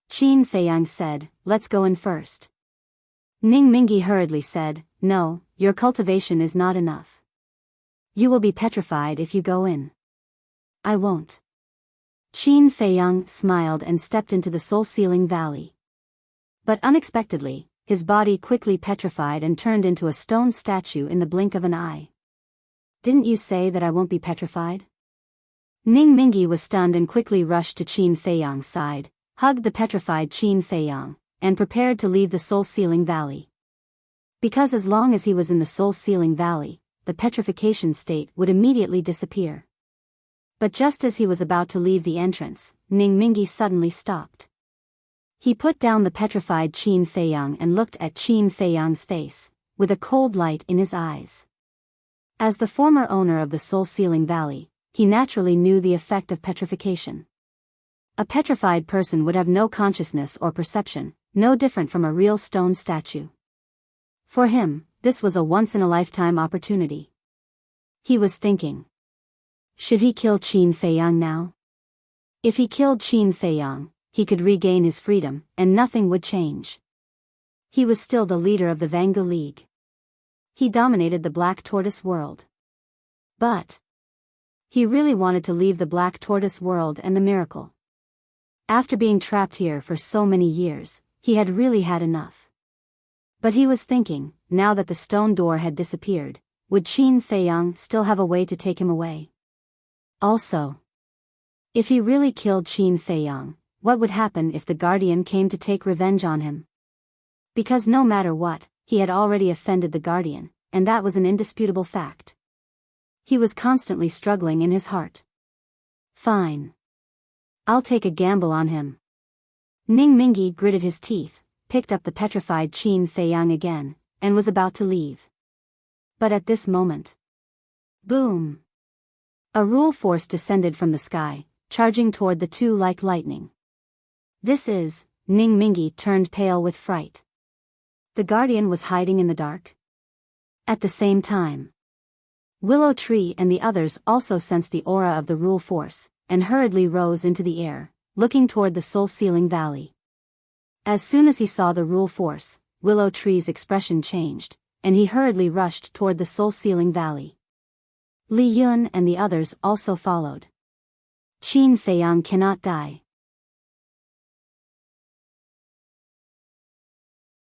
Qin Feiyang said, let's go in first. Ning Mingi hurriedly said, no, your cultivation is not enough. You will be petrified if you go in. I won't. Qin Feiyang smiled and stepped into the Soul-Sealing Valley. But unexpectedly, his body quickly petrified and turned into a stone statue in the blink of an eye. Didn't you say that I won't be petrified? Ning Mingi was stunned and quickly rushed to Qin Feiyang's side, hugged the petrified Qin Feiyang, and prepared to leave the Soul-Sealing Valley. Because as long as he was in the Soul-Sealing Valley, the petrification state would immediately disappear. But just as he was about to leave the entrance, Ning Mingi suddenly stopped. He put down the petrified Qin Feiyang and looked at Qin Feiyang's face, with a cold light in his eyes. As the former owner of the Soul-Sealing Valley, he naturally knew the effect of petrification. A petrified person would have no consciousness or perception, no different from a real stone statue. For him, this was a once-in-a-lifetime opportunity. He was thinking. Should he kill Qin Feiyang now? If he killed Qin Feiyang, he could regain his freedom, and nothing would change. He was still the leader of the Vanga League. He dominated the Black Tortoise world. But he really wanted to leave the Black Tortoise world and the miracle. After being trapped here for so many years, he had really had enough. But he was thinking, now that the stone door had disappeared, would Qin Feiyang still have a way to take him away? Also, if he really killed Qin Feiyang, what would happen if the Guardian came to take revenge on him? Because no matter what, he had already offended the guardian, and that was an indisputable fact. He was constantly struggling in his heart. Fine. I'll take a gamble on him. Ning Mingi gritted his teeth, picked up the petrified Qin Feiyang again, and was about to leave. But at this moment. Boom! A rule force descended from the sky, charging toward the two like lightning. This is, Ning Mingi turned pale with fright. The guardian was hiding in the dark. At the same time, Willow Tree and the others also sensed the aura of the rule force, and hurriedly rose into the air, looking toward the soul-sealing valley. As soon as he saw the rule force, Willow Tree's expression changed, and he hurriedly rushed toward the soul-sealing valley. Li Yun and the others also followed. Qin Feiyang cannot die.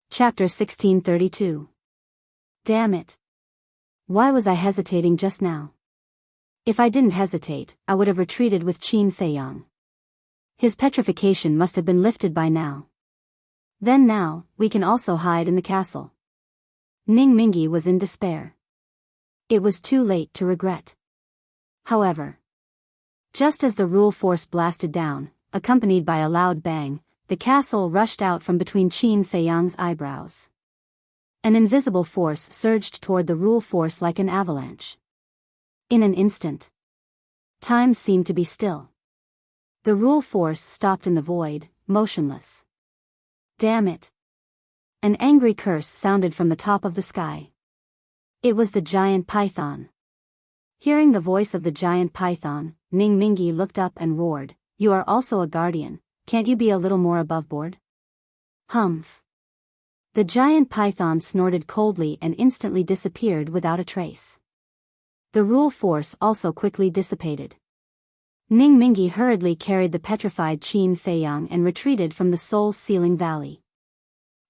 Chapter 1632. Damn it. Why was I hesitating just now? If I didn't hesitate, I would have retreated with Qin Feiyang. His petrification must have been lifted by now. Then now, we can also hide in the castle. Ning Mingi was in despair. It was too late to regret. However, just as the rule force blasted down, accompanied by a loud bang, the castle rushed out from between Qin Feiyang's eyebrows. An invisible force surged toward the rule force like an avalanche. In an instant, time seemed to be still. The rule force stopped in the void, motionless. Damn it! An angry curse sounded from the top of the sky. It was the giant python. Hearing the voice of the giant python, Ning Mingi looked up and roared, "You are also a guardian, can't you be a little more above board?" Humph. The giant python snorted coldly and instantly disappeared without a trace. The rule force also quickly dissipated. Ning Mingi hurriedly carried the petrified Qin Feiyang and retreated from the soul-sealing valley.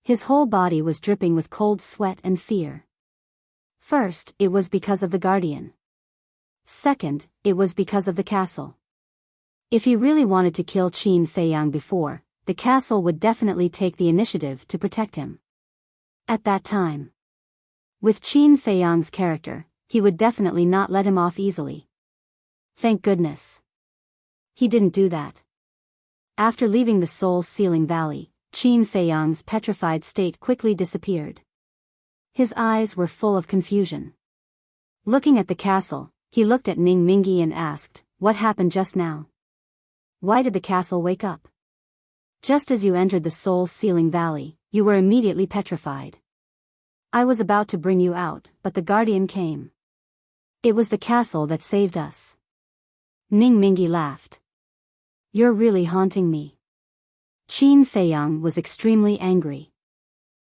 His whole body was dripping with cold sweat and fear. First, it was because of the guardian. Second, it was because of the castle. If he really wanted to kill Qin Feiyang before, the castle would definitely take the initiative to protect him. At that time, with Qin Feiyang's character, he would definitely not let him off easily. Thank goodness. He didn't do that. After leaving the soul-sealing valley, Qin Feiyang's petrified state quickly disappeared. His eyes were full of confusion. Looking at the castle, he looked at Ning Mingi and asked, "What happened just now? Why did the castle wake up? Just as you entered the soul-sealing valley, you were immediately petrified. I was about to bring you out, but the guardian came. It was the castle that saved us." Ning Mingi laughed. "You're really haunting me." Qin Feiyang was extremely angry.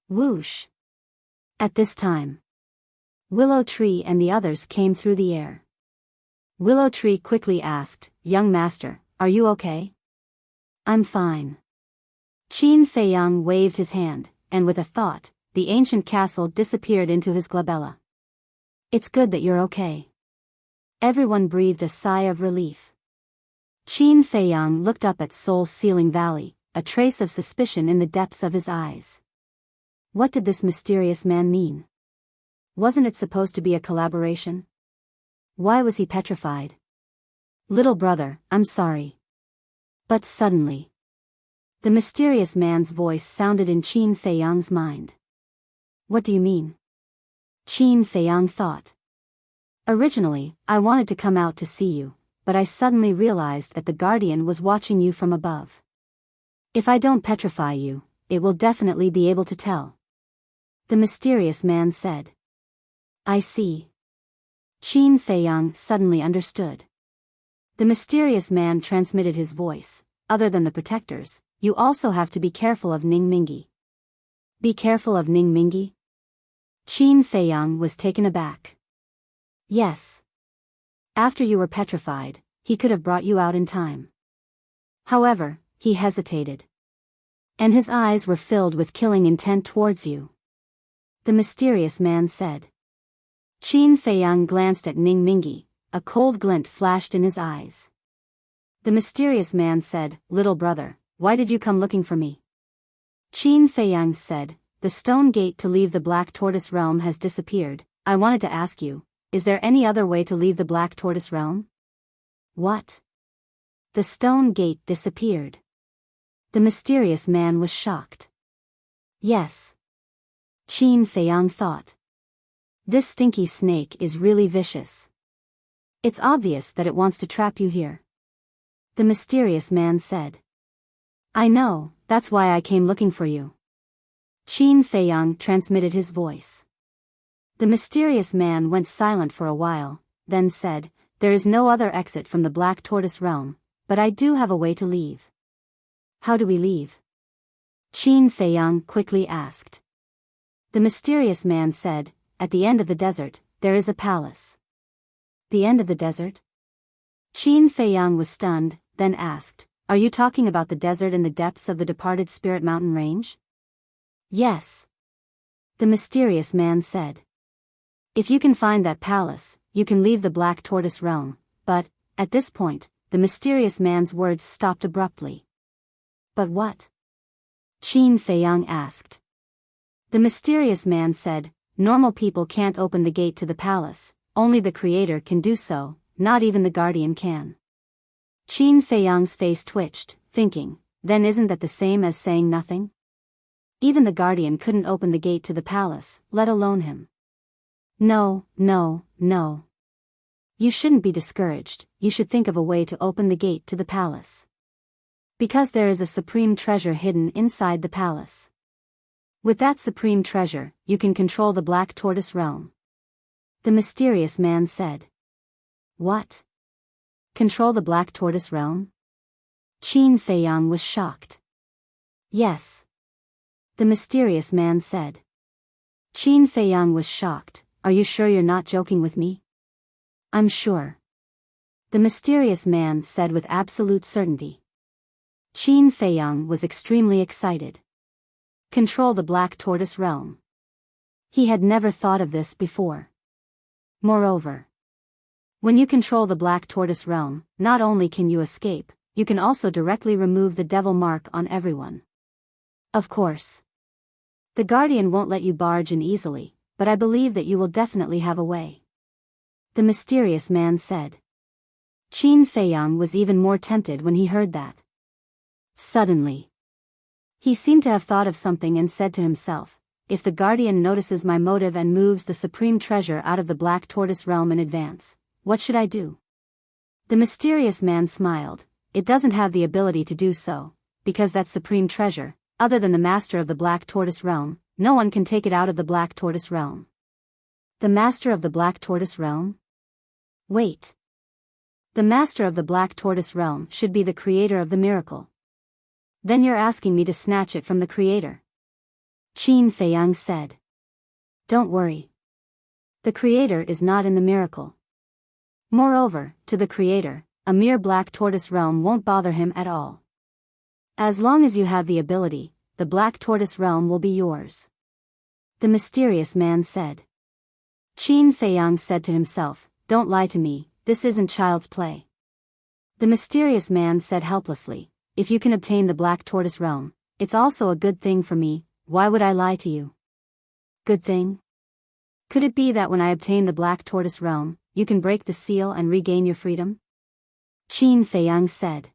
Whoosh! At this time, Willow Tree and the others came through the air. Willow Tree quickly asked, "Young master, are you okay?" "I'm fine." Qin Feiyang waved his hand, and with a thought, the ancient castle disappeared into his glabella. "It's good that you're okay." Everyone breathed a sigh of relief. Qin Feiyang looked up at soul-sealing valley, a trace of suspicion in the depths of his eyes. What did this mysterious man mean? Wasn't it supposed to be a collaboration? Why was he petrified? "Little brother, I'm sorry." But suddenly, the mysterious man's voice sounded in Qin Feiyang's mind. "What do you mean?" Qin Feiyang thought. "Originally, I wanted to come out to see you, but I suddenly realized that the guardian was watching you from above. If I don't petrify you, it will definitely be able to tell." The mysterious man said. "I see." Qin Feiyang suddenly understood. The mysterious man transmitted his voice, "Other than the protectors, you also have to be careful of Ning Mingi." "Be careful of Ning Mingi?" Qin Feiyang was taken aback. "Yes. After you were petrified, he could have brought you out in time." However, he hesitated. "And his eyes were filled with killing intent towards you," the mysterious man said. Qin Feiyang glanced at Ning Mingi, a cold glint flashed in his eyes. The mysterious man said, "Little brother, why did you come looking for me?" Qin Feiyang said, the stone gate to leave the Black Tortoise Realm has disappeared. I wanted to ask you, is there any other way to leave the Black Tortoise Realm? What? The stone gate disappeared. The mysterious man was shocked. Yes. Qin Feiyang thought. This stinky snake is really vicious. It's obvious that it wants to trap you here. The mysterious man said. I know, that's why I came looking for you. Qin Feiyang transmitted his voice. The mysterious man went silent for a while, then said, there is no other exit from the Black Tortoise Realm, but I do have a way to leave. How do we leave? Qin Feiyang quickly asked. The mysterious man said, at the end of the desert, there is a palace. The end of the desert? Qin Feiyang was stunned, then asked, are you talking about the desert in the depths of the departed Spirit Mountain range? Yes. The mysterious man said. If you can find that palace, you can leave the Black Tortoise Realm, but, at this point, the mysterious man's words stopped abruptly. But what? Qin Feiyang asked. The mysterious man said, normal people can't open the gate to the palace, only the Creator can do so, not even the Guardian can. Qin Feiyang's face twitched, thinking, then isn't that the same as saying nothing? Even the Guardian couldn't open the gate to the palace, let alone him. No. You shouldn't be discouraged, you should think of a way to open the gate to the palace. Because there is a supreme treasure hidden inside the palace. With that supreme treasure, you can control the Black Tortoise Realm. The mysterious man said. What? Control the Black Tortoise Realm? Qin Feiyang was shocked. Yes. The mysterious man said. Qin Feiyang was shocked. Are you sure you're not joking with me? I'm sure. The mysterious man said with absolute certainty. Qin Feiyang was extremely excited. Control the Black Tortoise Realm. He had never thought of this before. Moreover, when you control the Black Tortoise Realm, not only can you escape, you can also directly remove the devil mark on everyone. Of course. The Guardian won't let you barge in easily, but I believe that you will definitely have a way. The mysterious man said. Qin Feiyang was even more tempted when he heard that. Suddenly, he seemed to have thought of something and said to himself, if the Guardian notices my motive and moves the supreme treasure out of the Black Tortoise Realm in advance, what should I do? The mysterious man smiled. It doesn't have the ability to do so, because that supreme treasure, other than the master of the Black Tortoise Realm, no one can take it out of the Black Tortoise Realm. The master of the Black Tortoise Realm? Wait. The master of the Black Tortoise Realm should be the creator of the miracle. Then you're asking me to snatch it from the creator? Qin Feiyang said. Don't worry. The creator is not in the miracle. Moreover, to the creator, a mere Black Tortoise Realm won't bother him at all. As long as you have the ability, the Black Tortoise Realm will be yours. The mysterious man said. Qin Feiyang said to himself, don't lie to me, this isn't child's play. The mysterious man said helplessly, if you can obtain the Black Tortoise Realm, it's also a good thing for me, why would I lie to you? Good thing? Could it be that when I obtain the Black Tortoise Realm, you can break the seal and regain your freedom? Qin Feiyang said.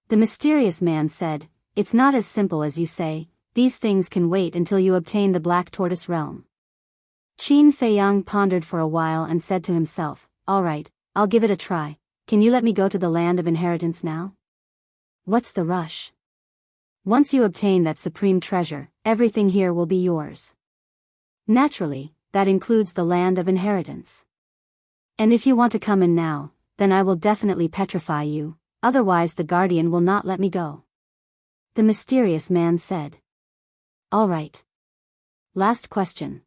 The mysterious man said, it's not as simple as you say, these things can wait until you obtain the Black Tortoise Realm. Qin Feiyang pondered for a while and said to himself, all right, I'll give it a try, can you let me go to the land of inheritance now? What's the rush? Once you obtain that supreme treasure, everything here will be yours. Naturally, that includes the land of inheritance. And if you want to come in now, then I will definitely petrify you, otherwise the Guardian will not let me go. The mysterious man said. All right. Last question.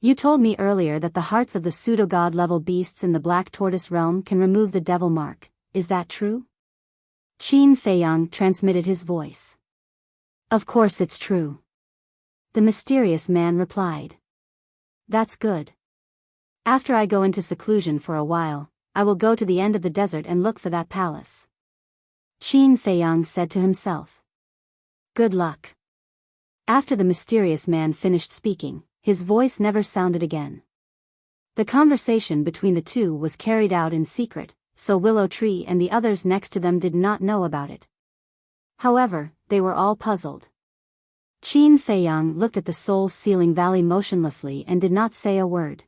You told me earlier that the hearts of the pseudo-god level beasts in the Black Tortoise Realm can remove the devil mark, is that true? Qin Feiyang transmitted his voice. Of course it's true. The mysterious man replied. That's good. After I go into seclusion for a while, I will go to the end of the desert and look for that palace. Qin Feiyang said to himself. Good luck. After the mysterious man finished speaking, his voice never sounded again. The conversation between the two was carried out in secret, so Willow Tree and the others next to them did not know about it. However, they were all puzzled. Qin Feiyang looked at the soul-sealing valley motionlessly and did not say a word.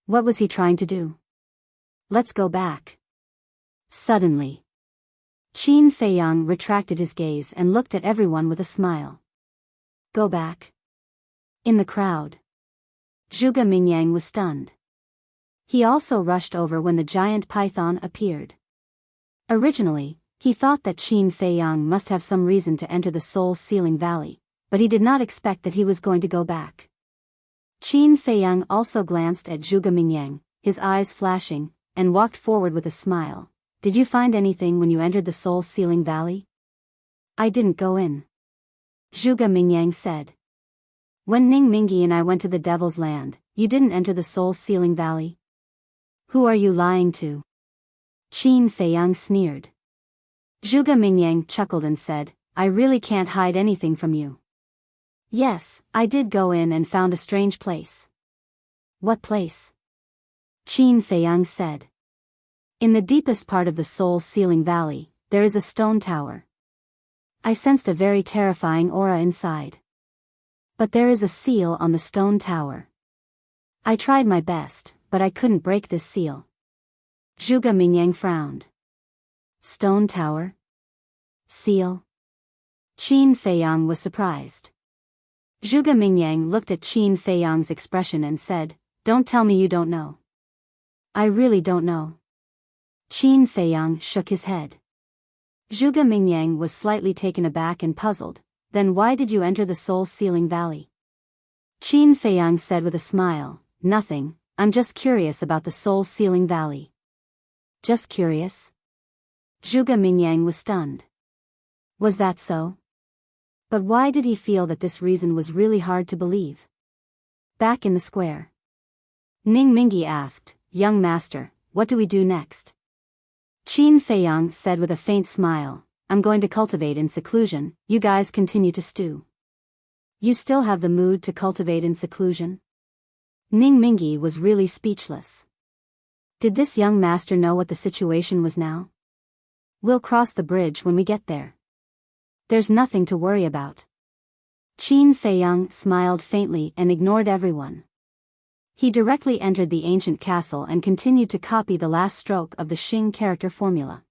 What was he trying to do? Let's go back. Suddenly, Qin Feiyang retracted his gaze and looked at everyone with a smile. Go back. In the crowd, Zhuge Mingyang was stunned. He also rushed over when the giant python appeared. Originally, he thought that Qin Feiyang must have some reason to enter the soul-sealing valley, but he did not expect that he was going to go back. Qin Feiyang also glanced at Zhuge Mingyang, his eyes flashing, and walked forward with a smile. Did you find anything when you entered the soul-sealing valley? I didn't go in. Zhuge Mingyang said. When Ning Mingi and I went to the Devil's Land, you didn't enter the soul-sealing valley? Who are you lying to? Qin Feiyang sneered. Zhuge Mingyang chuckled and said, I really can't hide anything from you. Yes, I did go in and found a strange place. What place? Qin Feiyang said. In the deepest part of the soul-sealing valley, there is a stone tower. I sensed a very terrifying aura inside. But there is a seal on the stone tower. I tried my best, but I couldn't break this seal. Zhuge Mingyang frowned. Stone tower? Seal? Qin Feiyang was surprised. Zhuge Mingyang looked at Qin Feiyang's expression and said, Don't tell me you don't know. I really don't know. Qin Feiyang shook his head. Zhuge Mingyang was slightly taken aback and puzzled. Then why did you enter the soul-sealing valley? Qin Feiyang said with a smile, Nothing, I'm just curious about the soul-sealing valley. Just curious? Zhuge Mingyang was stunned. Was that so? But why did he feel that this reason was really hard to believe? Back in the square, Ning Mingi asked, Young master, what do we do next? Qin Feiyang said with a faint smile, I'm going to cultivate in seclusion, you guys continue to stew. You still have the mood to cultivate in seclusion? Ning Mingi was really speechless. Did this young master know what the situation was now? We'll cross the bridge when we get there. There's nothing to worry about. Qin Feiyang smiled faintly and ignored everyone. He directly entered the ancient castle and continued to copy the last stroke of the Xing character formula.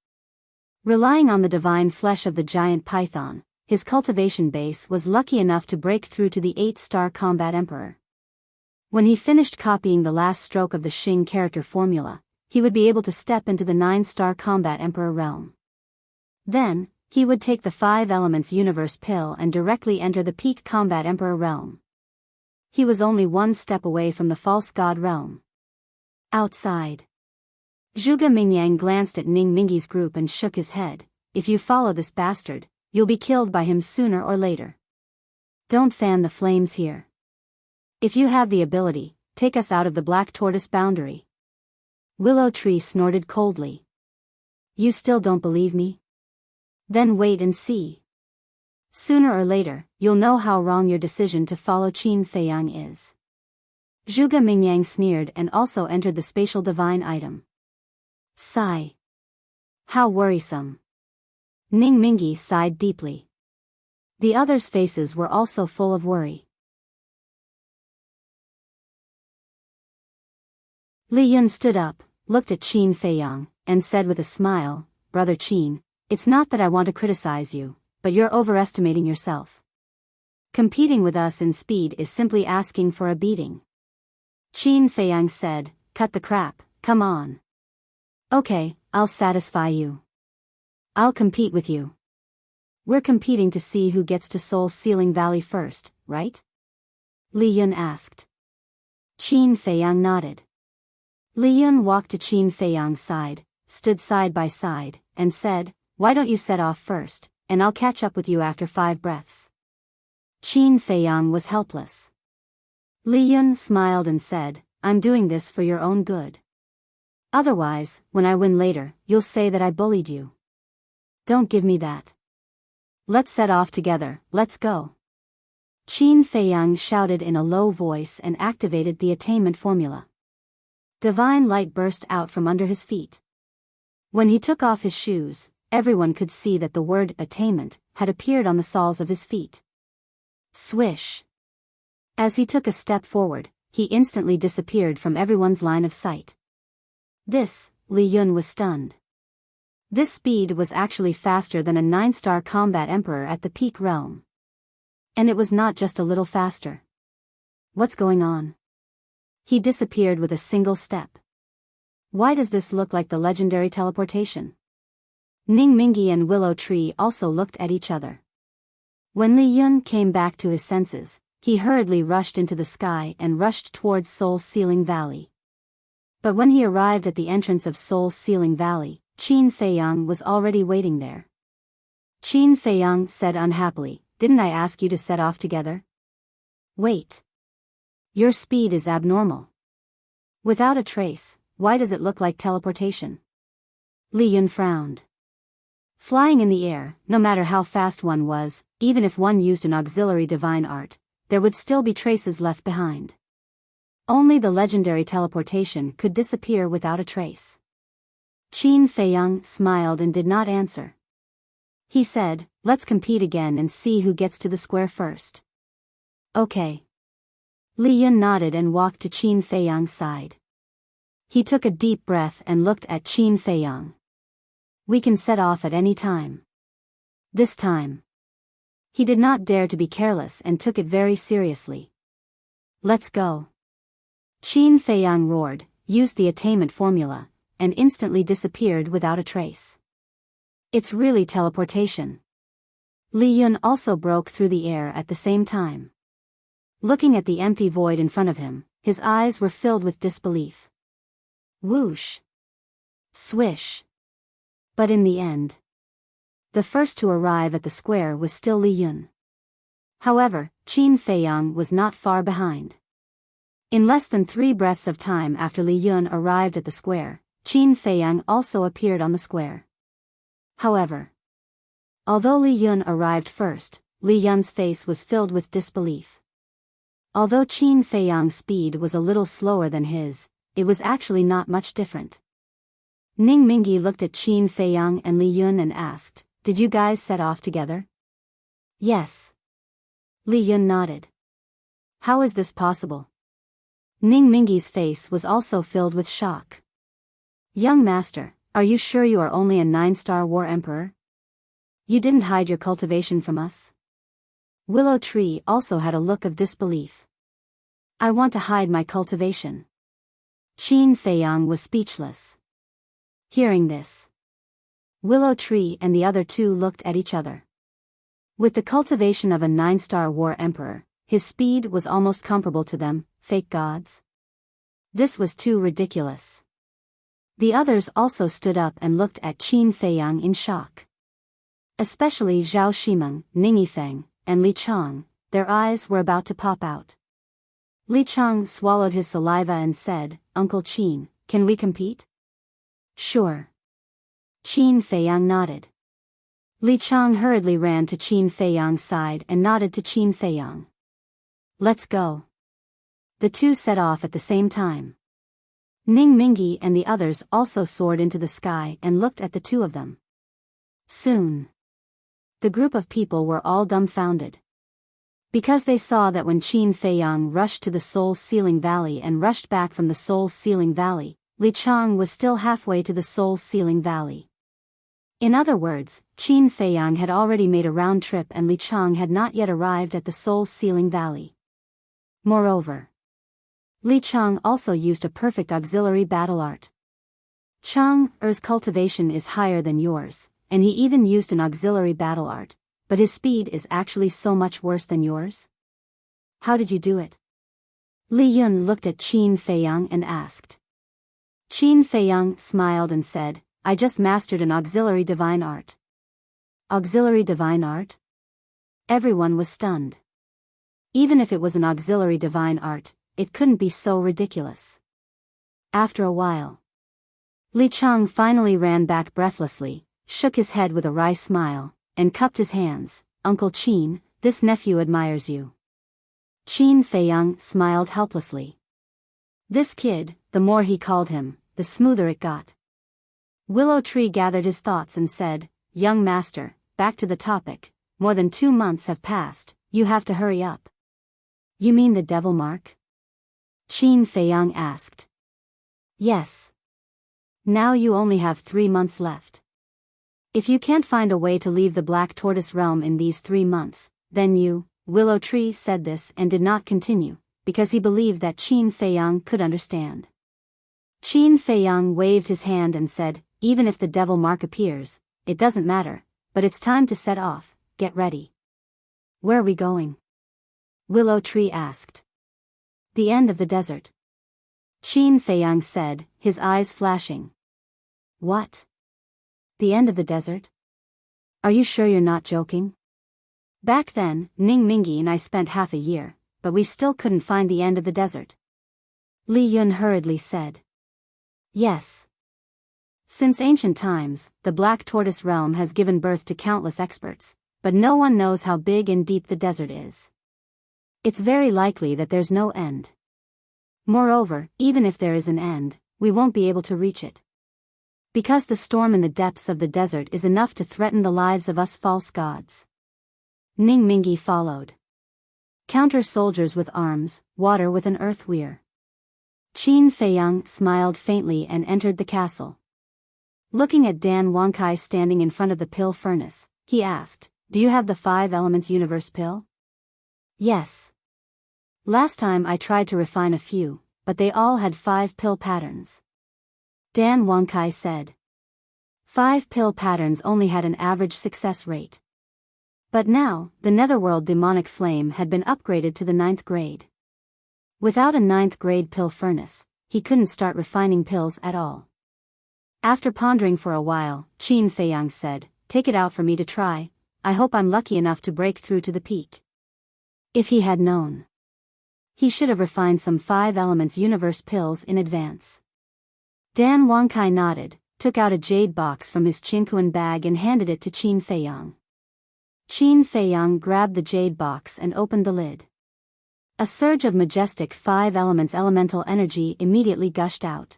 Relying on the divine flesh of the giant python, his cultivation base was lucky enough to break through to the 8-star combat emperor. When he finished copying the last stroke of the Xing character formula, he would be able to step into the 9-star combat emperor realm. Then, he would take the 5 elements universe pill and directly enter the peak combat emperor realm. He was only one step away from the false god realm. Outside, Zhuge Mingyang glanced at Ning Mingi's group and shook his head. If you follow this bastard, you'll be killed by him sooner or later. Don't fan the flames here. If you have the ability, take us out of the Black Tortoise boundary. Willow Tree snorted coldly. You still don't believe me? Then wait and see. Sooner or later, you'll know how wrong your decision to follow Qin Feiyang is. Zhuge Mingyang sneered and also entered the spatial divine item. Sigh. How worrisome. Ning Mingi sighed deeply. The others' faces were also full of worry. Li Yun stood up, looked at Qin Feiyang, and said with a smile, Brother Qin, it's not that I want to criticize you, but you're overestimating yourself. Competing with us in speed is simply asking for a beating. Qin Feiyang said, Cut the crap, come on. Okay, I'll satisfy you. I'll compete with you. We're competing to see who gets to Soul-Sealing Valley first, right? Li Yun asked. Qin Feiyang nodded. Li Yun walked to Qin Feiyang's side, stood side by side, and said, Why don't you set off first, and I'll catch up with you after 5 breaths. Qin Feiyang was helpless. Li Yun smiled and said, I'm doing this for your own good. Otherwise, when I win later, you'll say that I bullied you. Don't give me that. Let's set off together, let's go. Qin Feiyang shouted in a low voice and activated the attainment formula. Divine light burst out from under his feet. When he took off his shoes, everyone could see that the word attainment had appeared on the soles of his feet. Swish! As he took a step forward, he instantly disappeared from everyone's line of sight. Li Yun was stunned. This speed was actually faster than a 9-star combat emperor at the peak realm. And it was not just a little faster. What's going on? He disappeared with a single step. Why does this look like the legendary teleportation? Ning Mingi and Willow Tree also looked at each other. When Li Yun came back to his senses, he hurriedly rushed into the sky and rushed towards Soul's Ceiling Valley. But when he arrived at the entrance of Soul's Ceiling Valley, Qin Feiyang was already waiting there. Qin Feiyang said unhappily, "Didn't I ask you to set off together? Wait. Your speed is abnormal. Without a trace, why does it look like teleportation?" Li Yun frowned. Flying in the air, no matter how fast one was, even if one used an auxiliary divine art, there would still be traces left behind. Only the legendary teleportation could disappear without a trace. Qin Feiyang smiled and did not answer. He said, "Let's compete again and see who gets to the square first." Okay. Li Yun nodded and walked to Qin Feiyang's side. He took a deep breath and looked at Qin Feiyang. "We can set off at any time. This time." He did not dare to be careless and took it very seriously. "Let's go." Qin Feiyang roared, used the attainment formula, and instantly disappeared without a trace. It's really teleportation. Li Yun also broke through the air at the same time. Looking at the empty void in front of him, his eyes were filled with disbelief. Whoosh! Swish! But in the end, the first to arrive at the square was still Li Yun. However, Qin Feiyang was not far behind. In less than 3 breaths of time after Li Yun arrived at the square, Qin Feiyang also appeared on the square. However, although Li Yun arrived first, Li Yun's face was filled with disbelief. Although Qin Feiyang's speed was a little slower than his, it was actually not much different. Ning Mingi looked at Qin Feiyang and Li Yun and asked, "Did you guys set off together?" "Yes." Li Yun nodded. "How is this possible?" Ning Mingi's face was also filled with shock. "Young master, are you sure you are only a 9-star war emperor? You didn't hide your cultivation from us?" Willow Tree also had a look of disbelief. "I want to hide my cultivation." Qin Feiyang was speechless. Hearing this, Willow Tree and the other two looked at each other. With the cultivation of a 9-star war emperor, his speed was almost comparable to them, fake gods. This was too ridiculous. The others also stood up and looked at Qin Feiyang in shock. Especially Zhao Shimeng, Ning Yifeng, and Li Chang, their eyes were about to pop out. Li Chang swallowed his saliva and said, "Uncle Qin, can we compete?" "Sure." Qin Feiyang nodded. Li Chang hurriedly ran to Qin Feiyang's side and nodded to Qin Feiyang. "Let's go." The two set off at the same time. Ning Mingi and the others also soared into the sky and looked at the two of them. Soon, the group of people were all dumbfounded. Because they saw that when Qin Feiyang rushed to the Soul's Ceiling Valley and rushed back from the Soul's Ceiling Valley, Li Chang was still halfway to the Soul's Ceiling Valley. In other words, Qin Feiyang had already made a round trip and Li Chang had not yet arrived at the Soul's Ceiling Valley. Moreover, Li Chang also used a perfect auxiliary battle art. Chang's cultivation is higher than yours, and he even used an auxiliary battle art, but his speed is actually so much worse than yours. How did you do it? Li Yun looked at Qin Feiyang and asked. Qin Feiyang smiled and said, "I just mastered an auxiliary divine art." Auxiliary divine art? Everyone was stunned. Even if it was an auxiliary divine art, it couldn't be so ridiculous. After a while, Li Chang finally ran back breathlessly, shook his head with a wry smile, and cupped his hands. "Uncle Qin, this nephew admires you." Qin Feiyang smiled helplessly. This kid, the more he called him, the smoother it got. Willow Tree gathered his thoughts and said, "Young master, back to the topic. More than 2 months have passed, you have to hurry up." "You mean the devil mark?" Qin Feiyang asked. "Yes. Now you only have 3 months left. If you can't find a way to leave the Black Tortoise realm in these 3 months, then you..." Willow Tree said this and did not continue, because he believed that Qin Feiyang could understand. Qin Feiyang waved his hand and said, "Even if the devil mark appears, it doesn't matter, but it's time to set off, get ready." "Where are we going?" Willow Tree asked. "The end of the desert," Qin Feiyang said, his eyes flashing. "What? The end of the desert? Are you sure you're not joking? Back then, Ning Mingi and I spent half a year, but we still couldn't find the end of the desert." Li Yun hurriedly said. "Yes. Since ancient times, the Black Tortoise realm has given birth to countless experts, but no one knows how big and deep the desert is. It's very likely that there's no end. Moreover, even if there is an end, we won't be able to reach it. Because the storm in the depths of the desert is enough to threaten the lives of us false gods." Ning Mingi followed. "Counter soldiers with arms, water with an earth weir." Qin Feiyang smiled faintly and entered the castle. Looking at Dan Wankai standing in front of the pill furnace, he asked, "Do you have the 5 elements universe pill?" "Yes. Last time I tried to refine a few, but they all had 5 pill patterns." Dan Wankai said. 5 pill patterns only had an average success rate. But now, the netherworld demonic flame had been upgraded to the 9th grade. Without a 9th grade pill furnace, he couldn't start refining pills at all. After pondering for a while, Qin Feiyang said, "Take it out for me to try. I hope I'm lucky enough to break through to the peak." If he had known, he should have refined some 5 elements universe pills in advance. Dan Wankai nodded, took out a jade box from his Qinkuan bag and handed it to Qin Feiyang. Qin Feiyang grabbed the jade box and opened the lid. A surge of majestic 5 elements elemental energy immediately gushed out.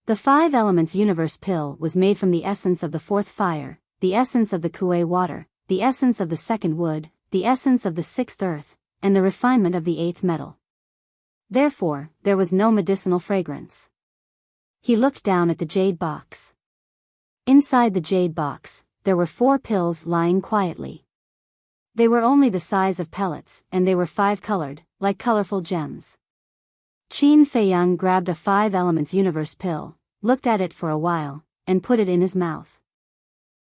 The 5 elements universe pill was made from the essence of the 4th fire, the essence of the Kuei water, the essence of the 2nd wood, the essence of the 6th earth, and the refinement of the 8th metal. Therefore, there was no medicinal fragrance. He looked down at the jade box. Inside the jade box, there were 4 pills lying quietly. They were only the size of pellets, and they were 5-colored, like colorful gems. Qin Feiyang grabbed a 5 elements universe pill, looked at it for a while, and put it in his mouth.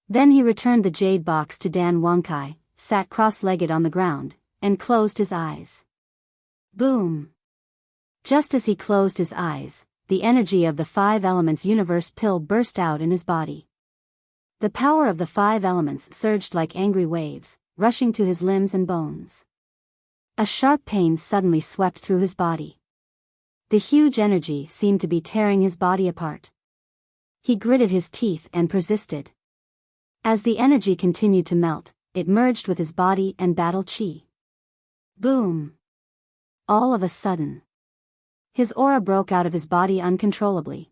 Then he returned the jade box to Dan Wankai, sat cross-legged on the ground, and closed his eyes. Boom! Just as he closed his eyes, the energy of the 5 elements universe pill burst out in his body. The power of the 5 elements surged like angry waves, rushing to his limbs and bones. A sharp pain suddenly swept through his body. The huge energy seemed to be tearing his body apart. He gritted his teeth and persisted. As the energy continued to melt, it merged with his body and battle chi. Boom! All of a sudden, his aura broke out of his body uncontrollably.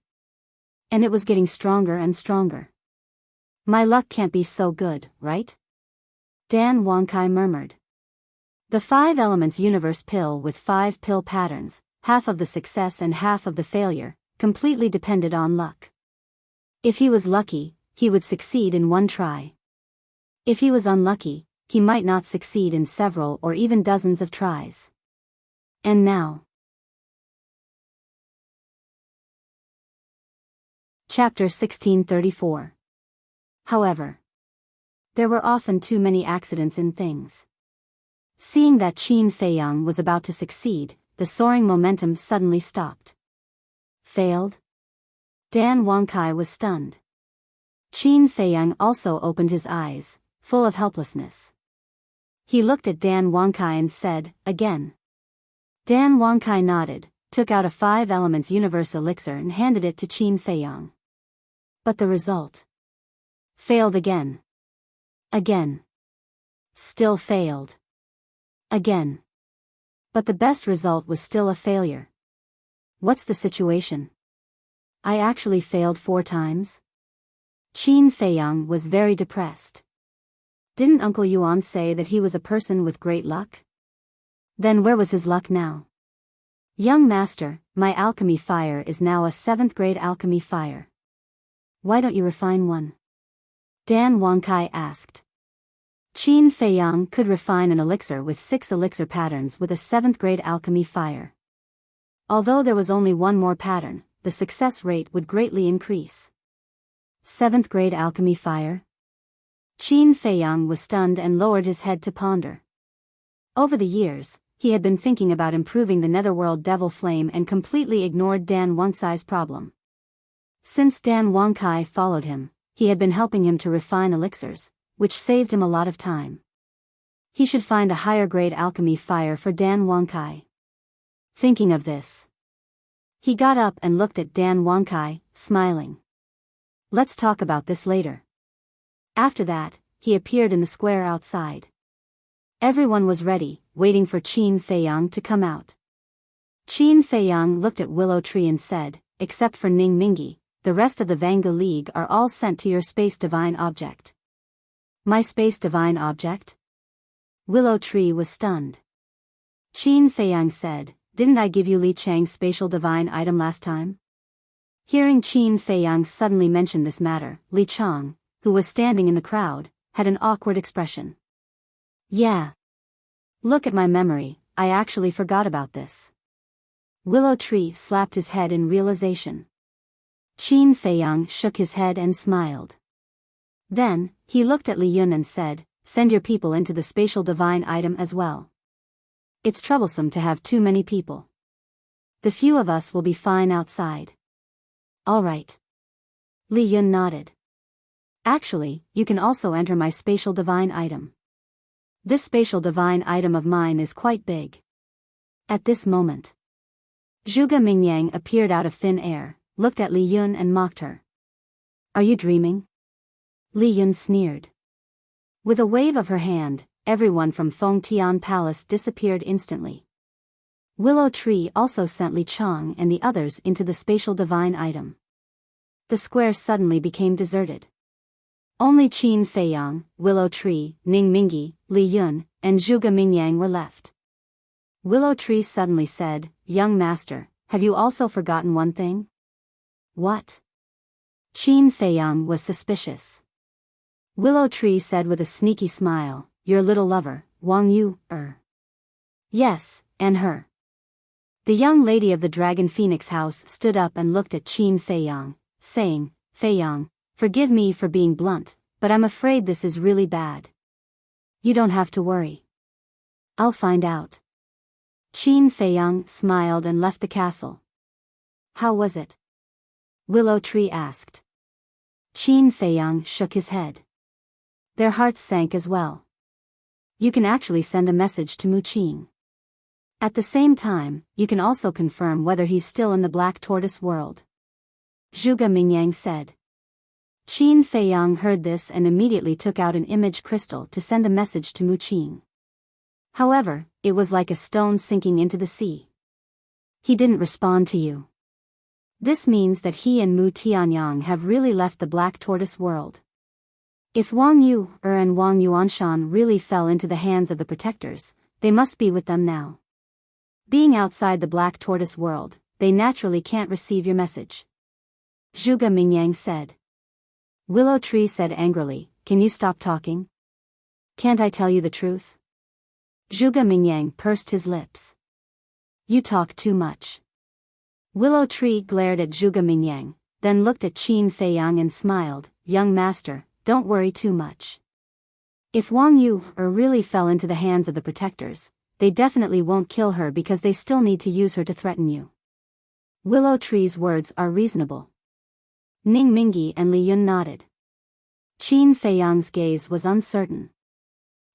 And it was getting stronger and stronger. "My luck can't be so good, right?" Dan Wankai murmured. The 5 elements universe pill with 5 pill patterns, half of the success and half of the failure, completely depended on luck. If he was lucky, he would succeed in 1 try. If he was unlucky, he might not succeed in several or even dozens of tries. And now. Chapter 1634. However, there were often too many accidents in things. Seeing that Qin Feiyang was about to succeed, the soaring momentum suddenly stopped. Failed? Dan Wankai was stunned. Qin Feiyang also opened his eyes, full of helplessness. He looked at Dan Wankai and said, "Again." Dan Wankai nodded, took out a 5 elements universe elixir and handed it to Qin Feiyang. But the result failed again. Again. Still failed. Again. But the best result was still a failure. What's the situation? I actually failed 4 times? Qin Feiyang was very depressed. Didn't Uncle Yuan say that he was a person with great luck? Then where was his luck now? Young master, my alchemy fire is now a 7th grade alchemy fire. Why don't you refine one? Dan Wangkai asked. Qin Feiyang could refine an elixir with 6 elixir patterns with a 7th grade alchemy fire. Although there was only one more pattern, the success rate would greatly increase. 7th grade alchemy fire? Qin Feiyang was stunned and lowered his head to ponder. Over the years, he had been thinking about improving the netherworld devil flame and completely ignored Dan Wangkai's problem. Since Dan Wangkai followed him, he had been helping him to refine elixirs, which saved him a lot of time. He should find a higher grade alchemy fire for Dan Wangkai. Thinking of this, he got up and looked at Dan Wangkai, smiling. Let's talk about this later. After that, he appeared in the square outside. Everyone was ready, waiting for Qin Feiyang to come out. Qin Feiyang looked at Willow Tree and said, except for Ning Mingi, the rest of the Vanga League are all sent to your space divine object. My space divine object? Willow Tree was stunned. Qin Feiyang said, didn't I give you Li Chang's spatial divine item last time? Hearing Qin Feiyang suddenly mention this matter, Li Chang, who was standing in the crowd, had an awkward expression. Yeah. Look at my memory, I actually forgot about this. Willow Tree slapped his head in realization. Qin Feiyang shook his head and smiled. Then, he looked at Li Yun and said, send your people into the spatial divine item as well. It's troublesome to have too many people. The few of us will be fine outside. All right. Li Yun nodded. Actually, you can also enter my spatial divine item. This spatial divine item of mine is quite big. At this moment, Zhuge Mingyang appeared out of thin air, looked at Li Yun and mocked her. Are you dreaming? Li Yun sneered. With a wave of her hand, everyone from Fengtian Palace disappeared instantly. Willow Tree also sent Li Chang and the others into the spatial divine item. The square suddenly became deserted. Only Qin Feiyang, Willow Tree, Ning Mingi, Li Yun, and Zhuge Mingyang were left. Willow Tree suddenly said, young master, have you also forgotten one thing? What? Qin Feiyang was suspicious. Willow Tree said with a sneaky smile, your little lover, Wang Yu, Yes, and her. The young lady of the Dragon Phoenix house stood up and looked at Qin Feiyang, saying, Feiyang, forgive me for being blunt, but I'm afraid this is really bad. You don't have to worry. I'll find out. Qin Feiyang smiled and left the castle. How was it? Willow Tree asked. Qin Feiyang shook his head. Their hearts sank as well. You can actually send a message to Mu Qing. At the same time, you can also confirm whether he's still in the Black Tortoise world. Zhuge Mingyang said. Qin Feiyang heard this and immediately took out an image crystal to send a message to Mu Qing. However, it was like a stone sinking into the sea. He didn't respond to you. This means that he and Mu Tianyang have really left the Black Tortoise world. If Wang Yu and Wang Yuanshan really fell into the hands of the protectors, they must be with them now. Being outside the Black Tortoise world, they naturally can't receive your message. Zhuge Mingyang said. Willow Tree said angrily, can you stop talking? Can't I tell you the truth? Zhuge Mingyang pursed his lips. You talk too much. Willow Tree glared at Zhuge Mingyang, then looked at Qin Feiyang and smiled, young master, don't worry too much. If Wang Yu really fell into the hands of the protectors, they definitely won't kill her because they still need to use her to threaten you. Willow Tree's words are reasonable. Ning Mingi and Li Yun nodded. Qin Feiyang's gaze was uncertain.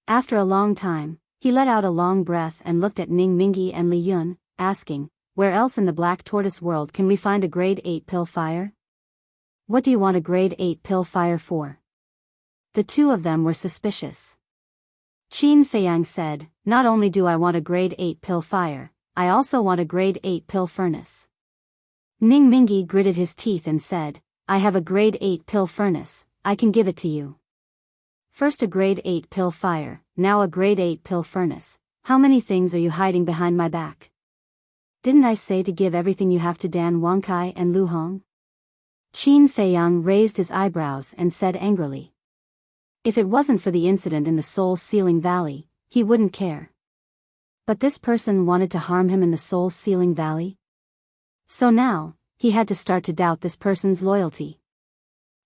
After a long time, he let out a long breath and looked at Ning Mingi and Li Yun, asking, where else in the Black Tortoise world can we find a grade 8 pill fire? What do you want a grade 8 pill fire for? The two of them were suspicious. Qin Feiyang said, not only do I want a grade 8 pill fire, I also want a grade 8 pill furnace. Ning Mingi gritted his teeth and said, I have a grade 8 pill furnace, I can give it to you. First a grade 8 pill fire, now a grade 8 pill furnace. How many things are you hiding behind my back? Didn't I say to give everything you have to Dan Wangkai and Lu Hong? Qin Feiyang raised his eyebrows and said angrily. If it wasn't for the incident in the Soul Sealing Valley, he wouldn't care. But this person wanted to harm him in the Soul Sealing Valley? So now, he had to start to doubt this person's loyalty.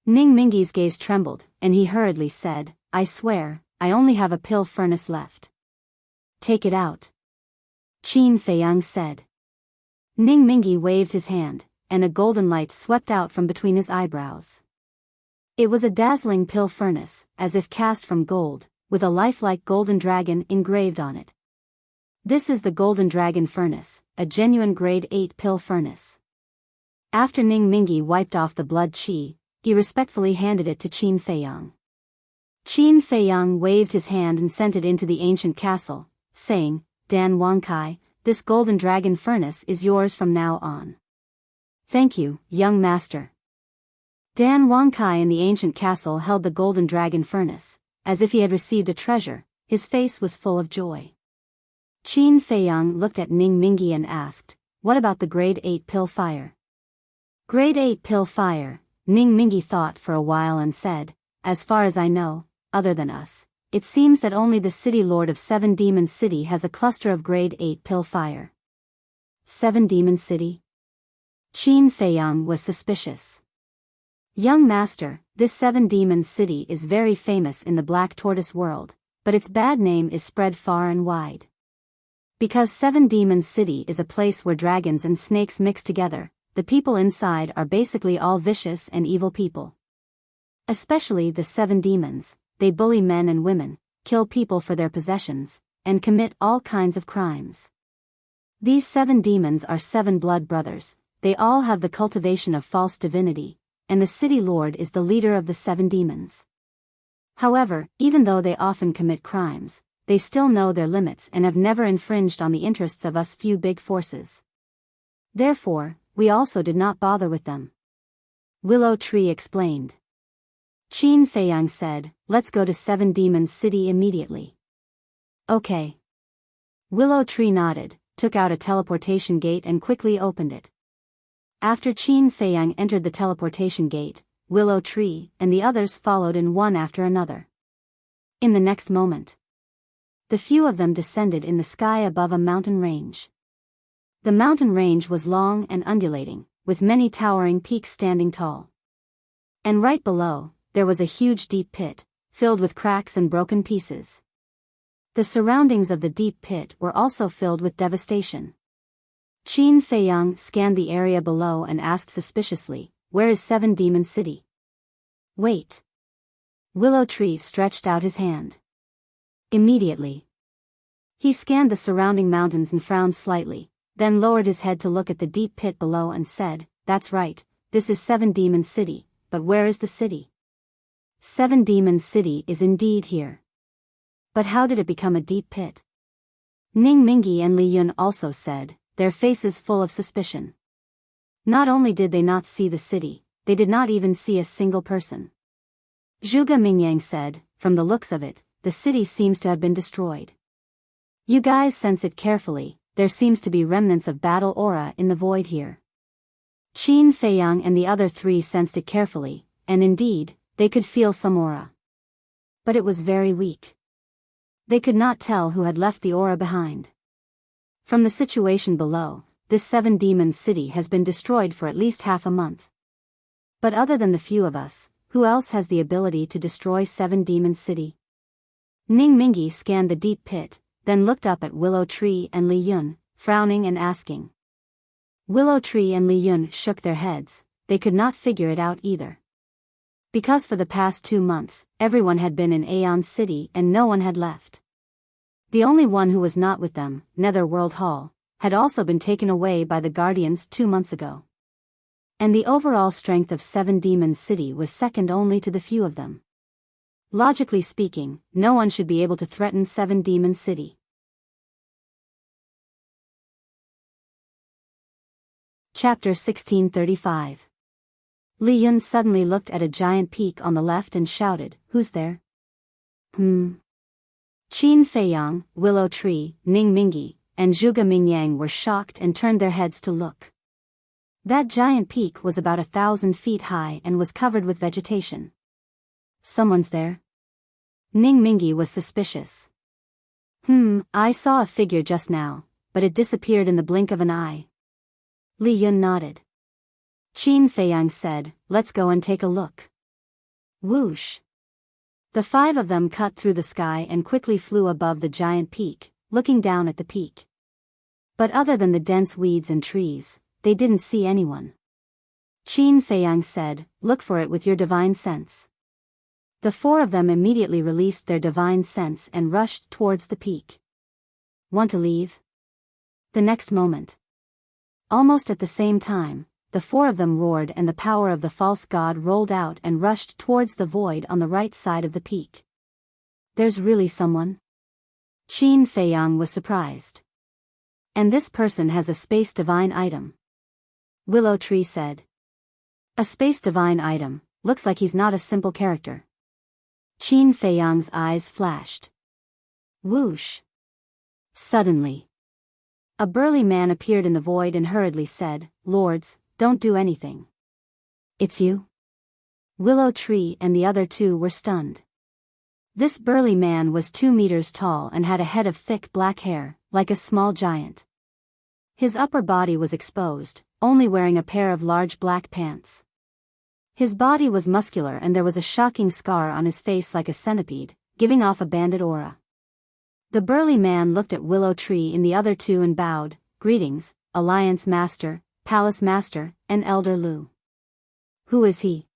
Ning Mingi's gaze trembled, and he hurriedly said, I swear, I only have a pill furnace left. Take it out. Qin Feiyang said. Ning Mingi waved his hand, and a golden light swept out from between his eyebrows. It was a dazzling pill furnace, as if cast from gold, with a lifelike golden dragon engraved on it. This is the Golden Dragon Furnace, a genuine grade 8 pill furnace. After Ning Mingi wiped off the blood qi, he respectfully handed it to Qin Feiyang. Qin Feiyang waved his hand and sent it into the ancient castle, saying, Dan Wangkai, this Golden Dragon Furnace is yours from now on. Thank you, young master. Dan Wangkai in the ancient castle held the Golden Dragon Furnace, as if he had received a treasure. His face was full of joy. Qin Feiyang looked at Ning Mingi and asked, what about the grade 8 pill fire? Grade 8 pill fire, Ning Mingi thought for a while and said, as far as I know, other than us, it seems that only the city lord of 7 Demon City has a cluster of grade 8 pill fire. 7 Demon City? Qin Feiyang was suspicious. Young master, this 7 Demon City is very famous in the Black Tortoise world, but its bad name is spread far and wide. Because 7 Demon City is a place where dragons and snakes mix together, the people inside are basically all vicious and evil people. Especially the 7 demons, they bully men and women, kill people for their possessions, and commit all kinds of crimes. These 7 demons are 7 blood brothers, they all have the cultivation of false divinity, and the city lord is the leader of the 7 demons. However, even though they often commit crimes, they still know their limits and have never infringed on the interests of us few big forces. Therefore, we also did not bother with them. Willow Tree explained. Qin Feiyang said, let's go to 7 Demon City immediately. Okay. Willow Tree nodded, took out a teleportation gate and quickly opened it. After Qin Feiyang entered the teleportation gate, Willow Tree and the others followed in one after another. In the next moment, the few of them descended in the sky above a mountain range. The mountain range was long and undulating, with many towering peaks standing tall. And right below, there was a huge deep pit, filled with cracks and broken pieces. The surroundings of the deep pit were also filled with devastation. Qin Feiyang scanned the area below and asked suspiciously, where is 7 Demon City? Wait. Willow Tree stretched out his hand. Immediately, he scanned the surrounding mountains and frowned slightly, then lowered his head to look at the deep pit below and said, that's right, this is 7 Demon City, but where is the city? 7 Demon City is indeed here. But how did it become a deep pit? Ning Mingi and Li Yun also said, their faces full of suspicion. Not only did they not see the city, they did not even see a single person. Zhuge Mingyang said, from the looks of it, the city seems to have been destroyed. You guys sense it carefully, there seems to be remnants of battle aura in the void here. Qin Feiyang and the other 3 sensed it carefully, and indeed, they could feel some aura. But it was very weak. They could not tell who had left the aura behind. From the situation below, this 7 Demon City has been destroyed for at least half a month. But other than the few of us, who else has the ability to destroy 7 Demon City? Ning Mingi scanned the deep pit, then looked up at Willow Tree and Li Yun, frowning and asking. Willow Tree and Li Yun shook their heads, they could not figure it out either. Because for the past 2 months, everyone had been in Aeon City and no one had left. The only one who was not with them, Netherworld Hall, had also been taken away by the Guardians 2 months ago. And the overall strength of 7 Demon City was second only to the few of them. Logically speaking, no one should be able to threaten Seven Demon City. Chapter 1635. Li Yun suddenly looked at a giant peak on the left and shouted, "Who's there?" Qin Feiyang, Willow Tree, Ning Mingi, and Zhuge Mingyang were shocked and turned their heads to look. That giant peak was about 1,000 feet high and was covered with vegetation. Someone's there? Ning Mingi was suspicious. I saw a figure just now, but it disappeared in the blink of an eye. Li Yun nodded. Qin Feiyang said, "Let's go and take a look." Whoosh! The 5 of them cut through the sky and quickly flew above the giant peak, looking down at the peak. But other than the dense weeds and trees, they didn't see anyone. Qin Feiyang said, "Look for it with your divine sense." The 4 of them immediately released their divine sense and rushed towards the peak. Want to leave? The next moment. Almost at the same time, the 4 of them roared and the power of the false god rolled out and rushed towards the void on the right side of the peak. There's really someone? Qin Feiyang was surprised. And this person has a space divine item. Willow Tree said. A space divine item, looks like he's not a simple character. Qin Feiyang's eyes flashed. Whoosh! Suddenly, a burly man appeared in the void and hurriedly said, "Lords, don't do anything." "It's you?" Willow Tree and the other 2 were stunned. This burly man was 2 meters tall and had a head of thick black hair, like a small giant. His upper body was exposed, only wearing a pair of large black pants. His body was muscular and there was a shocking scar on his face like a centipede, giving off a bandit aura. The burly man looked at Willow Tree and the other 2 and bowed, "Greetings, Alliance Master, Palace Master, and Elder Lu." "Who is he?"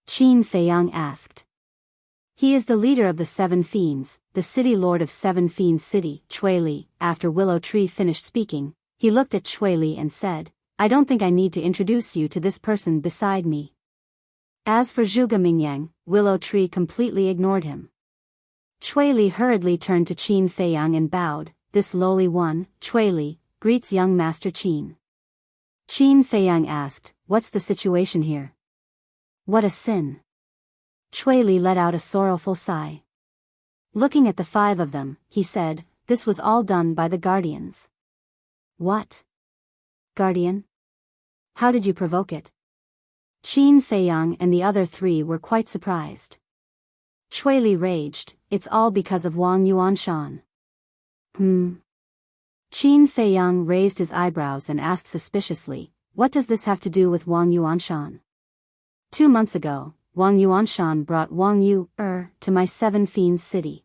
Qin Feiyang asked. "He is the leader of the 7 Fiends, the city lord of 7 Fiends City, Chui Li." After Willow Tree finished speaking, he looked at Chui Li and said, "I don't think I need to introduce you to this person beside me." As for Zhuge Mingyang, Willow Tree completely ignored him. Chui Li hurriedly turned to Qin Feiyang and bowed. "This lowly one, Chui Li, greets young Master Qin." Qin Feiyang asked, "What's the situation here?" "What a sin." Chui Li let out a sorrowful sigh. Looking at the 5 of them, he said, "This was all done by the Guardians." "What? Guardian? How did you provoke it?" Qin Feiyang and the other 3 were quite surprised. Chui Li raged, "It's all because of Wang Yuanshan." Qin Feiyang raised his eyebrows and asked suspiciously, "What does this have to do with Wang Yuanshan?" 2 months ago, Wang Yuanshan brought Wang Yu to my 7 Fiends City.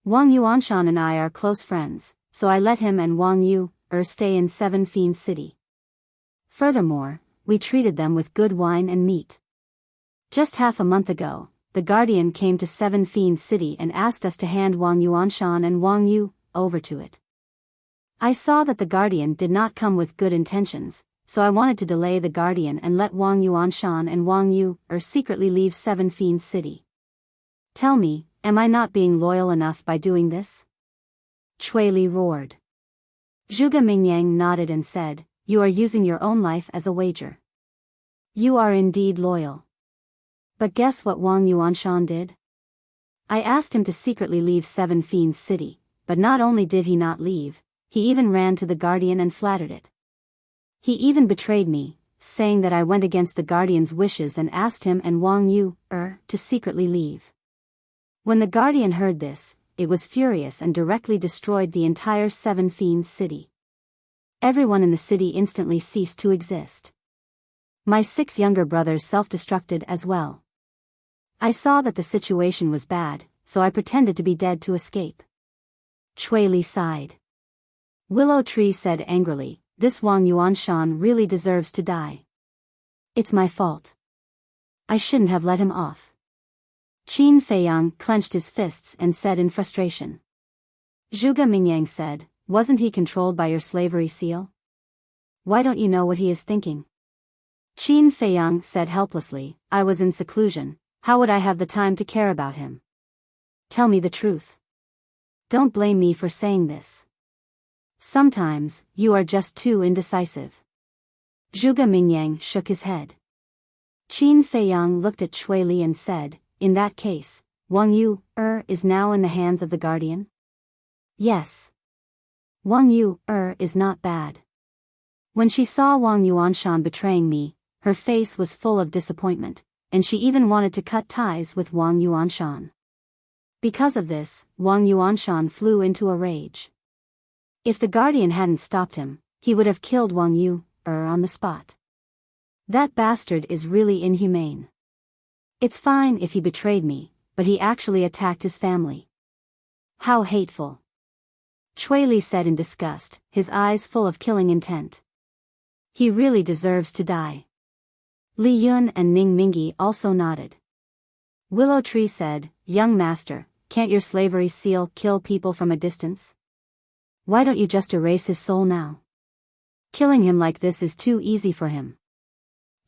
Wang Yuanshan and I are close friends, so I let him and Wang Yu stay in 7 Fiends City. Furthermore, we treated them with good wine and meat. Just half a month ago, the Guardian came to 7 Fiends City and asked us to hand Wang Yuanshan and Wang Yu over to it. I saw that the Guardian did not come with good intentions, so I wanted to delay the Guardian and let Wang Yuanshan and Wang Yu secretly leave 7 Fiends City. Tell me, am I not being loyal enough by doing this?" Chui Li roared. Zhuge Mingyang nodded and said, "You are using your own life as a wager. You are indeed loyal. But guess what Wang Yuanshan did? I asked him to secretly leave 7 Fiends City, but not only did he not leave, he even ran to the Guardian and flattered it. He even betrayed me, saying that I went against the Guardian's wishes and asked him and Wang Yu to secretly leave." When the Guardian heard this, it was furious and directly destroyed the entire 7 Fiends City. Everyone in the city instantly ceased to exist. My 6 younger brothers self-destructed as well. I saw that the situation was bad, so I pretended to be dead to escape. Chui Li sighed. Willow Tree said angrily, "This Wang Yuanshan really deserves to die. It's my fault. I shouldn't have let him off." Qin Feiyang clenched his fists and said in frustration. Zhuge Mingyang said, "Wasn't he controlled by your slavery seal? Why don't you know what he is thinking?" Qin Feiyang said helplessly, "I was in seclusion, How would I have the time to care about him? Tell me the truth. Don't blame me for saying this. Sometimes, you are just too indecisive. Zhuge Mingyang shook his head. Qin Feiyang looked at Chui Li and said, in that case, Wang Yu is now in the hands of the Guardian? Yes. Wang Yu is not bad. When she saw Wang Yuanshan betraying me, her face was full of disappointment, and she even wanted to cut ties with Wang Yuanshan. Because of this, Wang Yuanshan flew into a rage. If the Guardian hadn't stopped him, he would have killed Wang Yu on the spot. That bastard is really inhumane. It's fine if he betrayed me, but he actually attacked his family. How hateful. Chui Li said in disgust, his eyes full of killing intent. He really deserves to die. Li Yun and Ning Mingi also nodded. Willow Tree said, young master, can't your slavery seal kill people from a distance? Why don't you just erase his soul now? Killing him like this is too easy for him.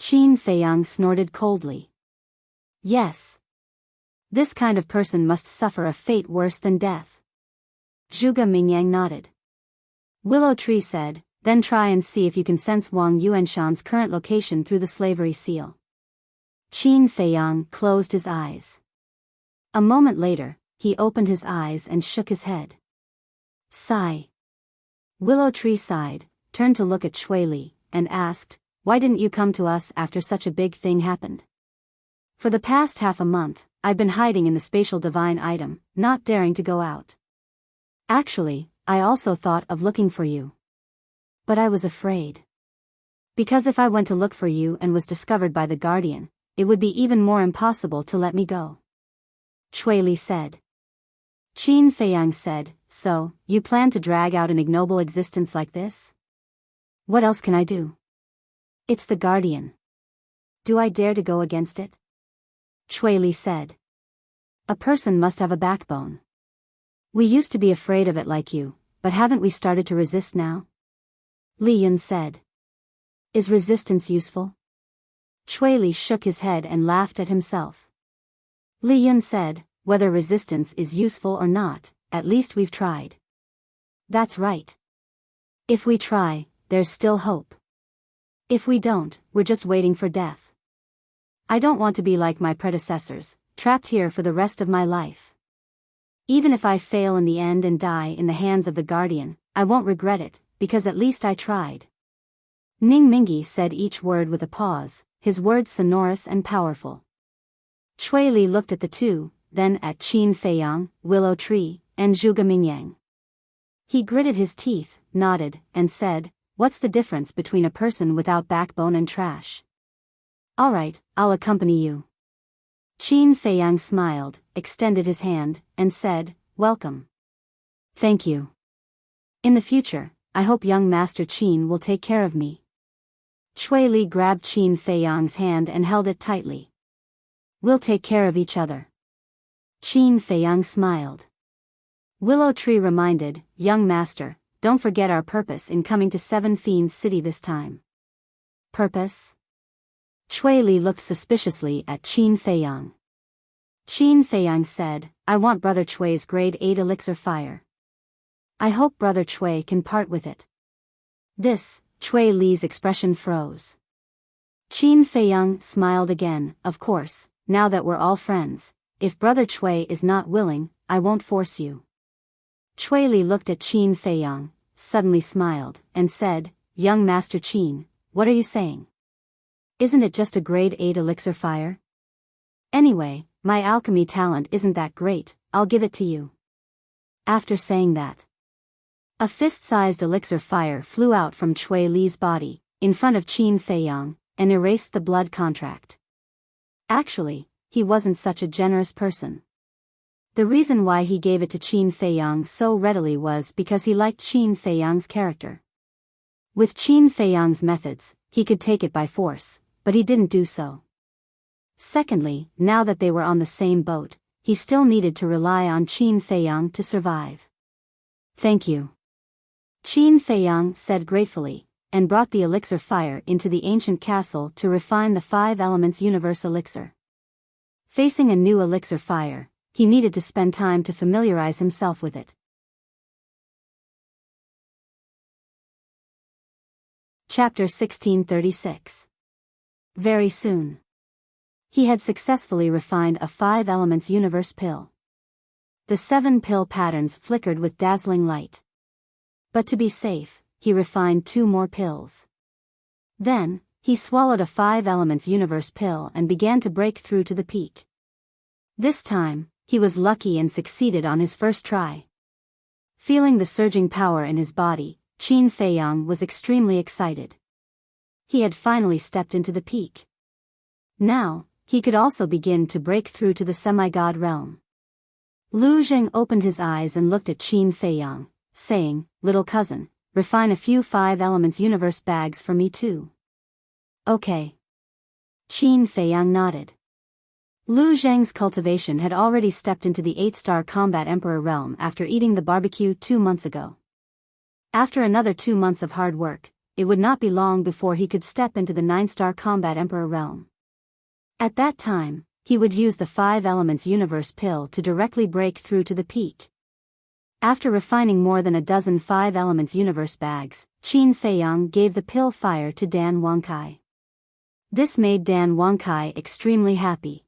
Qin Feiyang snorted coldly. Yes. This kind of person must suffer a fate worse than death. Zhuge Mingyang nodded. Willow Tree said, then try and see if you can sense Wang Yuanshan's current location through the slavery seal. Qin Feiyang closed his eyes. A moment later, he opened his eyes and shook his head. Sigh. Willow Tree sighed, turned to look at Chui Li, and asked, why didn't you come to us after such a big thing happened? For the past half a month, I've been hiding in the spatial divine item, not daring to go out. Actually, I also thought of looking for you. But I was afraid. Because if I went to look for you and was discovered by the Guardian, it would be even more impossible to let me go. Chui Li said. Qin Feiyang said, so, you plan to drag out an ignoble existence like this? What else can I do? It's the Guardian. Do I dare to go against it? Chui Li said. A person must have a backbone. We used to be afraid of it like you, but haven't we started to resist now? Li Yun said. Is resistance useful? Chui Li shook his head and laughed at himself. Li Yun said, whether resistance is useful or not, at least we've tried. That's right. If we try, there's still hope. If we don't, we're just waiting for death. I don't want to be like my predecessors, trapped here for the rest of my life. Even if I fail in the end and die in the hands of the Guardian, I won't regret it, because at least I tried. Ning Mingi said each word with a pause, his words sonorous and powerful. Chui Li looked at the two, then at Qin Feiyang, Willow Tree, and Zhuge Mingyang. He gritted his teeth, nodded, and said, what's the difference between a person without backbone and trash? All right, I'll accompany you. Qin Feiyang smiled, extended his hand, and said, welcome. Thank you. In the future, I hope young Master Qin will take care of me. Chui Li grabbed Qin Feiyang's hand and held it tightly. We'll take care of each other. Qin Feiyang smiled. Willow Tree reminded, young master, don't forget our purpose in coming to Seven Fiends City this time. Purpose? Chui Li looked suspiciously at Qin Feiyang. Qin Feiyang said, I want Brother Chui's grade 8 elixir fire. I hope Brother Chui can part with it. This, Chui Li's expression froze. Qin Feiyang smiled again, of course, now that we're all friends, if Brother Chui is not willing, I won't force you. Chui Li looked at Qin Feiyang, suddenly smiled, and said, young Master Qin, what are you saying? Isn't it just a grade 8 elixir fire? Anyway, my alchemy talent isn't that great, I'll give it to you. After saying that, a fist-sized elixir fire flew out from Chui Li's body, in front of Qin Feiyang, and erased the blood contract. Actually, he wasn't such a generous person. The reason why he gave it to Qin Feiyang so readily was because he liked Qin Feiyang's character. With Qin Feiyang's methods, he could take it by force, but he didn't do so. Secondly, now that they were on the same boat, he still needed to rely on Qin Feiyang to survive. Thank you. Qin Feiyang said gratefully, and brought the elixir fire into the ancient castle to refine the 5 elements universe elixir. Facing a new elixir fire, he needed to spend time to familiarize himself with it. Chapter 1636. Very soon. He had successfully refined a 5 elements universe pill. The 7 pill patterns flickered with dazzling light. But to be safe, he refined 2 more pills. Then, he swallowed a 5 elements universe pill and began to break through to the peak. This time, he was lucky and succeeded on his first try. Feeling the surging power in his body, Qin Feiyang was extremely excited. He had finally stepped into the peak. Now, he could also begin to break through to the semi-god realm. Lu Zheng opened his eyes and looked at Qin Feiyang, saying, "Little cousin, refine a few 5 elements universe bags for me too." "Okay." Qin Feiyang nodded. Lu Zheng's cultivation had already stepped into the 8-star combat emperor realm after eating the barbecue 2 months ago. After another 2 months of hard work, it would not be long before he could step into the 9-star combat emperor realm. At that time, he would use the 5 elements universe pill to directly break through to the peak. After refining more than a dozen 5 elements universe bags, Qin Feiyang gave the pill fire to Dan Wangkai. This made Dan Wangkai extremely happy.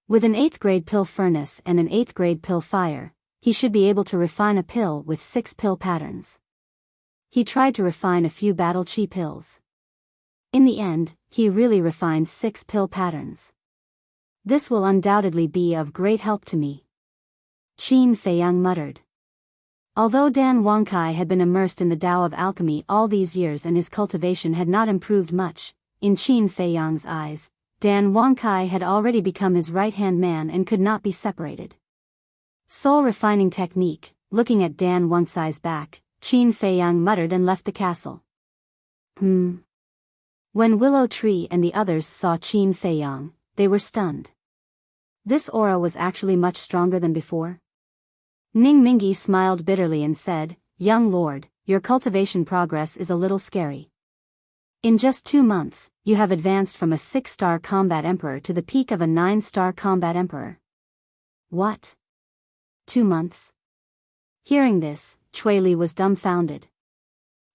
With an 8th grade pill furnace and an 8th grade pill fire, he should be able to refine a pill with 6 pill patterns. He tried to refine a few battle chi pills. In the end, he really refined 6 pill patterns. "This will undoubtedly be of great help to me," Qin Feiyang muttered. Although Dan Wangkai had been immersed in the Tao of alchemy all these years and his cultivation had not improved much, in Qin Feiyang's eyes, Dan Wangkai had already become his right-hand man and could not be separated. Soul refining technique. Looking at Dan Wangkai's back, Qin Feiyang muttered and left the castle. When Willow Tree and the others saw Qin Feiyang, they were stunned. This aura was actually much stronger than before. Ning Mingi smiled bitterly and said, "Young lord, your cultivation progress is a little scary. In just 2 months, you have advanced from a 6-star combat emperor to the peak of a 9-star combat emperor." "What? 2 months?" Hearing this, Cui Li was dumbfounded.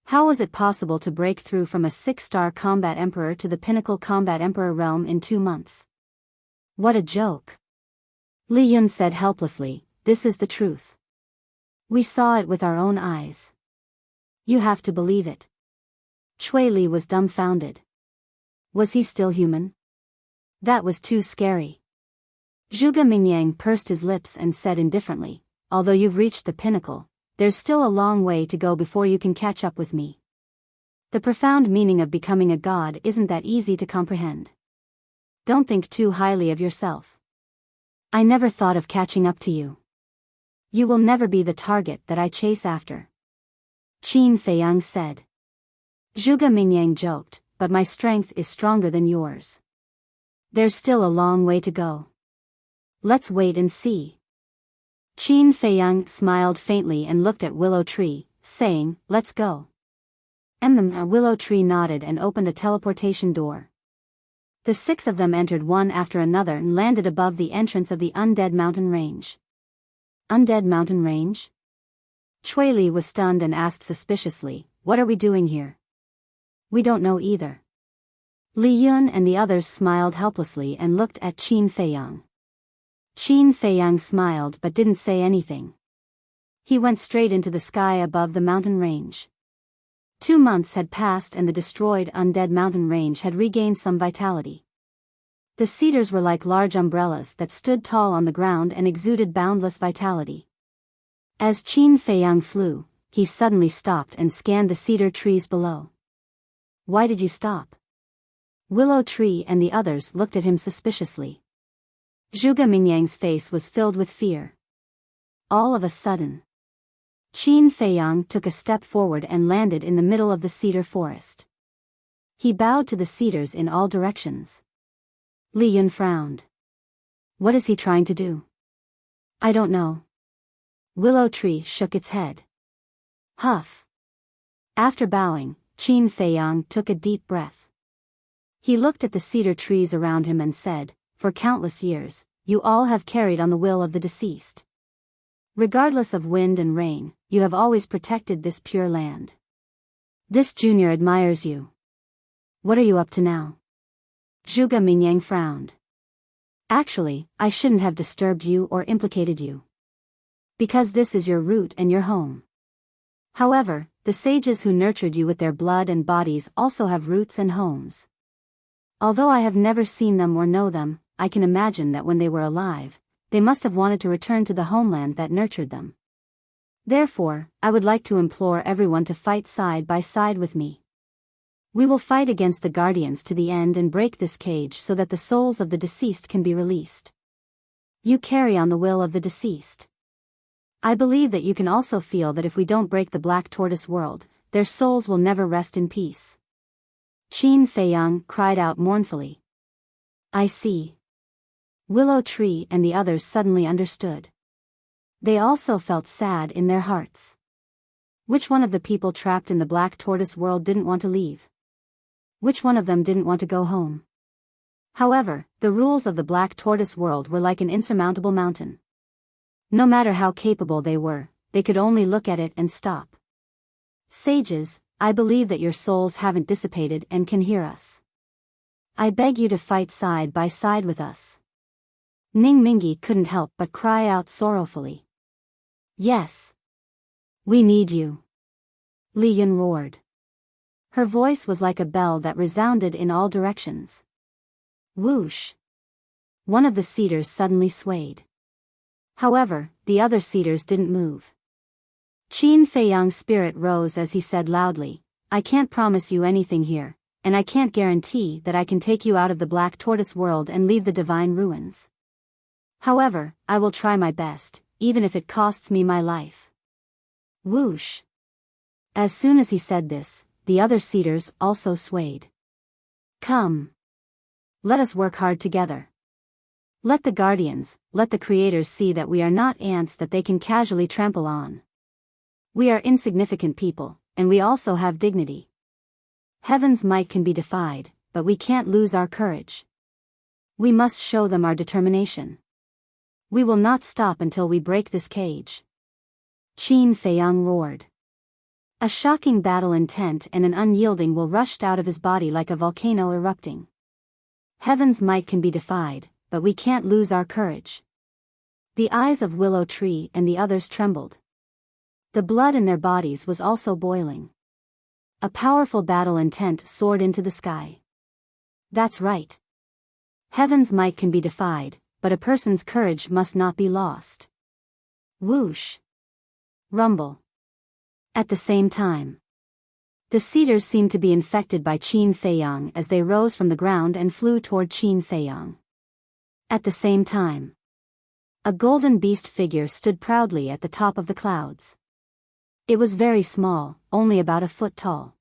How was it possible to break through from a 6-star combat emperor to the pinnacle combat emperor realm in 2 months? What a joke! Li Yun said helplessly, "This is the truth. We saw it with our own eyes. You have to believe it." Cui Li was dumbfounded. Was he still human? That was too scary. Zhuge Mingyang pursed his lips and said indifferently, "Although you've reached the pinnacle, there's still a long way to go before you can catch up with me. The profound meaning of becoming a god isn't that easy to comprehend. Don't think too highly of yourself. I never thought of catching up to you. You will never be the target that I chase after," Qin Feiyang said. Zhuge Mingyang joked, "But my strength is stronger than yours. There's still a long way to go. Let's wait and see." Qin Feiyang smiled faintly and looked at Willow Tree, saying, "Let's go." Willow Tree nodded and opened a teleportation door. The 6 of them entered one after another and landed above the entrance of the Undead Mountain Range. Undead Mountain Range? Cui Li was stunned and asked suspiciously, "What are we doing here?" "We don't know either." Li Yun and the others smiled helplessly and looked at Qin Feiyang. Qin Feiyang smiled but didn't say anything. He went straight into the sky above the mountain range. 2 months had passed and the destroyed Undead Mountain Range had regained some vitality. The cedars were like large umbrellas that stood tall on the ground and exuded boundless vitality. As Qin Feiyang flew, he suddenly stopped and scanned the cedar trees below. "Why did you stop?" Willow Tree and the others looked at him suspiciously. Zhuge Mingyang's face was filled with fear. All of a sudden, Qin Feiyang took a step forward and landed in the middle of the cedar forest. He bowed to the cedars in all directions. Li Yun frowned. "What is he trying to do?" "I don't know." Willow Tree shook its head. Huff. After bowing, Qin Feiyang took a deep breath. He looked at the cedar trees around him and said, for countless years, you all have carried on the will of the deceased. Regardless of wind and rain, you have always protected this pure land. This junior admires you. What are you up to now? Zhuge Mingyang frowned. Actually, I shouldn't have disturbed you or implicated you. Because this is your root and your home. However, the sages who nurtured you with their blood and bodies also have roots and homes. Although I have never seen them or know them, I can imagine that when they were alive, they must have wanted to return to the homeland that nurtured them. Therefore, I would like to implore everyone to fight side by side with me. We will fight against the guardians to the end and break this cage so that the souls of the deceased can be released. You carry on the will of the deceased. I believe that you can also feel that if we don't break the black tortoise world, their souls will never rest in peace. Qin Feiyang cried out mournfully. I see. Willow Tree and the others suddenly understood. They also felt sad in their hearts. Which one of the people trapped in the black tortoise world didn't want to leave? Which one of them didn't want to go home? However, the rules of the black tortoise world were like an insurmountable mountain. No matter how capable they were, they could only look at it and stop. Sages, I believe that your souls haven't dissipated and can hear us. I beg you to fight side by side with us. Ning Mingi couldn't help but cry out sorrowfully. Yes. We need you. Li Yun roared. Her voice was like a bell that resounded in all directions. Whoosh. One of the cedars suddenly swayed. However, the other cedars didn't move. Qin Feiyang's spirit rose as he said loudly, I can't promise you anything here, and I can't guarantee that I can take you out of the black tortoise world and leave the divine ruins. However, I will try my best, even if it costs me my life. Whoosh. As soon as he said this, the other cedars also swayed. Come. Let us work hard together. Let the guardians, let the creators see that we are not ants that they can casually trample on. We are insignificant people, and we also have dignity. Heaven's might can be defied, but we can't lose our courage. We must show them our determination. We will not stop until we break this cage. Qin Feiyang roared. A shocking battle intent and an unyielding will rushed out of his body like a volcano erupting. Heaven's might can be defied, but we can't lose our courage. The eyes of Willow Tree and the others trembled. The blood in their bodies was also boiling. A powerful battle intent soared into the sky. That's right. Heaven's might can be defied, but a person's courage must not be lost. Whoosh. Rumble. At the same time, the cedars seemed to be infected by Qin Feiyang as they rose from the ground and flew toward Qin Feiyang. At the same time, a golden beast figure stood proudly at the top of the clouds. It was very small, only about a foot tall.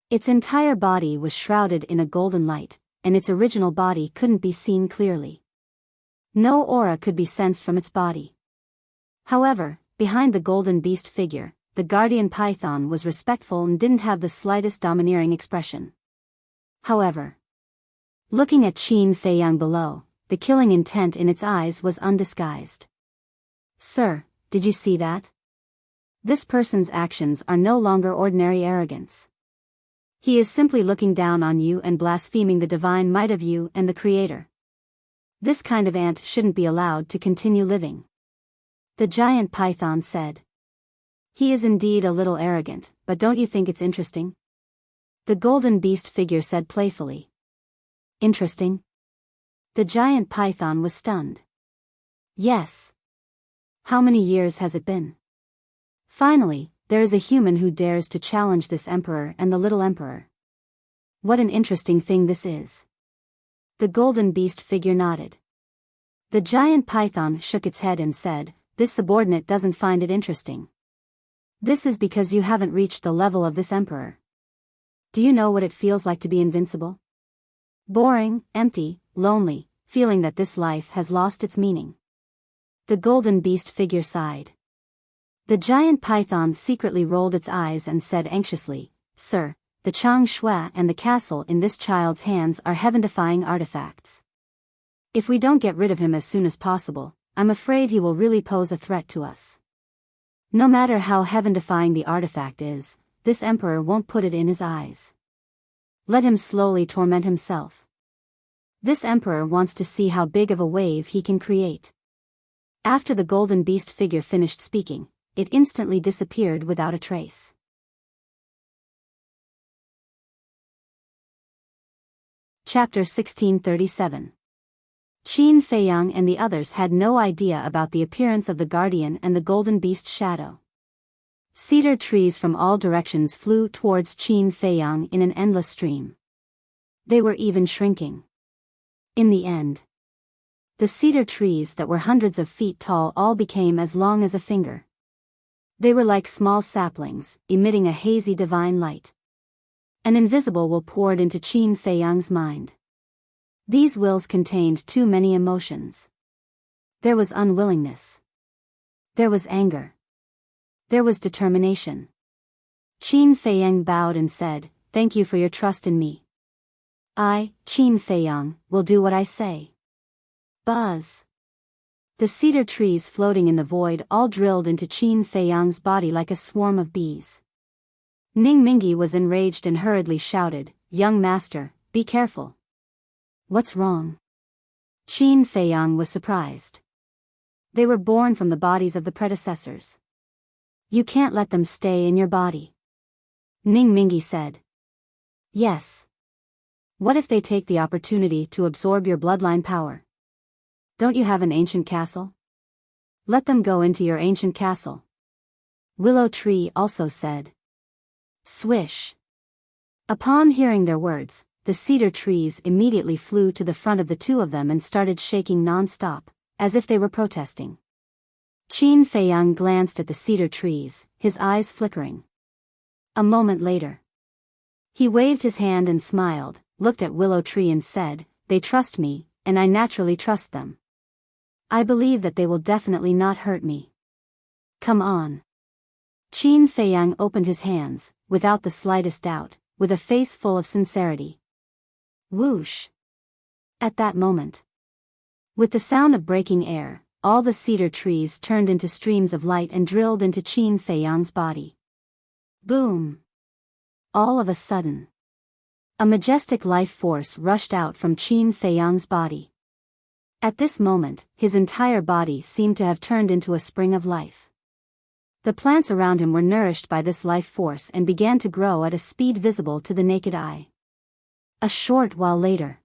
Its entire body was shrouded in a golden light, and its original body couldn't be seen clearly. No aura could be sensed from its body. However, behind the golden beast figure, the guardian python was respectful and didn't have the slightest domineering expression. However, looking at Qin Feiyang below, the killing intent in its eyes was undisguised. Sir, did you see that? This person's actions are no longer ordinary arrogance. He is simply looking down on you and blaspheming the divine might of you and the Creator. This kind of ant shouldn't be allowed to continue living. The giant python said. He is indeed a little arrogant, but don't you think it's interesting? The golden beast figure said playfully. Interesting? The giant python was stunned. Yes. How many years has it been? Finally, there is a human who dares to challenge this emperor and the little emperor. What an interesting thing this is. The golden beast figure nodded. The giant python shook its head and said, this subordinate doesn't find it interesting. This is because you haven't reached the level of this emperor. Do you know what it feels like to be invincible? Boring, empty, lonely, feeling that this life has lost its meaning. The golden beast figure sighed. The giant python secretly rolled its eyes and said anxiously, Sir, the Chang Shui and the castle in this child's hands are heaven-defying artifacts. If we don't get rid of him as soon as possible, I'm afraid he will really pose a threat to us. No matter how heaven-defying the artifact is, this emperor won't put it in his eyes. Let him slowly torment himself. This emperor wants to see how big of a wave he can create. After the golden beast figure finished speaking, it instantly disappeared without a trace. Chapter 1637. Qin Feiyang and the others had no idea about the appearance of the guardian and the golden beast shadow. Cedar trees from all directions flew towards Qin Feiyang in an endless stream. They were even shrinking. In the end, the cedar trees that were hundreds of feet tall all became as long as a finger. They were like small saplings, emitting a hazy divine light. An invisible will poured into Qin Feiyang's mind. These wills contained too many emotions. There was unwillingness. There was anger. There was determination. Qin Feiyang bowed and said, "Thank you for your trust in me. I, Qin Feiyang, will do what I say." Buzz. The cedar trees floating in the void all drilled into Qin Feiyang's body like a swarm of bees. Ning Mingi was enraged and hurriedly shouted, "Young master, be careful." What's wrong? Qin Feiyang was surprised. They were born from the bodies of the predecessors. You can't let them stay in your body. Ning Mingi said. Yes. What if they take the opportunity to absorb your bloodline power? Don't you have an ancient castle? Let them go into your ancient castle. Willow Tree also said. Swish. Upon hearing their words, the cedar trees immediately flew to the front of the two of them and started shaking non-stop, as if they were protesting. Qin Feiyang glanced at the cedar trees, his eyes flickering. A moment later, he waved his hand and smiled, looked at Willow Tree and said, "They trust me, and I naturally trust them. I believe that they will definitely not hurt me. Come on." Qin Feiyang opened his hands, without the slightest doubt, with a face full of sincerity. Whoosh! At that moment, with the sound of breaking air, all the cedar trees turned into streams of light and drilled into Qin Feiyang's body. Boom! All of a sudden, a majestic life force rushed out from Qin Feiyang's body. At this moment, his entire body seemed to have turned into a spring of life. The plants around him were nourished by this life force and began to grow at a speed visible to the naked eye. A short while later,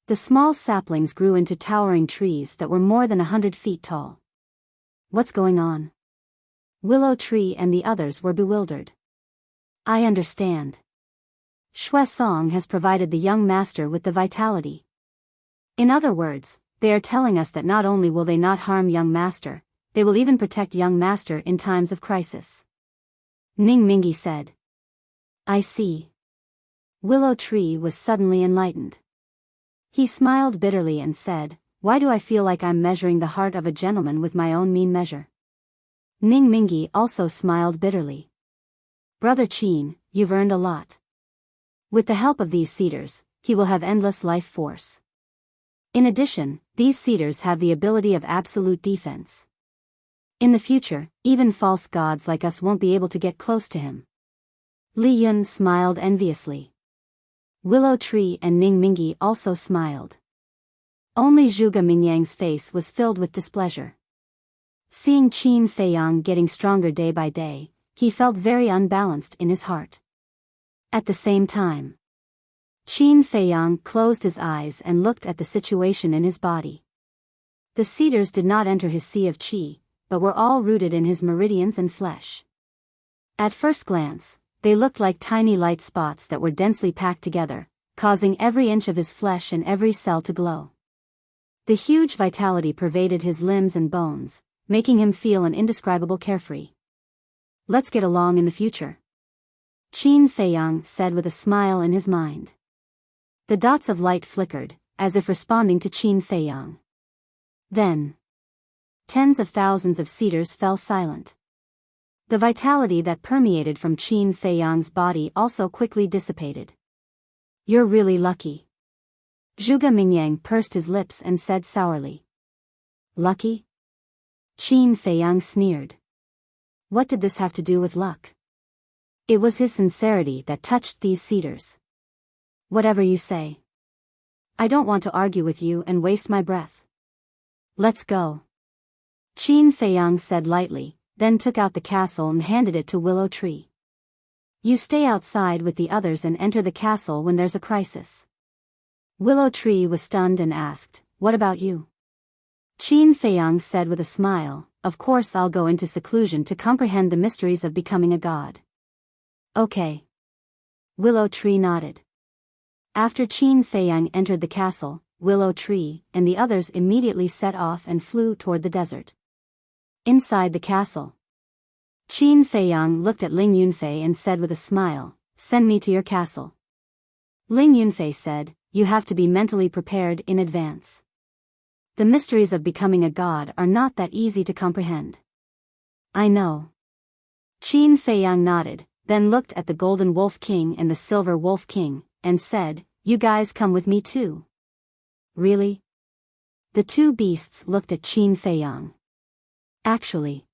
the small saplings grew into towering trees that were more than 100 feet tall. What's going on? Willow Tree and the others were bewildered. I understand. Xue Song has provided the young master with the vitality. In other words, they are telling us that not only will they not harm young master, they will even protect young master in times of crisis. Ning Mingi said. I see. Willow Tree was suddenly enlightened. He smiled bitterly and said, "Why do I feel like I'm measuring the heart of a gentleman with my own mean measure?" Ning Mingi also smiled bitterly. Brother Qin, you've earned a lot. With the help of these cedars, he will have endless life force. In addition, these cedars have the ability of absolute defense. In the future, even false gods like us won't be able to get close to him. Li Yun smiled enviously. Willow Tree and Ning Mingi also smiled. Only Zhuge Mingyang's face was filled with displeasure. Seeing Qin Feiyang getting stronger day by day, he felt very unbalanced in his heart. At the same time, Qin Feiyang closed his eyes and looked at the situation in his body. The cedars did not enter his sea of qi, but were all rooted in his meridians and flesh. At first glance, they looked like tiny light spots that were densely packed together, causing every inch of his flesh and every cell to glow. The huge vitality pervaded his limbs and bones, making him feel an indescribable carefree. Let's get along in the future, Qin Feiyang said with a smile in his mind. The dots of light flickered, as if responding to Qin Feiyang. Then, tens of thousands of cedars fell silent. The vitality that permeated from Qin Feiyang's body also quickly dissipated. You're really lucky. Zhuge Mingyang pursed his lips and said sourly. Lucky? Qin Feiyang sneered. What did this have to do with luck? It was his sincerity that touched these cedars. Whatever you say. I don't want to argue with you and waste my breath. Let's go. Qin Feiyang said lightly, then took out the castle and handed it to Willow Tree. You stay outside with the others and enter the castle when there's a crisis. Willow Tree was stunned and asked, what about you? Qin Feiyang said with a smile, of course I'll go into seclusion to comprehend the mysteries of becoming a god. Okay. Willow Tree nodded. After Qin Feiyang entered the castle, Willow Tree and the others immediately set off and flew toward the desert. Inside the castle, Qin Feiyang looked at Ling Yunfei and said with a smile, send me to your castle. Ling Yunfei said, you have to be mentally prepared in advance. The mysteries of becoming a god are not that easy to comprehend. I know. Qin Feiyang nodded, then looked at the Golden Wolf King and the Silver Wolf King, and said, you guys come with me too. Really? The two beasts looked at Qin Feiyang. Actually,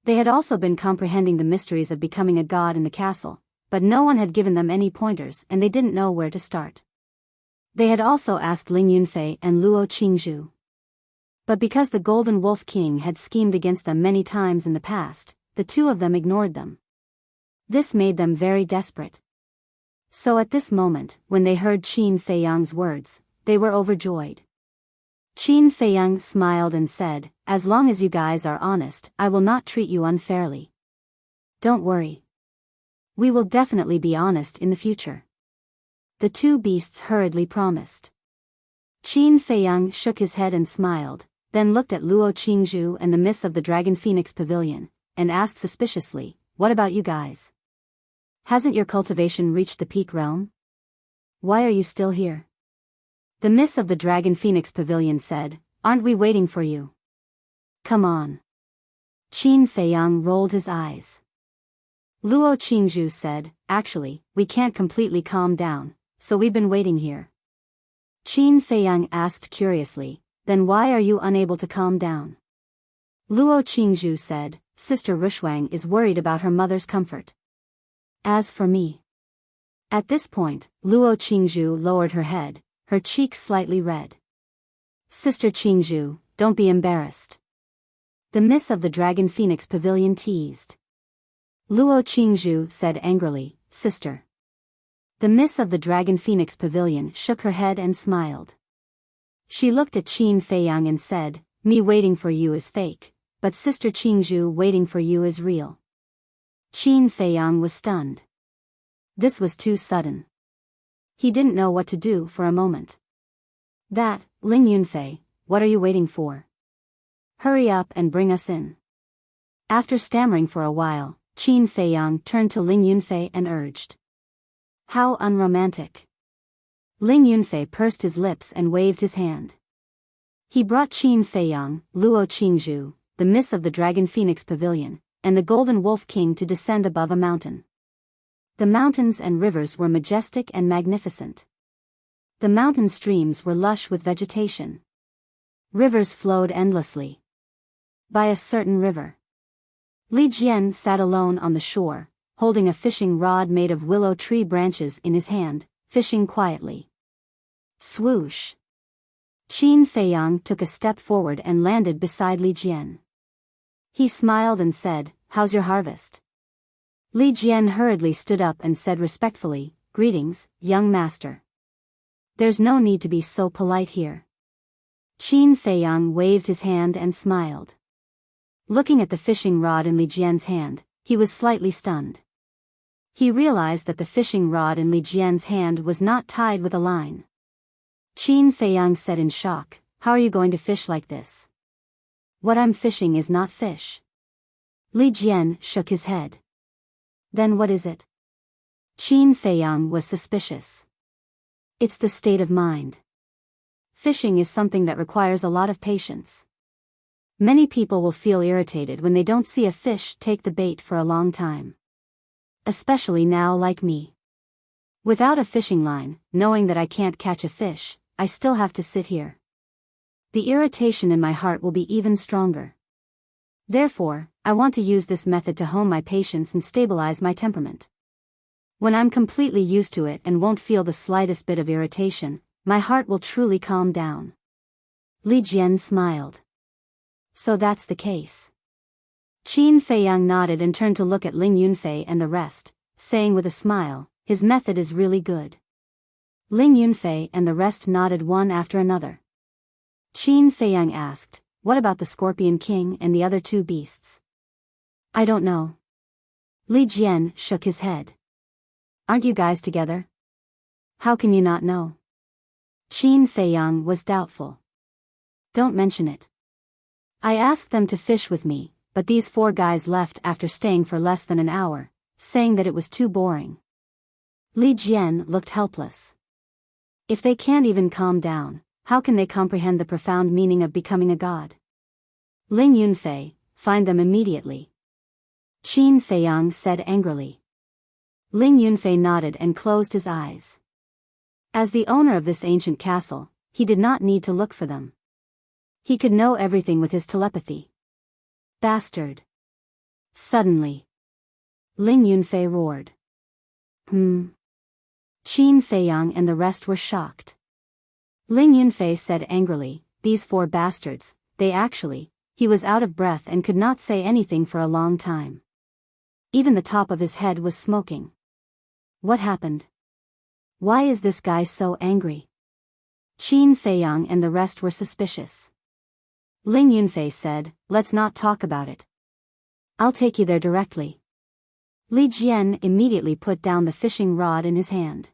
they had also been comprehending the mysteries of becoming a god in the castle, but no one had given them any pointers and they didn't know where to start. They had also asked Ling Yunfei and Luo Qingzhu. But because the Golden Wolf King had schemed against them many times in the past, the two of them ignored them. This made them very desperate. So at this moment, when they heard Qin Feiyang's words, they were overjoyed. Qin Feiyang smiled and said, as long as you guys are honest, I will not treat you unfairly. Don't worry. We will definitely be honest in the future. The two beasts hurriedly promised. Qin Feiyang shook his head and smiled, then looked at Luo Qingzhu and the Miss of the Dragon Phoenix Pavilion, and asked suspiciously, what about you guys? Hasn't your cultivation reached the peak realm? Why are you still here? The Miss of the Dragon Phoenix Pavilion said, aren't we waiting for you? Come on. Qin Feiyang rolled his eyes. Luo Qingzhu said, actually, we can't completely calm down, so we've been waiting here. Qin Feiyang asked curiously, then why are you unable to calm down? Luo Qingzhu said, Sister Rushuang is worried about her mother's comfort. As for me. At this point, Luo Qingzhu lowered her head, her cheeks slightly red. Sister Qingzhu, don't be embarrassed. The Miss of the Dragon Phoenix Pavilion teased. Luo Qingzhu said angrily, Sister. The Miss of the Dragon Phoenix Pavilion shook her head and smiled. She looked at Qin Feiyang and said, me waiting for you is fake, but Sister Qingzhu waiting for you is real. Qin Feiyang was stunned. This was too sudden. He didn't know what to do for a moment. That, Ling Yunfei, what are you waiting for? Hurry up and bring us in. After stammering for a while, Qin Feiyang turned to Ling Yunfei and urged. How unromantic. Ling Yunfei pursed his lips and waved his hand. He brought Qin Feiyang, Luo Qingzhu, the Miss of the Dragon Phoenix Pavilion, and the Golden Wolf King to descend above a mountain. The mountains and rivers were majestic and magnificent. The mountain streams were lush with vegetation. Rivers flowed endlessly. By a certain river, Li Jian sat alone on the shore, holding a fishing rod made of willow tree branches in his hand, fishing quietly. Swoosh! Qin Feiyang took a step forward and landed beside Li Jian. He smiled and said, how's your harvest? Li Jian hurriedly stood up and said respectfully, greetings, young master. There's no need to be so polite here. Qin Feiyang waved his hand and smiled. Looking at the fishing rod in Li Jian's hand, he was slightly stunned. He realized that the fishing rod in Li Jian's hand was not tied with a line. Qin Feiyang said in shock, how are you going to fish like this? What I'm fishing is not fish. Li Jian shook his head. Then what is it? Qin Feiyang was suspicious. It's the state of mind. Fishing is something that requires a lot of patience. Many people will feel irritated when they don't see a fish take the bait for a long time. Especially now like me. Without a fishing line, knowing that I can't catch a fish, I still have to sit here. The irritation in my heart will be even stronger. Therefore, I want to use this method to hone my patience and stabilize my temperament. When I'm completely used to it and won't feel the slightest bit of irritation, my heart will truly calm down. Li Jian smiled. So that's the case. Qin Feiyang nodded and turned to look at Ling Yunfei and the rest, saying with a smile, his method is really good. Ling Yunfei and the rest nodded one after another. Qin Feiyang asked, what about the Scorpion King and the other two beasts? I don't know. Li Jian shook his head. Aren't you guys together? How can you not know? Qin Feiyang was doubtful. Don't mention it. I asked them to fish with me, but these 4 guys left after staying for less than an hour, saying that it was too boring. Li Jian looked helpless. If they can't even calm down, how can they comprehend the profound meaning of becoming a god? Ling Yunfei, find them immediately. Qin Feiyang said angrily. Ling Yunfei nodded and closed his eyes. As the owner of this ancient castle, he did not need to look for them. He could know everything with his telepathy. Bastard. Suddenly, Ling Yunfei roared. Qin Feiyang and the rest were shocked. Ling Yunfei said angrily, these 4 bastards, he was out of breath and could not say anything for a long time. Even the top of his head was smoking. What happened? Why is this guy so angry? Qin Feiyang and the rest were suspicious. Ling Yunfei said, let's not talk about it. I'll take you there directly. Li Jian immediately put down the fishing rod in his hand.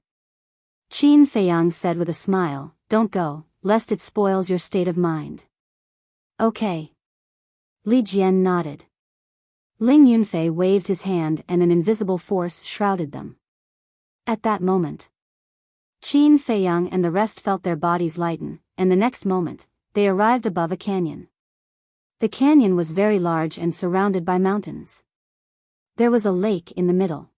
Qin Feiyang said with a smile, don't go, lest it spoils your state of mind. Okay. Li Jian nodded. Ling Yunfei waved his hand and an invisible force shrouded them. At that moment, Qin Feiyang and the rest felt their bodies lighten, and the next moment, they arrived above a canyon. The canyon was very large and surrounded by mountains. There was a lake in the middle.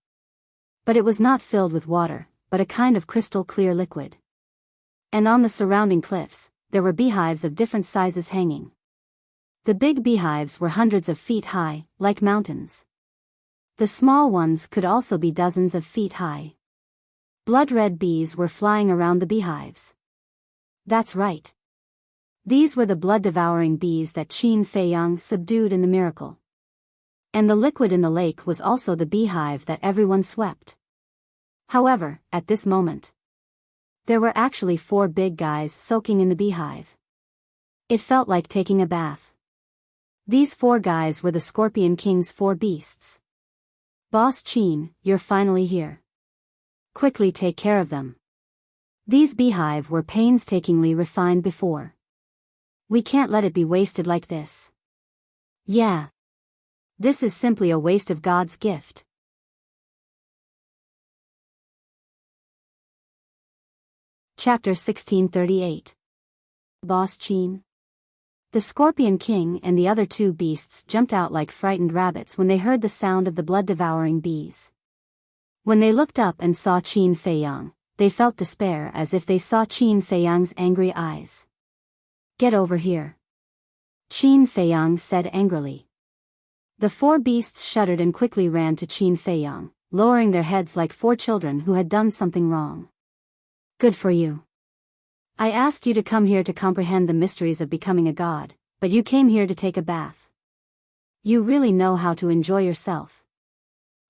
But it was not filled with water, but a kind of crystal clear liquid. And on the surrounding cliffs, there were beehives of different sizes hanging. The big beehives were hundreds of feet high, like mountains. The small ones could also be dozens of feet high. Blood-red bees were flying around the beehives. That's right. These were the blood-devouring bees that Qin Feiyang subdued in the miracle. And the liquid in the lake was also the beehive that everyone swept. However, at this moment, there were actually 4 big guys soaking in the beehive. It felt like taking a bath. These 4 guys were the Scorpion King's 4 beasts. Boss Qin, you're finally here. Quickly take care of them. These beehive were painstakingly refined before. We can't let it be wasted like this. Yeah. This is simply a waste of God's gift. Chapter 1638. Boss Qin. The Scorpion King and the other 2 beasts jumped out like frightened rabbits when they heard the sound of the blood-devouring bees. When they looked up and saw Qin Feiyang, they felt despair as if they saw Qin Feiyang's angry eyes. Get over here. Qin Feiyang said angrily. The 4 beasts shuddered and quickly ran to Qin Feiyang, lowering their heads like 4 children who had done something wrong. Good for you. I asked you to come here to comprehend the mysteries of becoming a god, but you came here to take a bath. You really know how to enjoy yourself.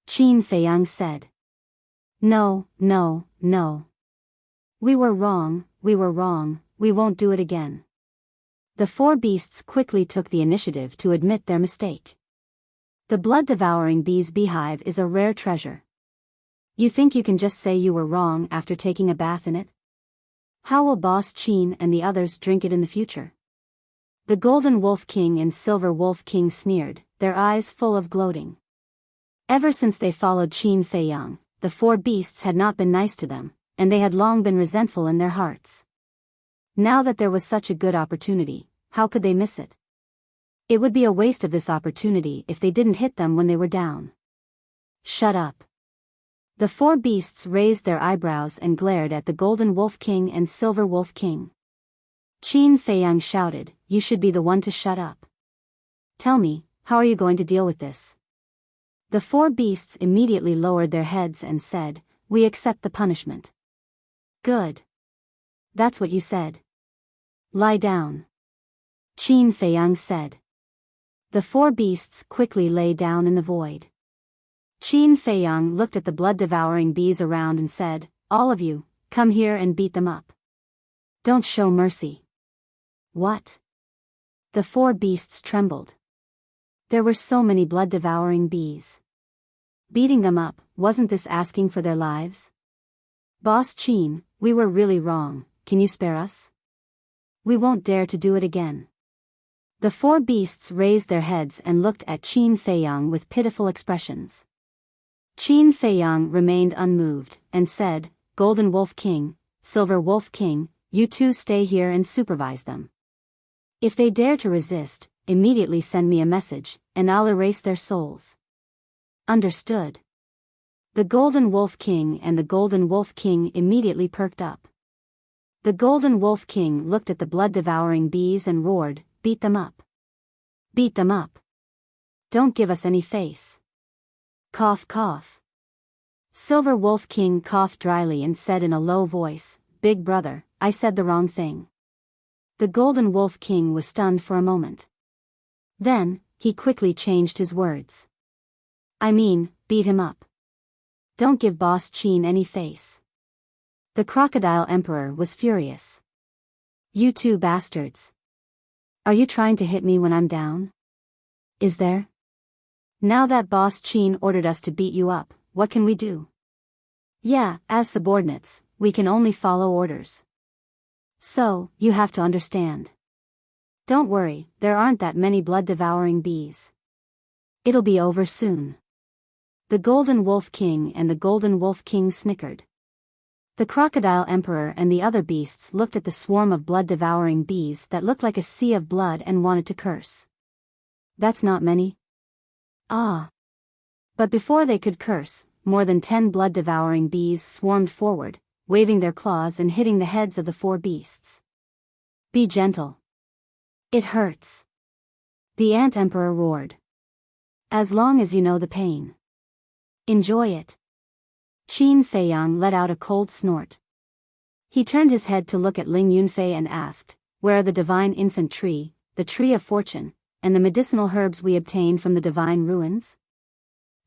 Qin Feiyang said. No. We were wrong, we won't do it again. The 4 beasts quickly took the initiative to admit their mistake. The blood-devouring bee's beehive is a rare treasure. You think you can just say you were wrong after taking a bath in it? How will Boss Qin and the others drink it in the future? The Golden Wolf King and Silver Wolf King sneered, their eyes full of gloating. Ever since they followed Qin Feiyang, the 4 beasts had not been nice to them, and they had long been resentful in their hearts. Now that there was such a good opportunity, how could they miss it? It would be a waste of this opportunity if they didn't hit them when they were down. Shut up. The four beasts raised their eyebrows and glared at the Golden Wolf King and Silver Wolf King. Qin Feiyang shouted, "You should be the one to shut up. Tell me, how are you going to deal with this?" The four beasts immediately lowered their heads and said, "We accept the punishment." "Good. That's what you said. Lie down," Qin Feiyang said. The four beasts quickly lay down in the void. Qin Feiyang looked at the blood-devouring bees around and said, "All of you, come here and beat them up. Don't show mercy." "What?" The four beasts trembled. There were so many blood-devouring bees. Beating them up, wasn't this asking for their lives? "Boss Qin, we were really wrong, can you spare us? We won't dare to do it again." The four beasts raised their heads and looked at Qin Feiyang with pitiful expressions. Qin Feiyang remained unmoved, and said, "Golden Wolf King, Silver Wolf King, you two stay here and supervise them. If they dare to resist, immediately send me a message, and I'll erase their souls." "Understood." The Golden Wolf King and the Golden Wolf King immediately perked up. The Golden Wolf King looked at the blood-devouring bees and roared, "Beat them up. Beat them up. Don't give us any face." Cough cough. Silver Wolf King coughed dryly and said in a low voice, "Big brother, I said the wrong thing." The Golden Wolf King was stunned for a moment. Then, he quickly changed his words. "I mean, beat him up. Don't give Boss Qin any face." The Crocodile Emperor was furious. "You two bastards. Are you trying to hit me when I'm down? Is there? Now that Boss Qin ordered us to beat you up, what can we do? Yeah, as subordinates, we can only follow orders. So, you have to understand. Don't worry, there aren't that many blood-devouring bees. It'll be over soon." The Golden Wolf King and the Golden Wolf King snickered. The Crocodile Emperor and the other beasts looked at the swarm of blood-devouring bees that looked like a sea of blood and wanted to curse. "That's not many." "Ah." But before they could curse, more than 10 blood-devouring bees swarmed forward, waving their claws and hitting the heads of the four beasts. "Be gentle. It hurts." The Ant Emperor roared. "As long as you know the pain. Enjoy it." Qin Feiyang let out a cold snort. He turned his head to look at Ling Yunfei and asked, "Where are the divine infant tree, the tree of fortune, and the medicinal herbs we obtained from the divine ruins?"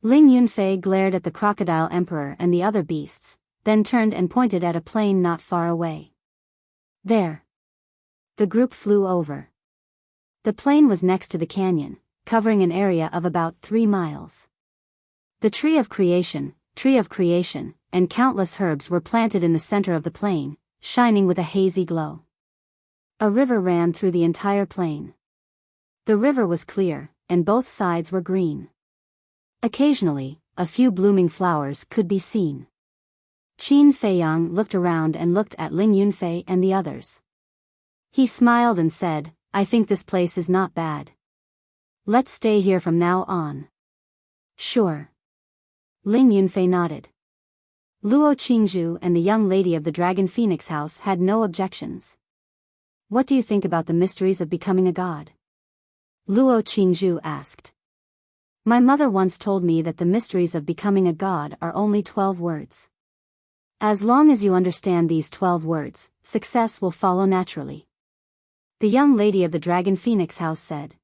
Ling Yunfei glared at the Crocodile Emperor and the other beasts, then turned and pointed at a plain not far away. "There." The group flew over. The plain was next to the canyon, covering an area of about 3 miles. The Tree of Creation, and countless herbs were planted in the center of the plain, shining with a hazy glow. A river ran through the entire plain. The river was clear, and both sides were green. Occasionally, a few blooming flowers could be seen. Qin Feiyang looked around and looked at Ling Yunfei and the others. He smiled and said, "I think this place is not bad. Let's stay here from now on." "Sure." Ling Yunfei nodded. Luo Qingzhu and the young lady of the Dragon Phoenix House had no objections. "What do you think about the mysteries of becoming a god?" Luo Qingzhu asked. "My mother once told me that the mysteries of becoming a god are only 12 words. As long as you understand these 12 words, success will follow naturally." The young lady of the Dragon Phoenix House said.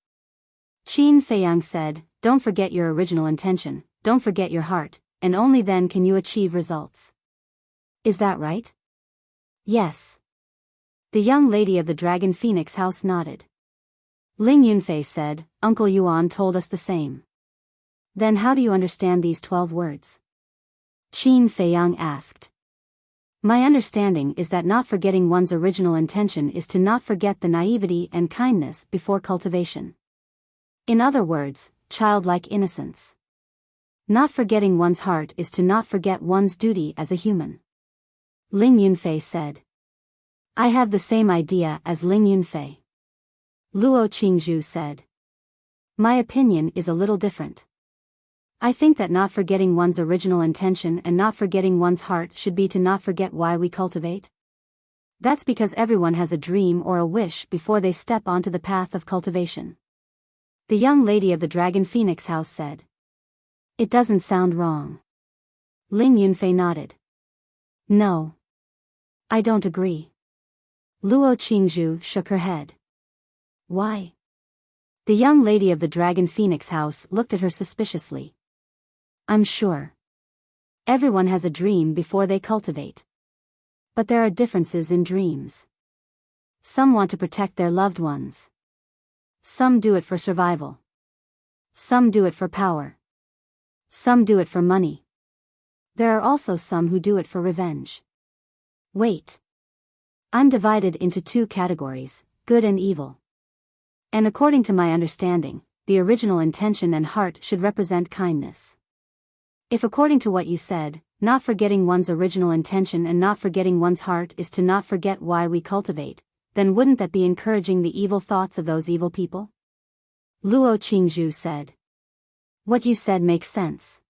Qin Feiyang said, "Don't forget your original intention, don't forget your heart, and only then can you achieve results. Is that right?" "Yes." The young lady of the Dragon Phoenix House nodded. Ling Yunfei said, "Uncle Yuan told us the same." "Then how do you understand these 12 words?" Qin Feiyang asked. "My understanding is that not forgetting one's original intention is to not forget the naivety and kindness before cultivation. In other words, childlike innocence. Not forgetting one's heart is to not forget one's duty as a human." Ling Yunfei said. "I have the same idea as Ling Yunfei." Luo Qingzhu said. "My opinion is a little different. I think that not forgetting one's original intention and not forgetting one's heart should be to not forget why we cultivate. That's because everyone has a dream or a wish before they step onto the path of cultivation. The young lady of the Dragon Phoenix House said. It doesn't sound wrong. Ling Yunfei nodded. No. I don't agree. Luo Qingzhu shook her head. Why? The young lady of the Dragon Phoenix House looked at her suspiciously. I'm sure. Everyone has a dream before they cultivate. But there are differences in dreams. Some want to protect their loved ones. Some do it for survival. Some do it for power. Some do it for money. There are also some who do it for revenge. Wait. I'm divided into two categories, good and evil. And according to my understanding, the original intention and heart should represent kindness. If according to what you said, not forgetting one's original intention and not forgetting one's heart is to not forget why we cultivate, then wouldn't that be encouraging the evil thoughts of those evil people? Luo Qingzhu said. What you said makes sense.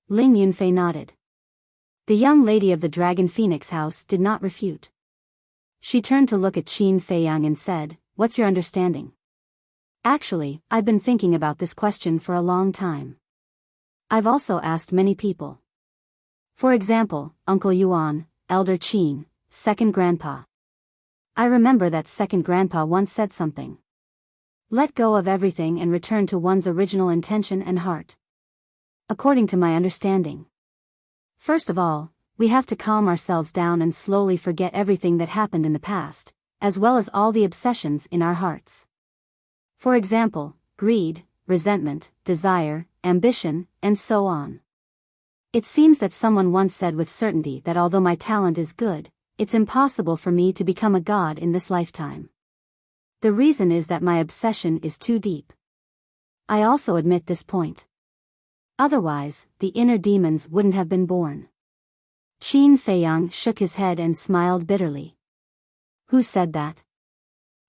Ling Yunfei nodded. The young lady of the Dragon Phoenix House did not refute. She turned to look at Qin Feiyang and said, What's your understanding? Actually, I've been thinking about this question for a long time. I've also asked many people. For example, Uncle Yuan, Elder Qin, second grandpa. I remember that second grandpa once said something. Let go of everything and return to one's original intention and heart. According to my understanding. First of all, we have to calm ourselves down and slowly forget everything that happened in the past, as well as all the obsessions in our hearts. For example, greed, resentment, desire, ambition, and so on. It seems that someone once said with certainty that although my talent is good, it's impossible for me to become a god in this lifetime. The reason is that my obsession is too deep. I also admit this point. Otherwise, the inner demons wouldn't have been born. Qin Feiyang shook his head and smiled bitterly. Who said that?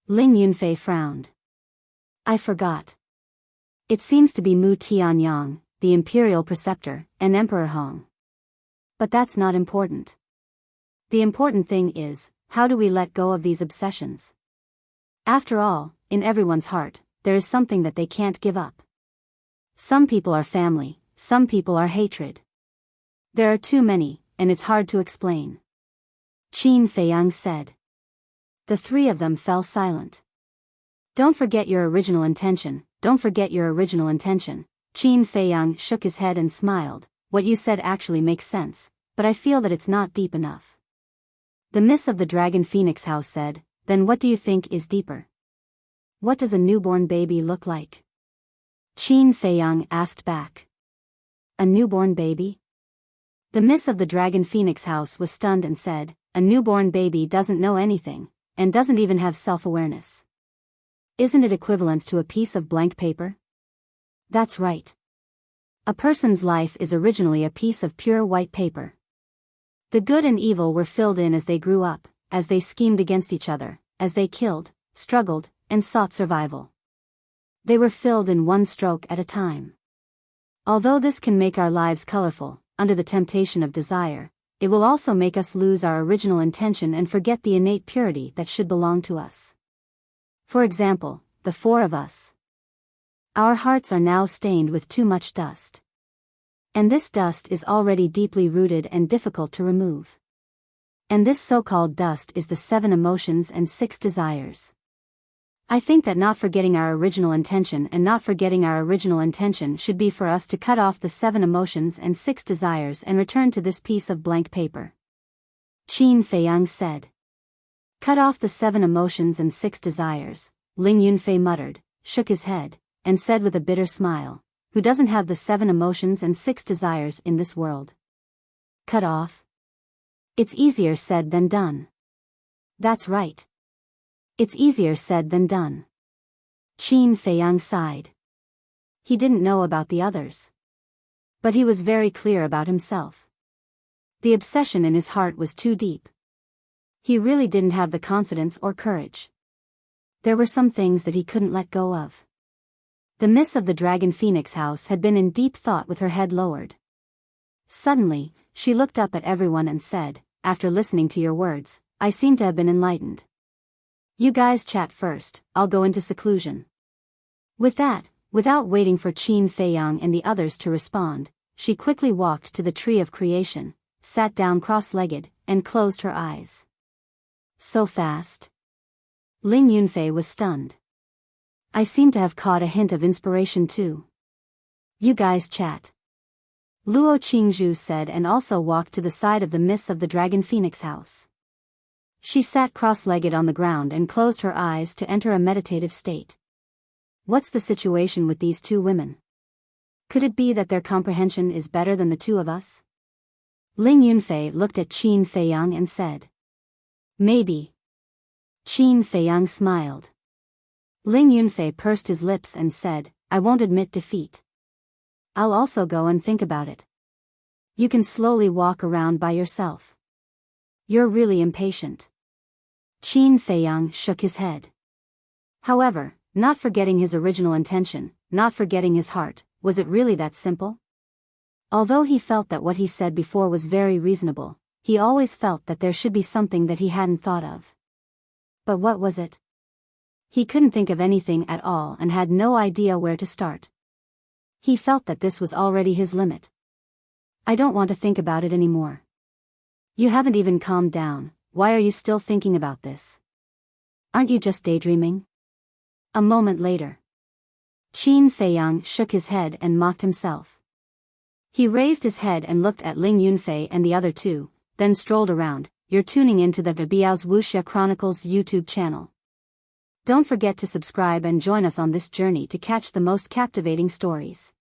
Ling Yunfei frowned. I forgot. It seems to be Mu Tianyang, the imperial preceptor, and Emperor Hong. But that's not important. The important thing is, how do we let go of these obsessions? After all, in everyone's heart, there is something that they can't give up. Some people are family, some people are hatred. There are too many, and it's hard to explain. Qin Feiyang said. The three of them fell silent. Don't forget your original intention, don't forget your original intention. Qin Feiyang shook his head and smiled. What you said actually makes sense, but I feel that it's not deep enough. The Miss of the Dragon Phoenix House said, Then what do you think is deeper? What does a newborn baby look like? Qin Feiyang asked back. A newborn baby? The Miss of the Dragon Phoenix House was stunned and said, A newborn baby doesn't know anything, and doesn't even have self-awareness. Isn't it equivalent to a piece of blank paper? That's right. A person's life is originally a piece of pure white paper. The good and evil were filled in as they grew up, as they schemed against each other, as they killed, struggled, and sought survival. They were filled in one stroke at a time. Although this can make our lives colorful, under the temptation of desire, it will also make us lose our original intention and forget the innate purity that should belong to us. For example, the four of us. Our hearts are now stained with too much dust. And this dust is already deeply rooted and difficult to remove. And this so-called dust is the 7 emotions and 6 desires. I think that not forgetting our original intention and not forgetting our original intention should be for us to cut off the 7 emotions and 6 desires and return to this piece of blank paper. Qin Feiyang said. Cut off the 7 emotions and 6 desires, Ling Yunfei muttered, shook his head, and said with a bitter smile, Who doesn't have the 7 emotions and 6 desires in this world? Cut off? It's easier said than done. That's right. It's easier said than done. Qin Feiyang sighed. He didn't know about the others. But he was very clear about himself. The obsession in his heart was too deep. He really didn't have the confidence or courage. There were some things that he couldn't let go of. The Miss of the Dragon Phoenix House had been in deep thought with her head lowered. Suddenly, she looked up at everyone and said, "After listening to your words, I seem to have been enlightened. You guys chat first, I'll go into seclusion." With that, without waiting for Qin Feiyang and the others to respond, she quickly walked to the tree of creation, sat down cross-legged, and closed her eyes. So fast? Ling Yunfei was stunned. I seem to have caught a hint of inspiration too. You guys chat. Luo Qingzhu said and also walked to the side of the Miss of the Dragon Phoenix House. She sat cross-legged on the ground and closed her eyes to enter a meditative state. What's the situation with these two women? Could it be that their comprehension is better than the two of us? Ling Yunfei looked at Qin Feiyang and said. Maybe. Qin Feiyang smiled. Ling Yunfei pursed his lips and said, I won't admit defeat. I'll also go and think about it. You can slowly walk around by yourself. You're really impatient. Qin Feiyang shook his head. However, not forgetting his original intention, not forgetting his heart, was it really that simple? Although he felt that what he said before was very reasonable, he always felt that there should be something that he hadn't thought of. But what was it? He couldn't think of anything at all and had no idea where to start. He felt that this was already his limit. I don't want to think about it anymore. You haven't even calmed down, why are you still thinking about this? Aren't you just daydreaming? A moment later. Qin Feiyang shook his head and mocked himself. He raised his head and looked at Ling Yunfei and the other two, then strolled around. You're tuning into the Biyao's Wuxia Chronicles YouTube channel. Don't forget to subscribe and join us on this journey to catch the most captivating stories.